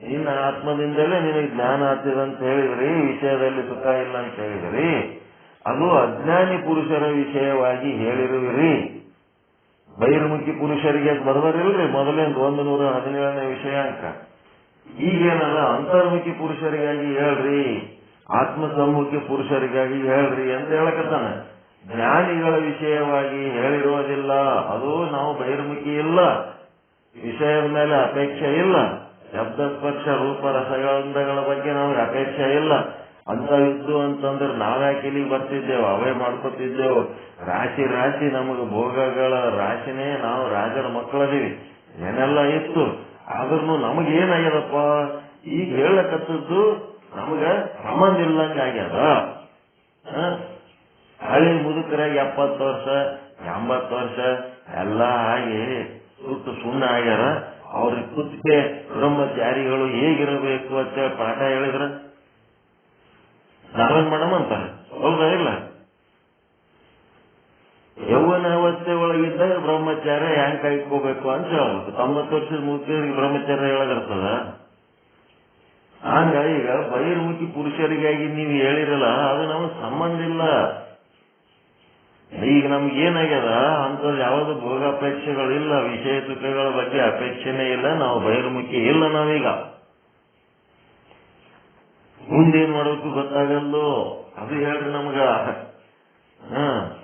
ನಿನ್ನ ಆತ್ಮದಿಂದಲೇ ನಿನಗೆ ಜ್ಞಾನ ಆಗ್ತದಂತ ಹೇಳಿದ್ರಿ, ವಿಷಯದಲ್ಲಿ ಸುಖ ಇಲ್ಲ ಅಂತ ಹೇಳಿದ್ರಿ. ಅದು ಅಜ್ಞಾನಿ ಪುರುಷರ ವಿಷಯವಾಗಿ ಹೇಳಿರುವಿರಿ. ಬಹಿರ್ಮುಖಿ ಪುರುಷರಿಗೆ ಬರಬರಿಲ್ರಿ ಮೊದಲೇ 117ನೇ ವಿಷಯಾಂಕ. ಈಗೇನದ? ಅಂತರ್ಮುಖಿ ಪುರುಷರಿಗಾಗಿ ಹೇಳ್ರಿ, ಆತ್ಮಸಮ್ಮುಖಿ ಪುರುಷರಿಗಾಗಿ ಹೇಳ್ರಿ ಅಂತ ಹೇಳಕತ್ತಾನ. ಜ್ಞಾನಿಗಳ ವಿಷಯವಾಗಿ ಹೇಳಿರೋದಿಲ್ಲ. ಅದು ನಾವು ಬಹಿರ್ಮುಖಿ ಇಲ್ಲ, ವಿಷಯದ ಮೇಲೆ ಅಪೇಕ್ಷೆ ಇಲ್ಲ, ಶಬ್ದ ಸ್ಪರ್ಶ ರೂಪ ರಸಗಂಧಗಳ ಬಗ್ಗೆ ನಮಗೆ ಅಪೇಕ್ಷೆ ಇಲ್ಲ. ಅಂತ ಇದ್ದು ಅಂತಂದ್ರೆ ನಾವ್ಯಾಕೆ ಇಲ್ಲಿಗೆ ಬರ್ತಿದ್ದೇವೆ? ಅವೇ ಮಾಡ್ಕೊತಿದ್ದೇವು. ರಾಶಿ ರಾಶಿ ನಮಗೆ ಭೋಗಗಳ ರಾಶಿನೇ, ನಾವು ರಾಜರ ಮಕ್ಕಳದೀವಿ, ಏನೆಲ್ಲ ಇತ್ತು. ಆದ್ರೂ ನಮಗೇನಾಗ್ಯದಪ್ಪ? ಈಗ ಹೇಳಕತ್ತದ್ದು ನಮಗ ಸಂಬಂಧ ಇಲ್ಲಂಗ ಆಗ್ಯದ. ಹಳ್ಳಿ ಮುದುಕರಾಗಿ 70 ವರ್ಷ 80 ವರ್ಷ ಎಲ್ಲ ಆಗಿ ಸುಟ್ಟು ಸುಣ್ಣ ಆಗ್ಯಾರ. ಅವ್ರಿಗೆ ಕುತ್ತಿಗೆ ಬ್ರಹ್ಮಚಾರಿಗಳು ಹೇಗಿರಬೇಕು ಅಂತ ಪಾಠ ಹೇಳಿದ್ರ ನಾವೇನ್ ಮಾಡಮಂತಾರೆ? ಹೌದಾ ಇಲ್ಲ? ಯೌವನ ಅವಸ್ಥೆ ಒಳಗಿದ್ದಾಗ ಬ್ರಹ್ಮಚಾರ್ಯ ಹೆಂಗ್ ಕಾಯ್ಕೋಬೇಕು ಅಂತ ಹೇಳ್ಬೇಕು. 90 ವರ್ಷದ ಮುದುಕರಿಗೆ ಬ್ರಹ್ಮಚಾರ್ಯ ಹೇಳದಿರ್ತದ. ಹಂಗ ಈಗ ಬಹಿರ್ಮುಖಿ ಪುರುಷರಿಗಾಗಿ ನೀವು ಹೇಳಿರಲ್ಲ, ಅದು ನಮಗ್ ಸಂಬಂಧ ಇಲ್ಲ. ಈಗ ನಮ್ಗೇನಾಗ್ಯದ? ಅಂಥದ್ದು ಯಾವ್ದು ಭೋಗಾಪೇಕ್ಷೆಗಳಿಲ್ಲ, ವಿಷಯ ಸುಖಗಳ ಬಗ್ಗೆ ಅಪೇಕ್ಷೆನೇ ಇಲ್ಲ, ನಾವು ಬಹಿರ್ಮುಖಿ ಇಲ್ಲ. ನಾವೀಗ ಮುಂದೇನ್ ಮಾಡ್ಬೇಕು ಗೊತ್ತಾಗಲ್ಲು. ಅದು ಹೇಳ್ರಿ ನಮ್ಗ.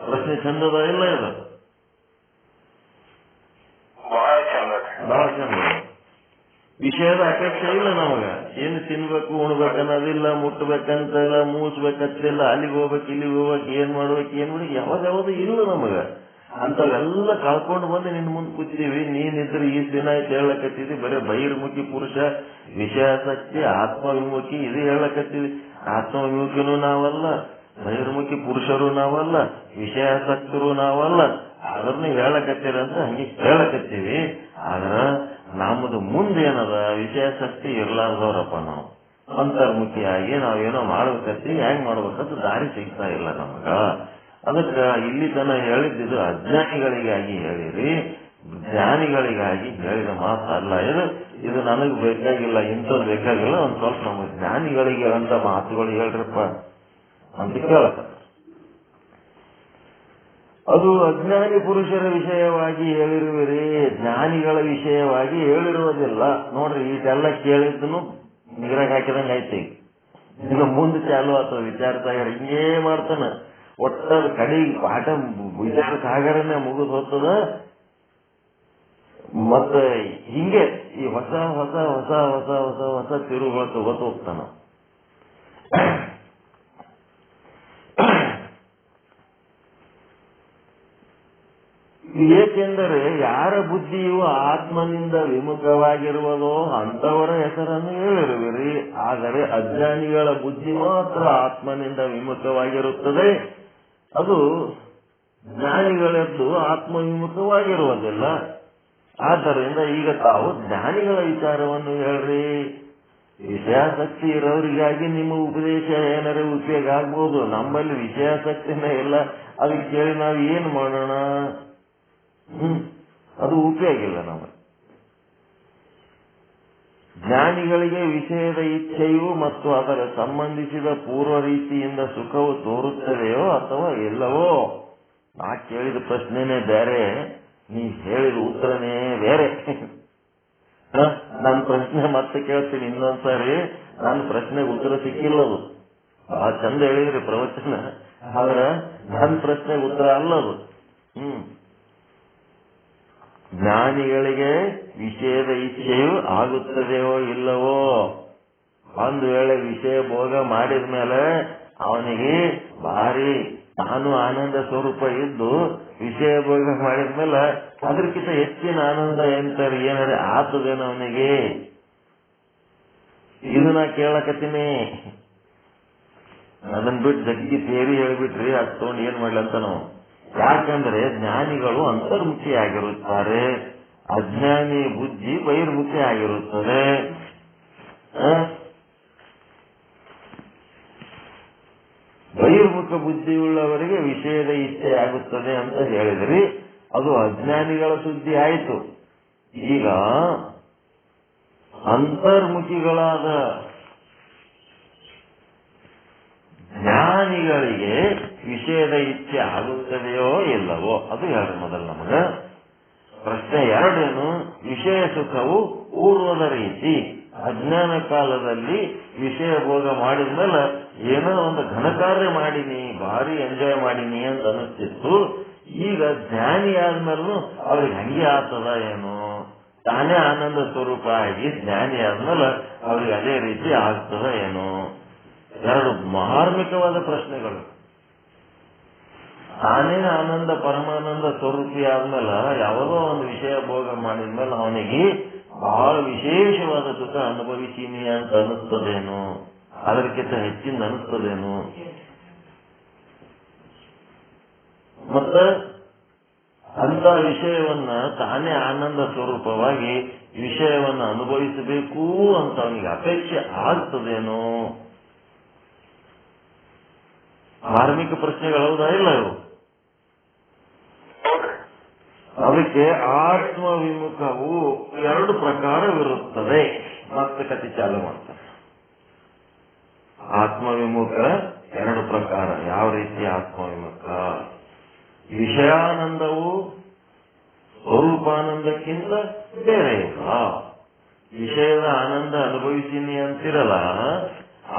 ಪ್ರಶ್ನೆ ಚಂದದ ಇಲ್ಲ? ಇದು ಬಹಳ ಚಂದ. ವಿಷಯದ ಅಪೇಕ್ಷೆ ಇಲ್ಲ ನಮಗ. ಏನು ತಿನ್ಬೇಕು, ಉಣ್ಬೇಕನ್ನೋದಿಲ್ಲ, ಮುಟ್ಬೇಕಂತಿಲ್ಲ, ಮೂಸ್ಬೇಕಂತಿಲ್ಲ, ಅಲ್ಲಿಗೆ ಹೋಗ್ಬೇಕು, ಇಲ್ಲಿಗೆ ಹೋಗ್ಬೇಕು, ಏನ್ ಮಾಡ್ಬೇಕು, ಯಾವ್ದು ಇಲ್ಲ ನಮಗ. ಅಂತವೆಲ್ಲ ಕಳ್ಕೊಂಡು ಬಂದು ನಿನ್ ಮುಂದೆ ಕೂತೀವಿ. ನೀನಿದ್ರೆ ಈ ದಿನ ಆಯ್ತು ಹೇಳಕತ್ತಿದ್ವಿ ಬರೀ ಬಹಿರ್ಮುಖಿ ಪುರುಷ, ವಿಷಯಾಸಕ್ತಿ, ಆತ್ಮವಿಮುಖಿ ಇದು ಹೇಳಕತ್ತಿದ್ವಿ. ಆತ್ಮವಿಮುಖಿನೂ ನಾವಲ್ಲ, ಬಹಿರ್ಮುಖಿ ಪುರುಷರು ನಾವಲ್ಲ, ವಿಷಯಾಸಕ್ತರು ನಾವಲ್ಲ. ಆದ್ರ ನೀವು ಹೇಳಕತ್ತೀರಂತ ಹಂಗೆ ಹೇಳಕತ್ತೀವಿ. ಆದ್ರ ನಮ್ಮದು ಮುಂದೇನದ? ವಿಷಯಾಸಕ್ತಿ ಇರ್ಲಾರ್ದವ್ರಪ್ಪ ನಾವು. ಅಂತರ್ಮುಖಿಯಾಗಿ ನಾವೇನೋ ಮಾಡ್ಬೇಕತ್ತೀವಿ, ಹೆಂಗ್ ಮಾಡ್ಬೇಕಂತ ದಾರಿ ಸಿಗ್ತಾ ಇಲ್ಲ ನಮಗ. ಅದಕ್ಕೆ ಇಲ್ಲಿ ತನ ಹೇಳಿದ್ದು ಅಜ್ಞಾನಿಗಳಿಗಾಗಿ ಹೇಳಿರಿ, ಜ್ಞಾನಿಗಳಿಗಾಗಿ ಹೇಳಿದ ಮಾತಲ್ಲ ಇದು ನನಗೆ ಬೇಕಾಗಿಲ್ಲ, ಇಂಥದ್ದು ಬೇಕಾಗಿಲ್ಲ, ಒಂದ್ ಸ್ವಲ್ಪ ನಮಗೆ ಜ್ಞಾನಿಗಳಿಗೆ ಅಂತ ಮಾತುಗಳು ಹೇಳ್ರಪ್ಪ ಅಂತ ಕೇಳಕ. ಅದು ಅಜ್ಞಾನಿ ಪುರುಷರ ವಿಷಯವಾಗಿ ಹೇಳಿರುವಿರಿ, ಜ್ಞಾನಿಗಳ ವಿಷಯವಾಗಿ ಹೇಳಿರುವುದಿಲ್ಲ. ನೋಡ್ರಿ, ಇದೆಲ್ಲ ಕೇಳಿದ್ದನು ನೀರಾಗ ಹಾಕಿದಂಗ ಐತಿ. ಈಗ ಮುಂದೆ ಚಾಲು ಆಗ್ತದ ವಿಚಾರ ಹಿಂಗೇ ಮಾಡ್ತಾನ. ಒಟ್ಟದ ಕಡೆಗೆ ಪಾಠ ವಿಚಾರ ಸಾಗರನೇ ಮುಗಿದು ಹೋಗ್ತದ. ಮತ್ತೆ ಹಿಂಗೆ ಈ ಹೊಸ ಹೊಸ ಹೊಸ ಹೊಸ ಹೊಸ ಹೊಸ ತಿರುಗಳು ತಗೋತ ಹೋಗ್ತಾನ. ಏಕೆಂದರೆ ಯಾರ ಬುದ್ಧಿಯು ಆತ್ಮನಿಂದ ವಿಮುಖವಾಗಿರುವುದೋ ಅಂತವರ ಹೆಸರನ್ನು ಹೇಳಿರುವಿರಿ. ಆದರೆ ಅಜ್ಞಾನಿಗಳ ಬುದ್ಧಿ ಮಾತ್ರ ಆತ್ಮನಿಂದ ವಿಮುಖವಾಗಿರುತ್ತದೆ. ಅದು ಜ್ಞಾನಿಗಳದ್ದು ಆತ್ಮವಿಮುಖವಾಗಿರುವುದಿಲ್ಲ. ಆದ್ದರಿಂದ ಈಗ ತಾವು ಜ್ಞಾನಿಗಳ ವಿಚಾರವನ್ನು ಹೇಳ್ರಿ. ವಿಷಯಾಸಕ್ತಿ ಇರೋರಿಗಾಗಿ ನಿಮ್ಮ ಉಪದೇಶ ಏನಾರೇ ಉಪಯೋಗ ಆಗ್ಬೋದು. ನಮ್ಮಲ್ಲಿ ವಿಷಯಾಸಕ್ತಿನೇ ಇಲ್ಲ, ಅದಕ್ಕೆ ಕೇಳಿ ನಾವು ಏನು ಮಾಡೋಣ? ಅದು ಉಪಯೋಗ ಇಲ್ಲ ನಮಗೆ. ಜ್ಞಾನಿಗಳಿಗೆ ವಿಷಯದ ಇಚ್ಛೆಯು ಮತ್ತು ಅದರ ಸಂಬಂಧಿಸಿದ ಪೂರ್ವ ರೀತಿಯಿಂದ ಸುಖವು ತೋರುತ್ತದೆಯೋ ಅಥವಾ ಇಲ್ಲವೋ? ನಾ ಕೇಳಿದ ಪ್ರಶ್ನೆನೇ ಬೇರೆ, ನೀ ಹೇಳಿದ ಉತ್ತರನೇ ಬೇರೆ. ನನ್ನ ಪ್ರಶ್ನೆ ಮತ್ತೆ ಕೇಳ್ತೀನಿ ಇನ್ನೊಂದ್ಸಾರಿ. ನನ್ನ ಪ್ರಶ್ನೆಗೆ ಉತ್ತರ ಸಿಕ್ಕಿಲ್ಲದು. ಬಹಳ ಚಂದ ಹೇಳಿದ್ರಿ ಪ್ರವಚನ, ಆದ್ರೆ ನನ್ನ ಪ್ರಶ್ನೆಗೆ ಉತ್ತರ ಅಲ್ಲದು. ಜ್ಞಾನಿಗಳಿಗೆ ವಿಷಯದ ಇಚ್ಛೆಯು ಆಗುತ್ತದೆಯೋ ಇಲ್ಲವೋ? ಒಂದು ವೇಳೆ ವಿಷಯ ಭೋಗ ಮಾಡಿದ ಮೇಲೆ ಅವನಿಗೆ ಭಾರಿ ನಾನು ಆನಂದ ಸ್ವರೂಪ ಇದ್ದು ವಿಷಯ ಭೋಗ ಮಾಡಿದ್ಮೇಲೆ ಅದಕ್ಕಿಂತ ಹೆಚ್ಚಿನ ಆನಂದ ಎಂತಾರೆ ಏನಾರೆ ಆತದೇನೋ ಅವನಿಗೆ? ಇದನ್ನ ಕೇಳಕತ್ತೀನಿ. ಅದನ್ನ ಬಿಟ್ಟು ಜಗ್ಗಿ ತೇರಿ ಹೇಳ್ಬಿಟ್ರಿ, ಅದು ತಗೊಂಡು ಏನ್ ಮಾಡ್ಲಿ ಅಂತ ನಾವು. ಯಾಕಂದ್ರೆ ಜ್ಞಾನಿಗಳು ಅಂತರ್ಮುಖಿ ಆಗಿರುತ್ತಾರೆ, ಅಜ್ಞಾನಿ ಬುದ್ಧಿ ಬಹಿರ್ಮುಖಿ ಆಗಿರುತ್ತದೆ. ಬಹಿರ್ಮುಖ ಬುದ್ಧಿಯುಳ್ಳವರಿಗೆ ವಿಷಯದ ಇಚ್ಛೆ ಆಗುತ್ತದೆ ಅಂತ ಹೇಳಿದ್ರಿ. ಅದು ಅಜ್ಞಾನಿಗಳ ಸುದ್ದಿ ಆಯಿತು. ಈಗ ಅಂತರ್ಮುಖಿಗಳಾದ ಜ್ಞಾನಿಗಳಿಗೆ ವಿಷಯದ ಇಚ್ಛೆ ಆಗುತ್ತದೆಯೋ ಇಲ್ಲವೋ ಅದು ಹೇಳ್ರಿ ಮೊದಲು ನಮಗ. ಪ್ರಶ್ನೆ ಎರಡೇನು? ವಿಷಯ ಸುಖವು ಪೂರ್ವದ ರೀತಿ. ಅಜ್ಞಾನ ಕಾಲದಲ್ಲಿ ವಿಷಯ ಭೋಗ ಮಾಡಿದ್ಮೇಲೆ ಏನೋ ಒಂದು ಘನಕಾರ್ಯ ಮಾಡೀನಿ, ಭಾರಿ ಎಂಜಾಯ್ ಮಾಡೀನಿ ಅಂತ ಅನಿಸ್ತಿತ್ತು. ಈಗ ಜ್ಞಾನಿ ಆದ್ಮೇಲೂ ಅವ್ರಿಗೆ ಹಂಗೆ ಆಗ್ತದ ಏನು? ತಾನೇ ಆನಂದ ಸ್ವರೂಪ ಆಗಿ ಜ್ಞಾನಿ ಆದ್ಮೇಲೆ ಅವ್ರಿಗೆ ಅದೇ ರೀತಿ ಆಗ್ತದ ಏನು? ಎರಡು ಮಾರ್ಮಿಕವಾದ ಪ್ರಶ್ನೆಗಳು. ತಾನೇ ಆನಂದ ಪರಮಾನಂದ ಸ್ವರೂಪಿ ಆದ್ಮೇಲೆ ಯಾವುದೋ ಒಂದು ವಿಷಯ ಭೋಗ ಮಾಡಿದ್ಮೇಲೆ ಅವನಿಗೆ ಬಹಳ ವಿಶೇಷವಾದ ಸುಖ ಅನುಭವಿಸೀನಿ ಅಂತ ಅನಿಸ್ತದೇನು? ಅದಕ್ಕಿಂತ ಹೆಚ್ಚಿಂದ ಅನಿಸ್ತದೇನು? ಮತ್ತ ಅಂತ ವಿಷಯವನ್ನ ತಾನೇ ಆನಂದ ಸ್ವರೂಪವಾಗಿ ವಿಷಯವನ್ನ ಅನುಭವಿಸಬೇಕು ಅಂತ ಅವನಿಗೆ ಅಪೇಕ್ಷೆ ಆಗ್ತದೇನೋ? ಧಾರ್ಮಿಕ ಪ್ರಶ್ನೆಗಳು ಹೌದಾ ಇಲ್ಲ ಇವು? ಅದಕ್ಕೆ ಆತ್ಮವಿಮುಖವು ಎರಡು ಪ್ರಕಾರವಿರುತ್ತದೆ. ಮತ್ತೆ ಕಥೆ ಚಾಲು ಮಾಡ್ತಾರೆ. ಆತ್ಮವಿಮುಖ ಎರಡು ಪ್ರಕಾರ. ಯಾವ ರೀತಿ ಆತ್ಮವಿಮುಖ? ವಿಷಯಾನಂದವು ಸ್ವರೂಪಾನಂದಕ್ಕಿಂತ ಬೇರೆ ಇಲ್ಲ. ವಿಷಯದ ಆನಂದ ಅನುಭವಿಸಿನಿ ಅಂತಿರಲ್ಲ,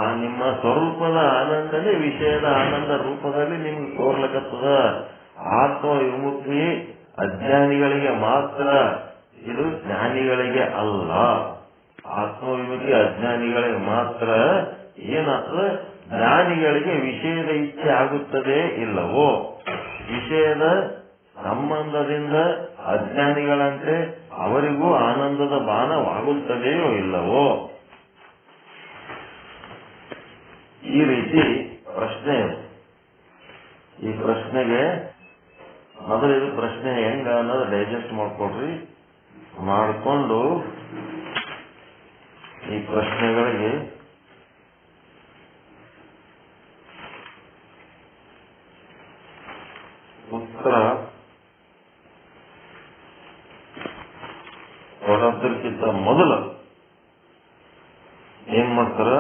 ಆ ನಿಮ್ಮ ಸ್ವರೂಪದ ಆನಂದನೇ ವಿಷಯದ ಆನಂದ ರೂಪದಲ್ಲಿ ನಿಮ್ಗೆ ತೋರ್ಲಕತ್ತದ. ಆತ್ಮವಿಮುಖಿ ಅಜ್ಞಾನಿಗಳಿಗೆ ಮಾತ್ರ, ಇದು ಜ್ಞಾನಿಗಳಿಗೆ ಅಲ್ಲ. ಆತ್ಮವಿಮುಖಿ ಅಜ್ಞಾನಿಗಳಿಗೆ ಮಾತ್ರ. ಏನಾಗ್ತದೆ? ಜ್ಞಾನಿಗಳಿಗೆ ವಿಷಯದ ಇಚ್ಛೆ ಆಗುತ್ತದೆ ಇಲ್ಲವೋ? ವಿಷಯದ ಸಂಬಂಧದಿಂದ ಅಜ್ಞಾನಿಗಳಂತೆ ಅವರಿಗೂ ಆನಂದದ ಬಾಣವಾಗುತ್ತದೆಯೋ ಇಲ್ಲವೋ? ಈ ರೀತಿ ಪ್ರಶ್ನೆ. ಈ ಪ್ರಶ್ನೆಗೆ ಮೊದಲು ಇದು ಪ್ರಶ್ನೆ ಹೆಂಗ ಅನ್ನೋದು ಡೈಜೆಸ್ಟ್ ಮಾಡ್ಕೊಡ್ರಿ. ಮಾಡಿಕೊಂಡು ಈ ಪ್ರಶ್ನೆಗಳಿಗೆ ಹತ್ತಕ್ಕಿಂತ ಮೊದಲು ಏನ್ ಮಾಡ್ತಾರ?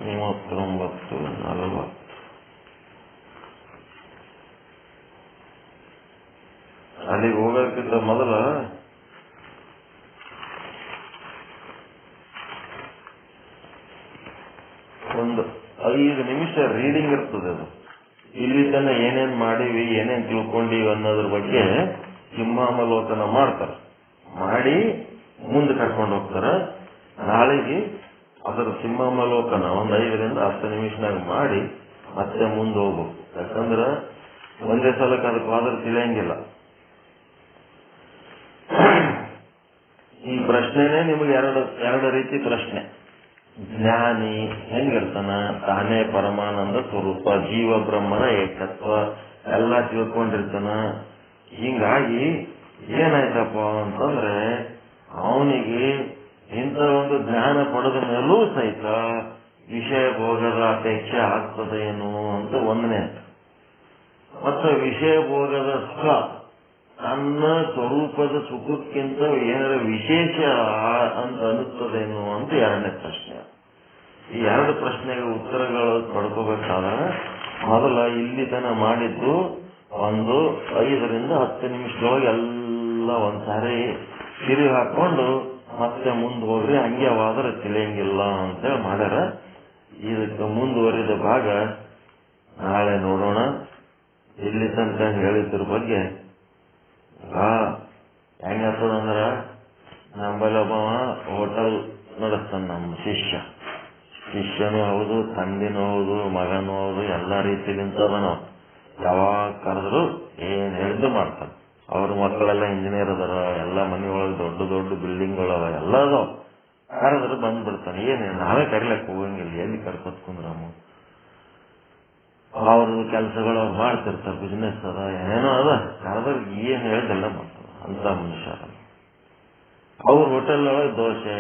39, 40 ಅಲ್ಲಿಗೆ ಹೋಗೋಕ್ಕಿಂತ ಮೊದಲ ಒಂದು 5 ನಿಮಿಷ ರೀಡಿಂಗ್ ಇರ್ತದೆ. ಅದು ಇಲ್ಲಿ ತನ ಏನೇನ್ ಮಾಡೀವಿ, ಏನೇನ್ ತಿಳ್ಕೊಂಡಿವಿ ಅನ್ನೋದ್ರ ಬಗ್ಗೆ ಸಿಂಹಾವಲೋಕನ ಮಾಡ್ತಾರೆ. ಮಾಡಿ ಮುಂದೆ ಕರ್ಕೊಂಡು ಹೋಗ್ತಾರ. ನಾಳೆಗೆ ಅದರ ಸಿಂಹಾವಲೋಕನ ಒಂದು 5ರಿಂದ 10 ನಿಮಿಷನಾಗ ಮಾಡಿ ಮತ್ತೆ ಮುಂದೆ ಹೋಗ್ಬೇಕು. ಯಾಕಂದ್ರೆ ಒಂದೇ ಸಲಕ್ಕೆ ಅದಕ್ಕೆ ಹೋದ್ರೆ ತಿಳಿಯಂಗಿಲ್ಲ. ಈ ಪ್ರಶ್ನೆನೇ ನಿಮಗೆ ಎರಡು ರೀತಿ ಪ್ರಶ್ನೆ. ಜ್ಞಾನಿ ಹೆಂಗಿರ್ತಾನ? ತಾನೇ ಪರಮಾನಂದ ಸ್ವರೂಪ, ಜೀವ ಬ್ರಹ್ಮನ ಏಕತ್ವ ಎಲ್ಲ ತಿಳ್ಕೊಂಡಿರ್ತಾನ. ಹಿಂಗಾಗಿ ಏನಾಯ್ತಪ್ಪ ಅಂತಂದ್ರೆ ಅವನಿಗೆ ಇಂಥ ಒಂದು ಜ್ಞಾನ ಪಡೆದ ಮೇಲೂ ಸಹಿತ ವಿಷಯ ಭೋಗದ ಅಪೇಕ್ಷೆ ಆಗ್ತದೇನು ಅಂತ ಒಂದನೇ. ಮತ್ತು ವಿಷಯ ಭೋಗದ ಸುಖ ತನ್ನ ಸ್ವರೂಪದ ಸುಖಕ್ಕಿಂತ ಏನಾರ ವಿಶೇಷ ಅಂತ ಅನ್ನಿಸ್ತದೇನು ಅಂತ ಎರಡನೇ ಪ್ರಶ್ನೆ. ಈ ಎರಡು ಪ್ರಶ್ನೆಗೆ ಉತ್ತರಗಳು ಪಡ್ಕೋಬೇಕಾದ್ರೆ ಮೊದಲ ಇಲ್ಲಿ ತನ ಮಾಡಿದ್ದು ಒಂದು 5ರಿಂದ 10 ನಿಮಿಷದೊಳಗೆ ಎಲ್ಲ ಒಂದ್ಸಾರಿ ಸಿರಿ ಹಾಕೊಂಡು ಮತ್ತೆ ಮುಂದೆ ಹೋಗ್ರಿ, ಹಂಗ್ಯವಾದ್ರೆ ತಿಳಿಯಂಗಿಲ್ಲ ಅಂತೇಳಿ ಮಾಡ್ಯಾರ. ಇದಕ್ಕೆ ಮುಂದುವರಿದ ಭಾಗ ನಾಳೆ ನೋಡೋಣ. ಇಲ್ಲಿ ತನಕ ಹೇಳಿದ್ರ ಬಗ್ಗೆ ಹೆಂಗಾಗ್ತದಂದ್ರ, ನಮ್ಮಲ್ಲಿ ಒಬ್ಬ ಹೋಟೆಲ್ ನಡೆಸ್ತಾನ. ನಮ್ಮ ಶಿಷ್ಯನೂ ಹೌದು, ತಂದೆನೂ ಹೌದು, ಮಗನೂ ಹೌದು, ಎಲ್ಲಾ ರೀತಿಲಿಂತ ನಾವು ಯಾವಾಗ ಕರೆದ್ರು ಏನ್ ಹೇಳಿದ್ದು ಮಾಡ್ತಾನೆ. ಅವ್ರ ಮಕ್ಕಳೆಲ್ಲ ಇಂಜಿನಿಯರ್ ಅದಾರ, ಎಲ್ಲ ಮನೆ ಒಳಗೆ ದೊಡ್ಡ ದೊಡ್ಡ ಬಿಲ್ಡಿಂಗ್ಗಳವ, ಎಲ್ಲ ಅದಾವ. ಕರೆದ್ರೆ ಬಂದ್ಬಿಡ್ತಾನೆ. ಏನೇನು ನಾವೇ ಕರಿಲಕ್ಕೆ ಹೋಗಂಗಿಲ್ಲ, ಎಲ್ಲಿ ಕರ್ಕೊತ್ಕೊಂಡ್ರ ಅವ್ರದ್ದು ಕೆಲಸಗಳು ಅವ್ರು ಮಾಡ್ತಿರ್ತಾರೆ, ಬಿಸ್ನೆಸ್ ಅದ, ಏನೇನೋ ಅದ. ಕರೆದ್ರೆ ಏನ್ ಹೇಳ್ದೆಲ್ಲ ಮಾಡ್ತಾರ ಅಂತ ಮನುಷ್ಯ. ಅವ್ರ ಹೋಟೆಲ್ ಒಳಗೆ ದೋಸೆ,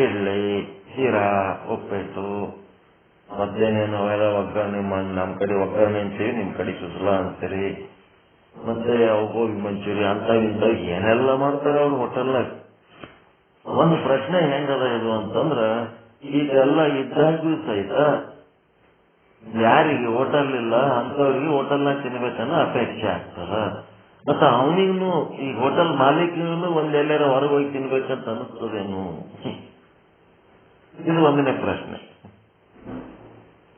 ಇಡ್ಲಿ, ಶಿರಾ, ಉಪ್ಪಿಟ್ಟು, ಮತ್ತೇನೇನು ಅವೆಲ್ಲ ಒಗ್ಗರಣೆ. ನಮ್ಮ ಕಡೆ ಒಗ್ಗರಣೆ ಅಂತೀವಿ, ನಿಮ್ ಕಡೆ ಸುಸಲ ಅಂತೀರಿ. ಮತ್ತೆ ಗೋಬಿ ಮಂಚೂರಿ ಅಂತ ಇಂಥವು ಏನೆಲ್ಲ ಮಾಡ್ತಾರೆ ಅವ್ರ ಹೋಟೆಲ್ನಾಗ. ಒಂದು ಪ್ರಶ್ನೆ ಹೆಂಗದ ಇದು ಅಂತಂದ್ರ, ಇದೆಲ್ಲ ಇದ್ದಾಗೂ ಸಹಿತ ಯಾರಿಗೆ ಹೋಟೆಲ್ ಇಲ್ಲ ಅಂತವ್ರಿಗೆ ಹೋಟೆಲ್ನಾಗ ತಿನ್ಬೇಕನ್ನೋ ಅಪೇಕ್ಷೆ ಆಗ್ತದ. ಮತ್ತ ಅವನಿಗೂ ಈ ಹೋಟೆಲ್ ಮಾಲೀಕನಿಗೂ ಒಂದೆಲ್ಲಾರ ಹೊರಗೆ ಹೋಗಿ ತಿನ್ಬೇಕಂತ ಅನಿಸ್ತದೇನು? ಇದು ಒಂದನೇ ಪ್ರಶ್ನೆ.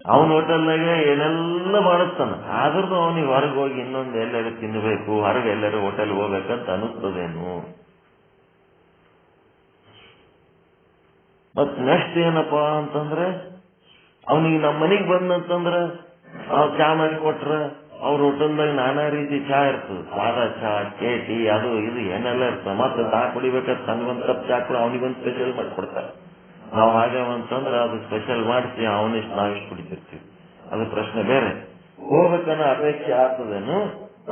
ಅವನ ಹೋಟೆಲ್ನಾಗ ಏನೆಲ್ಲ ಮಾಡಿಸ್ತಾನ, ಆದ್ರೂ ಅವನಿಗೆ ಹೊರಗೆ ಹೋಗಿ ಇನ್ನೊಂದು ಎಲ್ಲರೂ ತಿನ್ಬೇಕು, ಹೊರಗೆ ಎಲ್ಲರೂ ಹೋಟೆಲ್ ಹೋಗ್ಬೇಕಂತ ಅನಿಸ್ತದೇನು? ಮತ್ ನೆಕ್ಸ್ಟ್ ಏನಪ್ಪಾ ಅಂತಂದ್ರೆ, ಅವನಿಗೆ ನಮ್ಮ ಮನೆಗೆ ಬಂದಂತಂದ್ರ ನಾವು ಚಾ ಮಾಡಿ ಕೊಟ್ರ ಅವ್ರ ಹೋಟೆಲ್ದಾಗ ನಾನಾ ರೀತಿ ಚಾ ಇರ್ತದೆ. ಸಾದಾ ಚಾ, ಕೇಟಿ, ಅದು ಇದು ಏನೆಲ್ಲ ಇರ್ತದೆ. ಮತ್ತೆ ಚಾ ಕುಡಿಬೇಕಂತ ತನಗೊಂದ್ ಕಪ್ ಚಾ ಕೂಡ ಅವನಿಗೊಂದು ಸ್ಪೆಷಲ್ ಮಾಡಿಕೊಡ್ತಾರೆ. ನಾವು ಹಾಗೇವಂತಂದ್ರೆ ಅದು ಸ್ಪೆಷಲ್ ಮಾಡಿಸಿ ಅವನಿಷ್ಟು ನಾವಿಷ್ಟು ಕುಡಿತಿರ್ತೀವಿ. ಅದು ಪ್ರಶ್ನೆ ಬೇರೆ. ಹೋಗ್ಬೇಕನ್ನೋ ಅಪೇಕ್ಷೆ ಆಗ್ತದೇನು?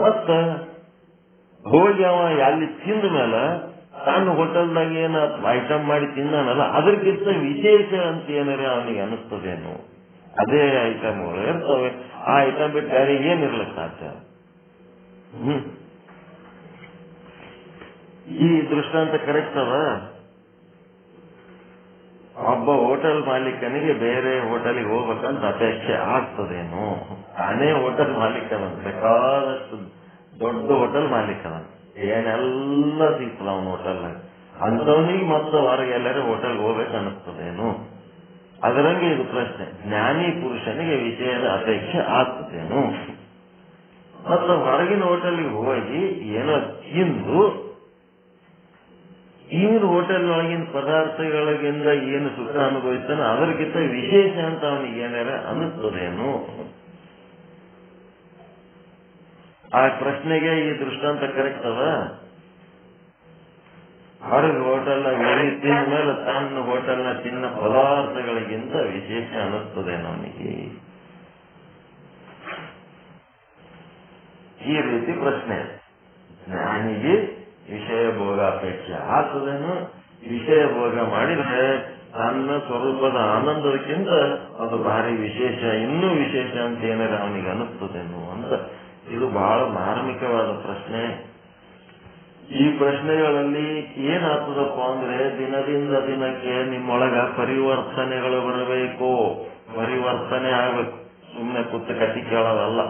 ಮತ್ತ ಹೋಗಿ ಅವ ಅಲ್ಲಿ ತಿಂದ ಮೇಲೆ ತಾನು ಹೋಟೆಲ್ದಾಗ ಏನ ಐಟಮ್ ಮಾಡಿ ತಿಂದಾನಲ್ಲ, ಅದಕ್ಕಿಂತ ವಿಶೇಷ ಅಂತ ಏನಾರ ಅವನಿಗೆ ಅನಿಸ್ತದೇನು? ಅದೇ ಐಟಮ್ಗಳು ಇರ್ತವೆ, ಆ ಐಟಮ್ ಬಿಟ್ಟು ಬೇರೆ ಏನಿರ್ಲಿಕ್ಕೆ ಸಾಧ್ಯ? ಈ ದೃಷ್ಟಾಂತ ಕರೆಕ್ಟ್ ಅದ. ಒಬ್ಬ ಹೋಟೆಲ್ ಮಾಲೀಕನಿಗೆ ಬೇರೆ ಹೋಟೆಲ್ಗೆ ಹೋಗ್ಬೇಕಂತ ಅಪೇಕ್ಷೆ ಆಗ್ತದೇನು? ತಾನೇ ಹೋಟೆಲ್ ಮಾಲೀಕನ, ಬೇಕಾದಷ್ಟು ದೊಡ್ಡ ಹೋಟೆಲ್ ಮಾಲೀಕನ, ಏನೆಲ್ಲ ಸಿಗ್ತದ ಅವನ ಹೋಟೆಲ್ನಾಗ. ಅಂತವನಿಗೆ ಮತ್ತೆ ಹೊರಗೆ ಎಲ್ಲರೂ ಹೋಟೆಲ್ಗೆ ಹೋಗ್ಬೇಕು ಅನಿಸ್ತದೇನು? ಅದರಂಗೆ ಇದು ಪ್ರಶ್ನೆ. ಜ್ಞಾನಿ ಪುರುಷನಿಗೆ ವಿಷಯದ ಅಪೇಕ್ಷೆ ಆಗ್ತದೇನು? ಮತ್ತು ಹೊರಗಿನ ಹೋಟೆಲ್ಗೆ ಹೋಗಿ ಏನೋ ತಿಂದು ಈಗಿನ ಹೋಟೆಲ್ ಒಳಗಿನ ಪದಾರ್ಥಗಳಿಂದ ಏನು ಸುಖ ಅನುಭವಿಸ್ತಾನೆ ಅದಕ್ಕಿಂತ ವಿಶೇಷ ಅಂತ ಅವನಿಗೆ ಏನಾರ ಅನ್ನಿಸ್ತದೇನು? ಆ ಪ್ರಶ್ನೆಗೆ ಈ ದೃಷ್ಟಾಂತ ಕರೆಕ್ಟ್ ಅದ. ಹೊರಗೆ ಹೋಟೆಲ್ನ ತಿಂದ ಮೇಲೆ ತನ್ನ ಹೋಟೆಲ್ನ ತಿನ್ನ ಪದಾರ್ಥಗಳಿಗಿಂತ ವಿಶೇಷ ಅನ್ನಿಸ್ತದೇನು ಅವನಿಗೆ? ಈ ರೀತಿ ಪ್ರಶ್ನೆ. ಜ್ಞಾನಿಗೆ ವಿಷಯ ಭೋಗ ಅಪೇಕ್ಷೆ ಆಗ್ತದೇನು? ವಿಷಯ ಭೋಗ ಮಾಡಿದ್ರೆ ತನ್ನ ಸ್ವರೂಪದ ಆನಂದಕ್ಕಿಂತ ಅದು ಭಾರಿ ವಿಶೇಷ, ಇನ್ನೂ ವಿಶೇಷ ಅಂತ ಏನಾರ ಅವನಿಗೆ ಅನಿಸ್ತದೇನು ಅಂತ. ಇದು ಬಹಳ ಮಾರ್ಮಿಕವಾದ ಪ್ರಶ್ನೆ. ಈ ಪ್ರಶ್ನೆಗಳಲ್ಲಿ ಏನಾಗ್ತದಪ್ಪ ಅಂದ್ರೆ ದಿನದಿಂದ ದಿನಕ್ಕೆ ನಿಮ್ಮೊಳಗ ಪರಿವರ್ತನೆಗಳು ಬರಬೇಕು, ಪರಿವರ್ತನೆ ಆಗ್ಬೇಕು. ಸುಮ್ಮನೆ ಕೂತು ಕಟ್ಟಿ ಕೇಳೋದಲ್ಲ.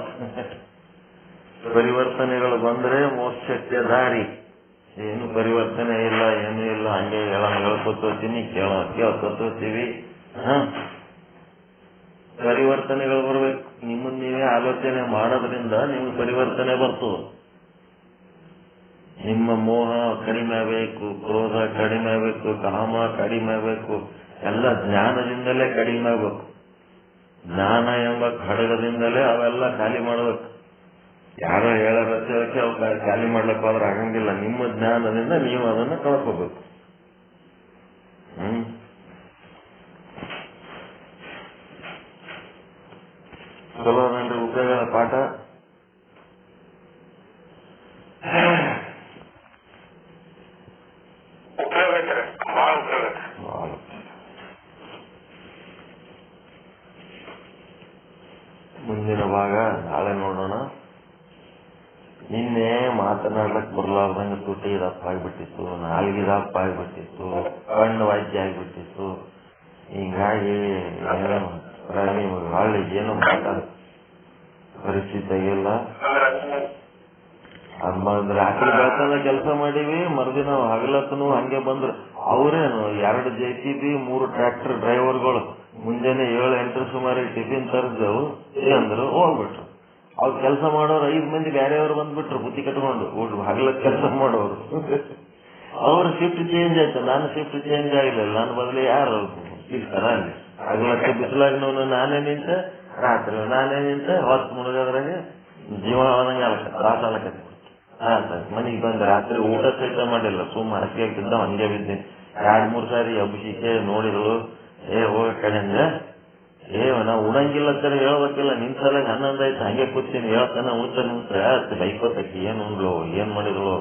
ಪರಿವರ್ತನೆಗಳು ಬಂದ್ರೆ ಮೋಕ್ಷಕ್ಕೆ ದಾರಿ. ಏನು ಪರಿವರ್ತನೆ ಇಲ್ಲ, ಏನೂ ಇಲ್ಲ, ಹಂಗೆ ಹೇಳ್ಕೊತೀವಿ, ಕೇಳ್ಕೊತೀವಿ. ಪರಿವರ್ತನೆಗಳು ಬರ್ಬೇಕು. ನಿಮ್ಮನ್ನ ನೀವೇ ಆಲೋಚನೆ ಮಾಡೋದ್ರಿಂದ ನಿಮ್ಗೆ ಪರಿವರ್ತನೆ ಬರ್ತದೆ. ನಿಮ್ಮ ಮೋಹ ಕಡಿಮೆ ಆಗಬೇಕು, ಕ್ರೋಧ ಕಡಿಮೆ ಆಗಬೇಕು, ಕಾಮ ಕಡಿಮೆ ಆಗಬೇಕು. ಎಲ್ಲ ಜ್ಞಾನದಿಂದಲೇ ಕಡಿಮೆ ಆಗಬೇಕು. ಜ್ಞಾನ ಎಂಬ ಖಡ್ಗದಿಂದಲೇ ಅವೆಲ್ಲ ಖಾಲಿ ಮಾಡಬೇಕು. ಯಾರೋ ಹೇಳೋ ಹೇಳಕ್ಕೆ ಅವು ಖಾಲಿ ಮಾಡ್ಲಿಕ್ಕೆ ಹೋದ್ರೆ ಆಗಂಗಿಲ್ಲ. ನಿಮ್ಮ ಜ್ಞಾನದಿಂದ ನೀವು ಅದನ್ನು ಕಳ್ಕೋಬೇಕು. ಚಲೋ ನನ್ರಿ ಉಪಯೋಗ ಪಾಠ. ಮುಂದಿನ ಭಾಗ ನಾಳೆ ನೋಡೋಣ. ನಿನ್ನೆ ಮಾತನಾಡ್ಲಕ್ ಬರ್ಲಾರ್ದಂಗ ತುಟಿ ದಪ್ಪ ಆಗ್ಬಿಟ್ಟಿತ್ತು, ನಾಲ್ಗಿ ದಪ್ಪ ಆಗ್ಬಿಟ್ಟಿತ್ತು, ಕಣ್ಣು ವಾದ್ಯ ಆಗ್ಬಿಟ್ಟಿತ್ತು. ಹಿಂಗಾಗಿ ಹಳ್ಳಿ ಏನು ಮಾತಾಡ ಪರಿಸ್ಥಿತಿ ಆಗಿಲ್ಲ. ರಾತ್ರಿ ಬೆಳತನ ಕೆಲಸ ಮಾಡೀವಿ, ಮರುದಿನ ಹಗಲತ್ತನು ಹಂಗೆ ಬಂದ್ರು. ಅವ್ರೇನು 2 JCB 3 ಟ್ರ್ಯಾಕ್ಟರ್ ಡ್ರೈವರ್ಗಳು ಮುಂಜಾನೆ 7-8 ಸುಮಾರು ಟಿಫಿನ್ ತರಿದ್ದೆವು ಅಂದ್ರು, ಹೋಗ್ಬಿಟ್ರು. ಅವ್ರು ಕೆಲಸ ಮಾಡೋರು 5 ಮಂದಿ ಬೇರೆಯವರು ಬಂದ್ಬಿಟ್ರು ಬುತ್ತಿ ಕಟ್ಕೊಂಡು, ಹಗಲಕ್ಕೆ ಕೆಲಸ ಮಾಡೋರು. ಅವ್ರ ಶಿಫ್ಟ್ ಚೇಂಜ್ ಆಯ್ತು, ನಾನು ಶಿಫ್ಟ್ ಚೇಂಜ್ ಆಗಿಲ್ಲ. ನಾನು ಬದಲು ಯಾರು ಸಿಗ್ತಾರ ಅಲ್ಲಿ? ಹಗಲಕ್ಕೆ ಬಿಸಿಲಾಗಿನವನು ನಾನೇ ನಿಂತೆ, ರಾತ್ರಿ ನಾನೇ ನಿಂತೆ, ಹೊತ್ತು ಮುಳುಗೋದ್ರಾಗೆ ಜೀವ ಹೋದಂಗೆ ತ್ರಾಸ ಆಗಕತ್ತಿ. ಮನೆಗೆ ಬಂದ ರಾತ್ರಿ ಊಟ ಸಹಿತ ಮಾಡಿಲ್ಲ, ಸುಮ್ಮ ಹಾಸಿಗೆ ಹಾಕಿದ್ದ ಹಂಗೆ ಬಿದ್ದೀನಿ. 2-3 ಸಾರಿ ಅಭಿಷೇಕ ನೋಡಿದ್ರು, ಹೋಗ ಕಡೆ ಅಂದ್ರೆ ನಾ ಉಣಂಗಿಲ್ಲ ಅಂತ ಹೇಳ್ಬೇಕಿಲ್ಲ. ನಿಂತಲ್ಲ 11 ಆಯ್ತು, ಹಂಗೆ ಕೂತೀನಿ. ಹೇಳ್ತಾನೆ ಉಂಟ ಬೈಕೋತಕ್ಕಿ, ಏನ್ ಉಂಡ್ಲು, ಏನ್ ಮಾಡಿದ್ಳು.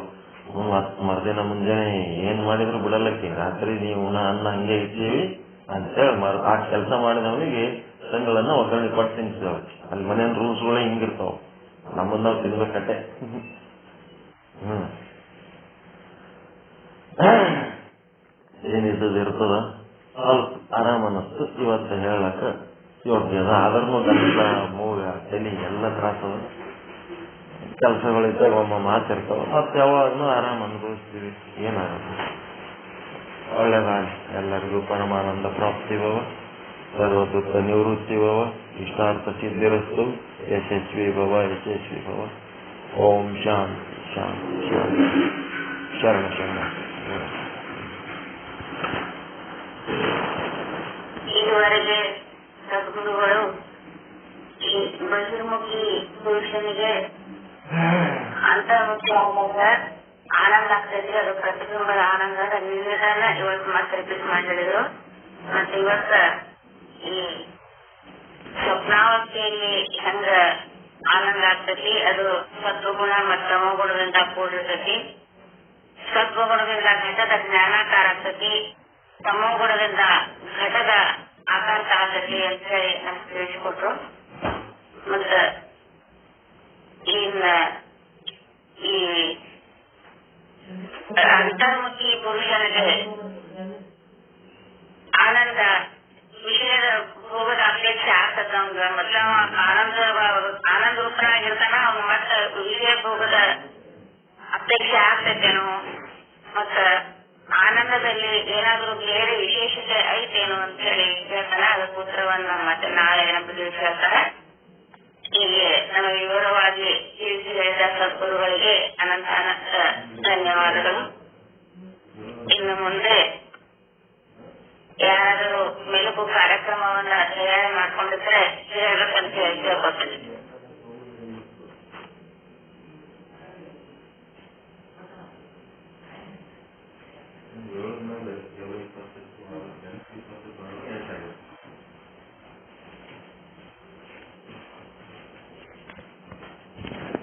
ಮರ್ದಿನ ಮುಂಜಾನೆ ಏನ್ ಮಾಡಿದ್ರು ಬಿಡಲ್ಲಕ್ಕಿ. ರಾತ್ರಿ ನೀವು ಅನ್ನ ಹಂಗೆ ಇದ್ದೀವಿ ಅಂತೇಳಿ ಆ ಕೆಲಸ ಮಾಡಿದವನಿಗೆ ತಂಗಳನ್ನ ಒಗ್ಗರಣೆ ಕೊಟ್ಟು ತಿನ್ಸಿದವ್. ಅಲ್ಲಿ ಮನೇನ್ ರೂಲ್ಸ್ಗಳೇ ಹಿಂಗಿರ್ತಾವ, ನಮ್ಮನ್ನ ನಾವು ತಿನ್ಬೇಕಟ್ಟೆ. ಏನಿದ್ದದ ಇರ್ತದ, ಸ್ವಲ್ಪ ಆರಾಮ ಅನ್ನಿಸ್ತು ಇವತ್ತು ಹೇಳಕ ಯೋಗ್ಯ ಅದ. ಆದ್ರೂ ಗಂಟಲ ಮೂಗ ತಲೆ ಎಲ್ಲ ತ್ರಾಸದ ಕೆಲಸಗಳಿದ್ದಾಗ ಒಮ್ಮ ಮಾತಿರ್ತಾವ. ಮತ್ತೆ ಯಾವಾಗ್ಲೂ ಆರಾಮ ಅನುಭವಿಸ್ತೀವಿ. ಏನಾಗುತ್ತೆ, ಒಳ್ಳೆದಾಗಲಿ. ಎಲ್ಲರಿಗೂ ಪರಮಾನಂದ ಪ್ರಾಪ್ತಿ ಭವ, ಸರ್ವ ದುಃಖ ನಿವೃತ್ತಿ ಭವ, ಇಷ್ಟಾರ್ಥ ಸಿದ್ಧಿರಸ್ತು, ಯಶಸ್ವಿ ಭವ, ಯಶಸ್ವಿ ಭವ. ಓಂ ಶಾಂತಿ ಶಾಂತಿ ಶಾಂತಿ. ಶರಣ ಶರಣ. ಇದುವರೆಗೆ ಸದ್ಗುರುಗಳು ಈ ಬಹಿರ್ಮುಖಿ ಪುರುಷನಿಗೆ ಅಂತರ್ಮುಖಿ ಆನಂದ ಆಗ್ತೈತಿ, ಅದು ಪ್ರತಿಬಿಂಬದ ಆನಂದದ ನಿನ್ನೆದನ್ನ ಇವತ್ತು ಮತ್ತೆ ರಿಪೀಟ್ ಮಾಡಿದ್ರು. ಮತ್ತೆ ಇವತ್ತ ಈ ಸ್ವಪ್ನಾವಸ್ಥೆಯಲ್ಲಿ ಹೆಂಗ ಆನಂದ ಆಗ್ತೈತಿ, ಅದು ಸತ್ವಗುಣ ಮತ್ತು ತಮೋಗುಣದಿಂದ ಕೂಡಿರ್ತೈತಿ. ಸತ್ವಗುಣದಿಂದ ಘಟದ ಜ್ಞಾನಾಕಾರ ಆಗ್ತೈತಿ, ತಮೋಗುಣದಿಂದ ಘಟದ ಆಕಾರ ಆಗ್ತೈತಿ ಅಂತ ಹೇಳಿ ನಮ್ಗೆ ತಿಳಿಸಿಕೊಟ್ರು. ಮತ್ತ ಈ ಅಂತರ್ಮುಖಿ ಪುರುಷನಿಗೆ ಆನಂದ ವಿಷಯದ ಭೋಗದ ಅಪೇಕ್ಷೆ ಆಗ್ತದ. ಅವಂಗ ಮೊದ್ಲ ಆನಂದ ರೂಪನಾಗಿರ್ತಾನ, ಅವ್ನು ಮತ್ತ ವಿಷಯ ಭೋಗದ ಅಪೇಕ್ಷೆ ಆಗ್ತೈತೇನೋ, ಮತ್ತ ಆನಂದದಲ್ಲಿ ಏನಾದ್ರೂ ಬೇರೆ ವಿಶೇಷತೆ ಐತೇನೋ ಅಂತ ಹೇಳಿ ಹೇಳ್ತಾನ. ಅದಕ್ಕೆ ಉತ್ತರವನ್ನ ಮತ್ತೆ ನಾಳೆ ನಮಗೆ ಹೇಳ್ತಾರೆ. ಹೀಗೆ ನಮಗೆ ವಿವರವಾಗಿ ತಿಳಿಸಿ ಹೇಳಿದ ಸದ್ಗುರುಗಳಿಗೆ ಅನಂತ ಅನಂತ ಧನ್ಯವಾದಗಳು. ಇನ್ನು ಮುಂದೆ ಯಾರಾದರೂ ಮೆಲುಕು ಕಾರ್ಯಕ್ರಮವನ್ನ ತಯಾರಿ ಮಾಡ್ಕೊಂಡಿದ್ರೆ ಹೇಳ್ಬೇಕಂತ ಹೇಳಿ ಕೇಳ್ಕೊತೀನಿ. ಮೇಲೆ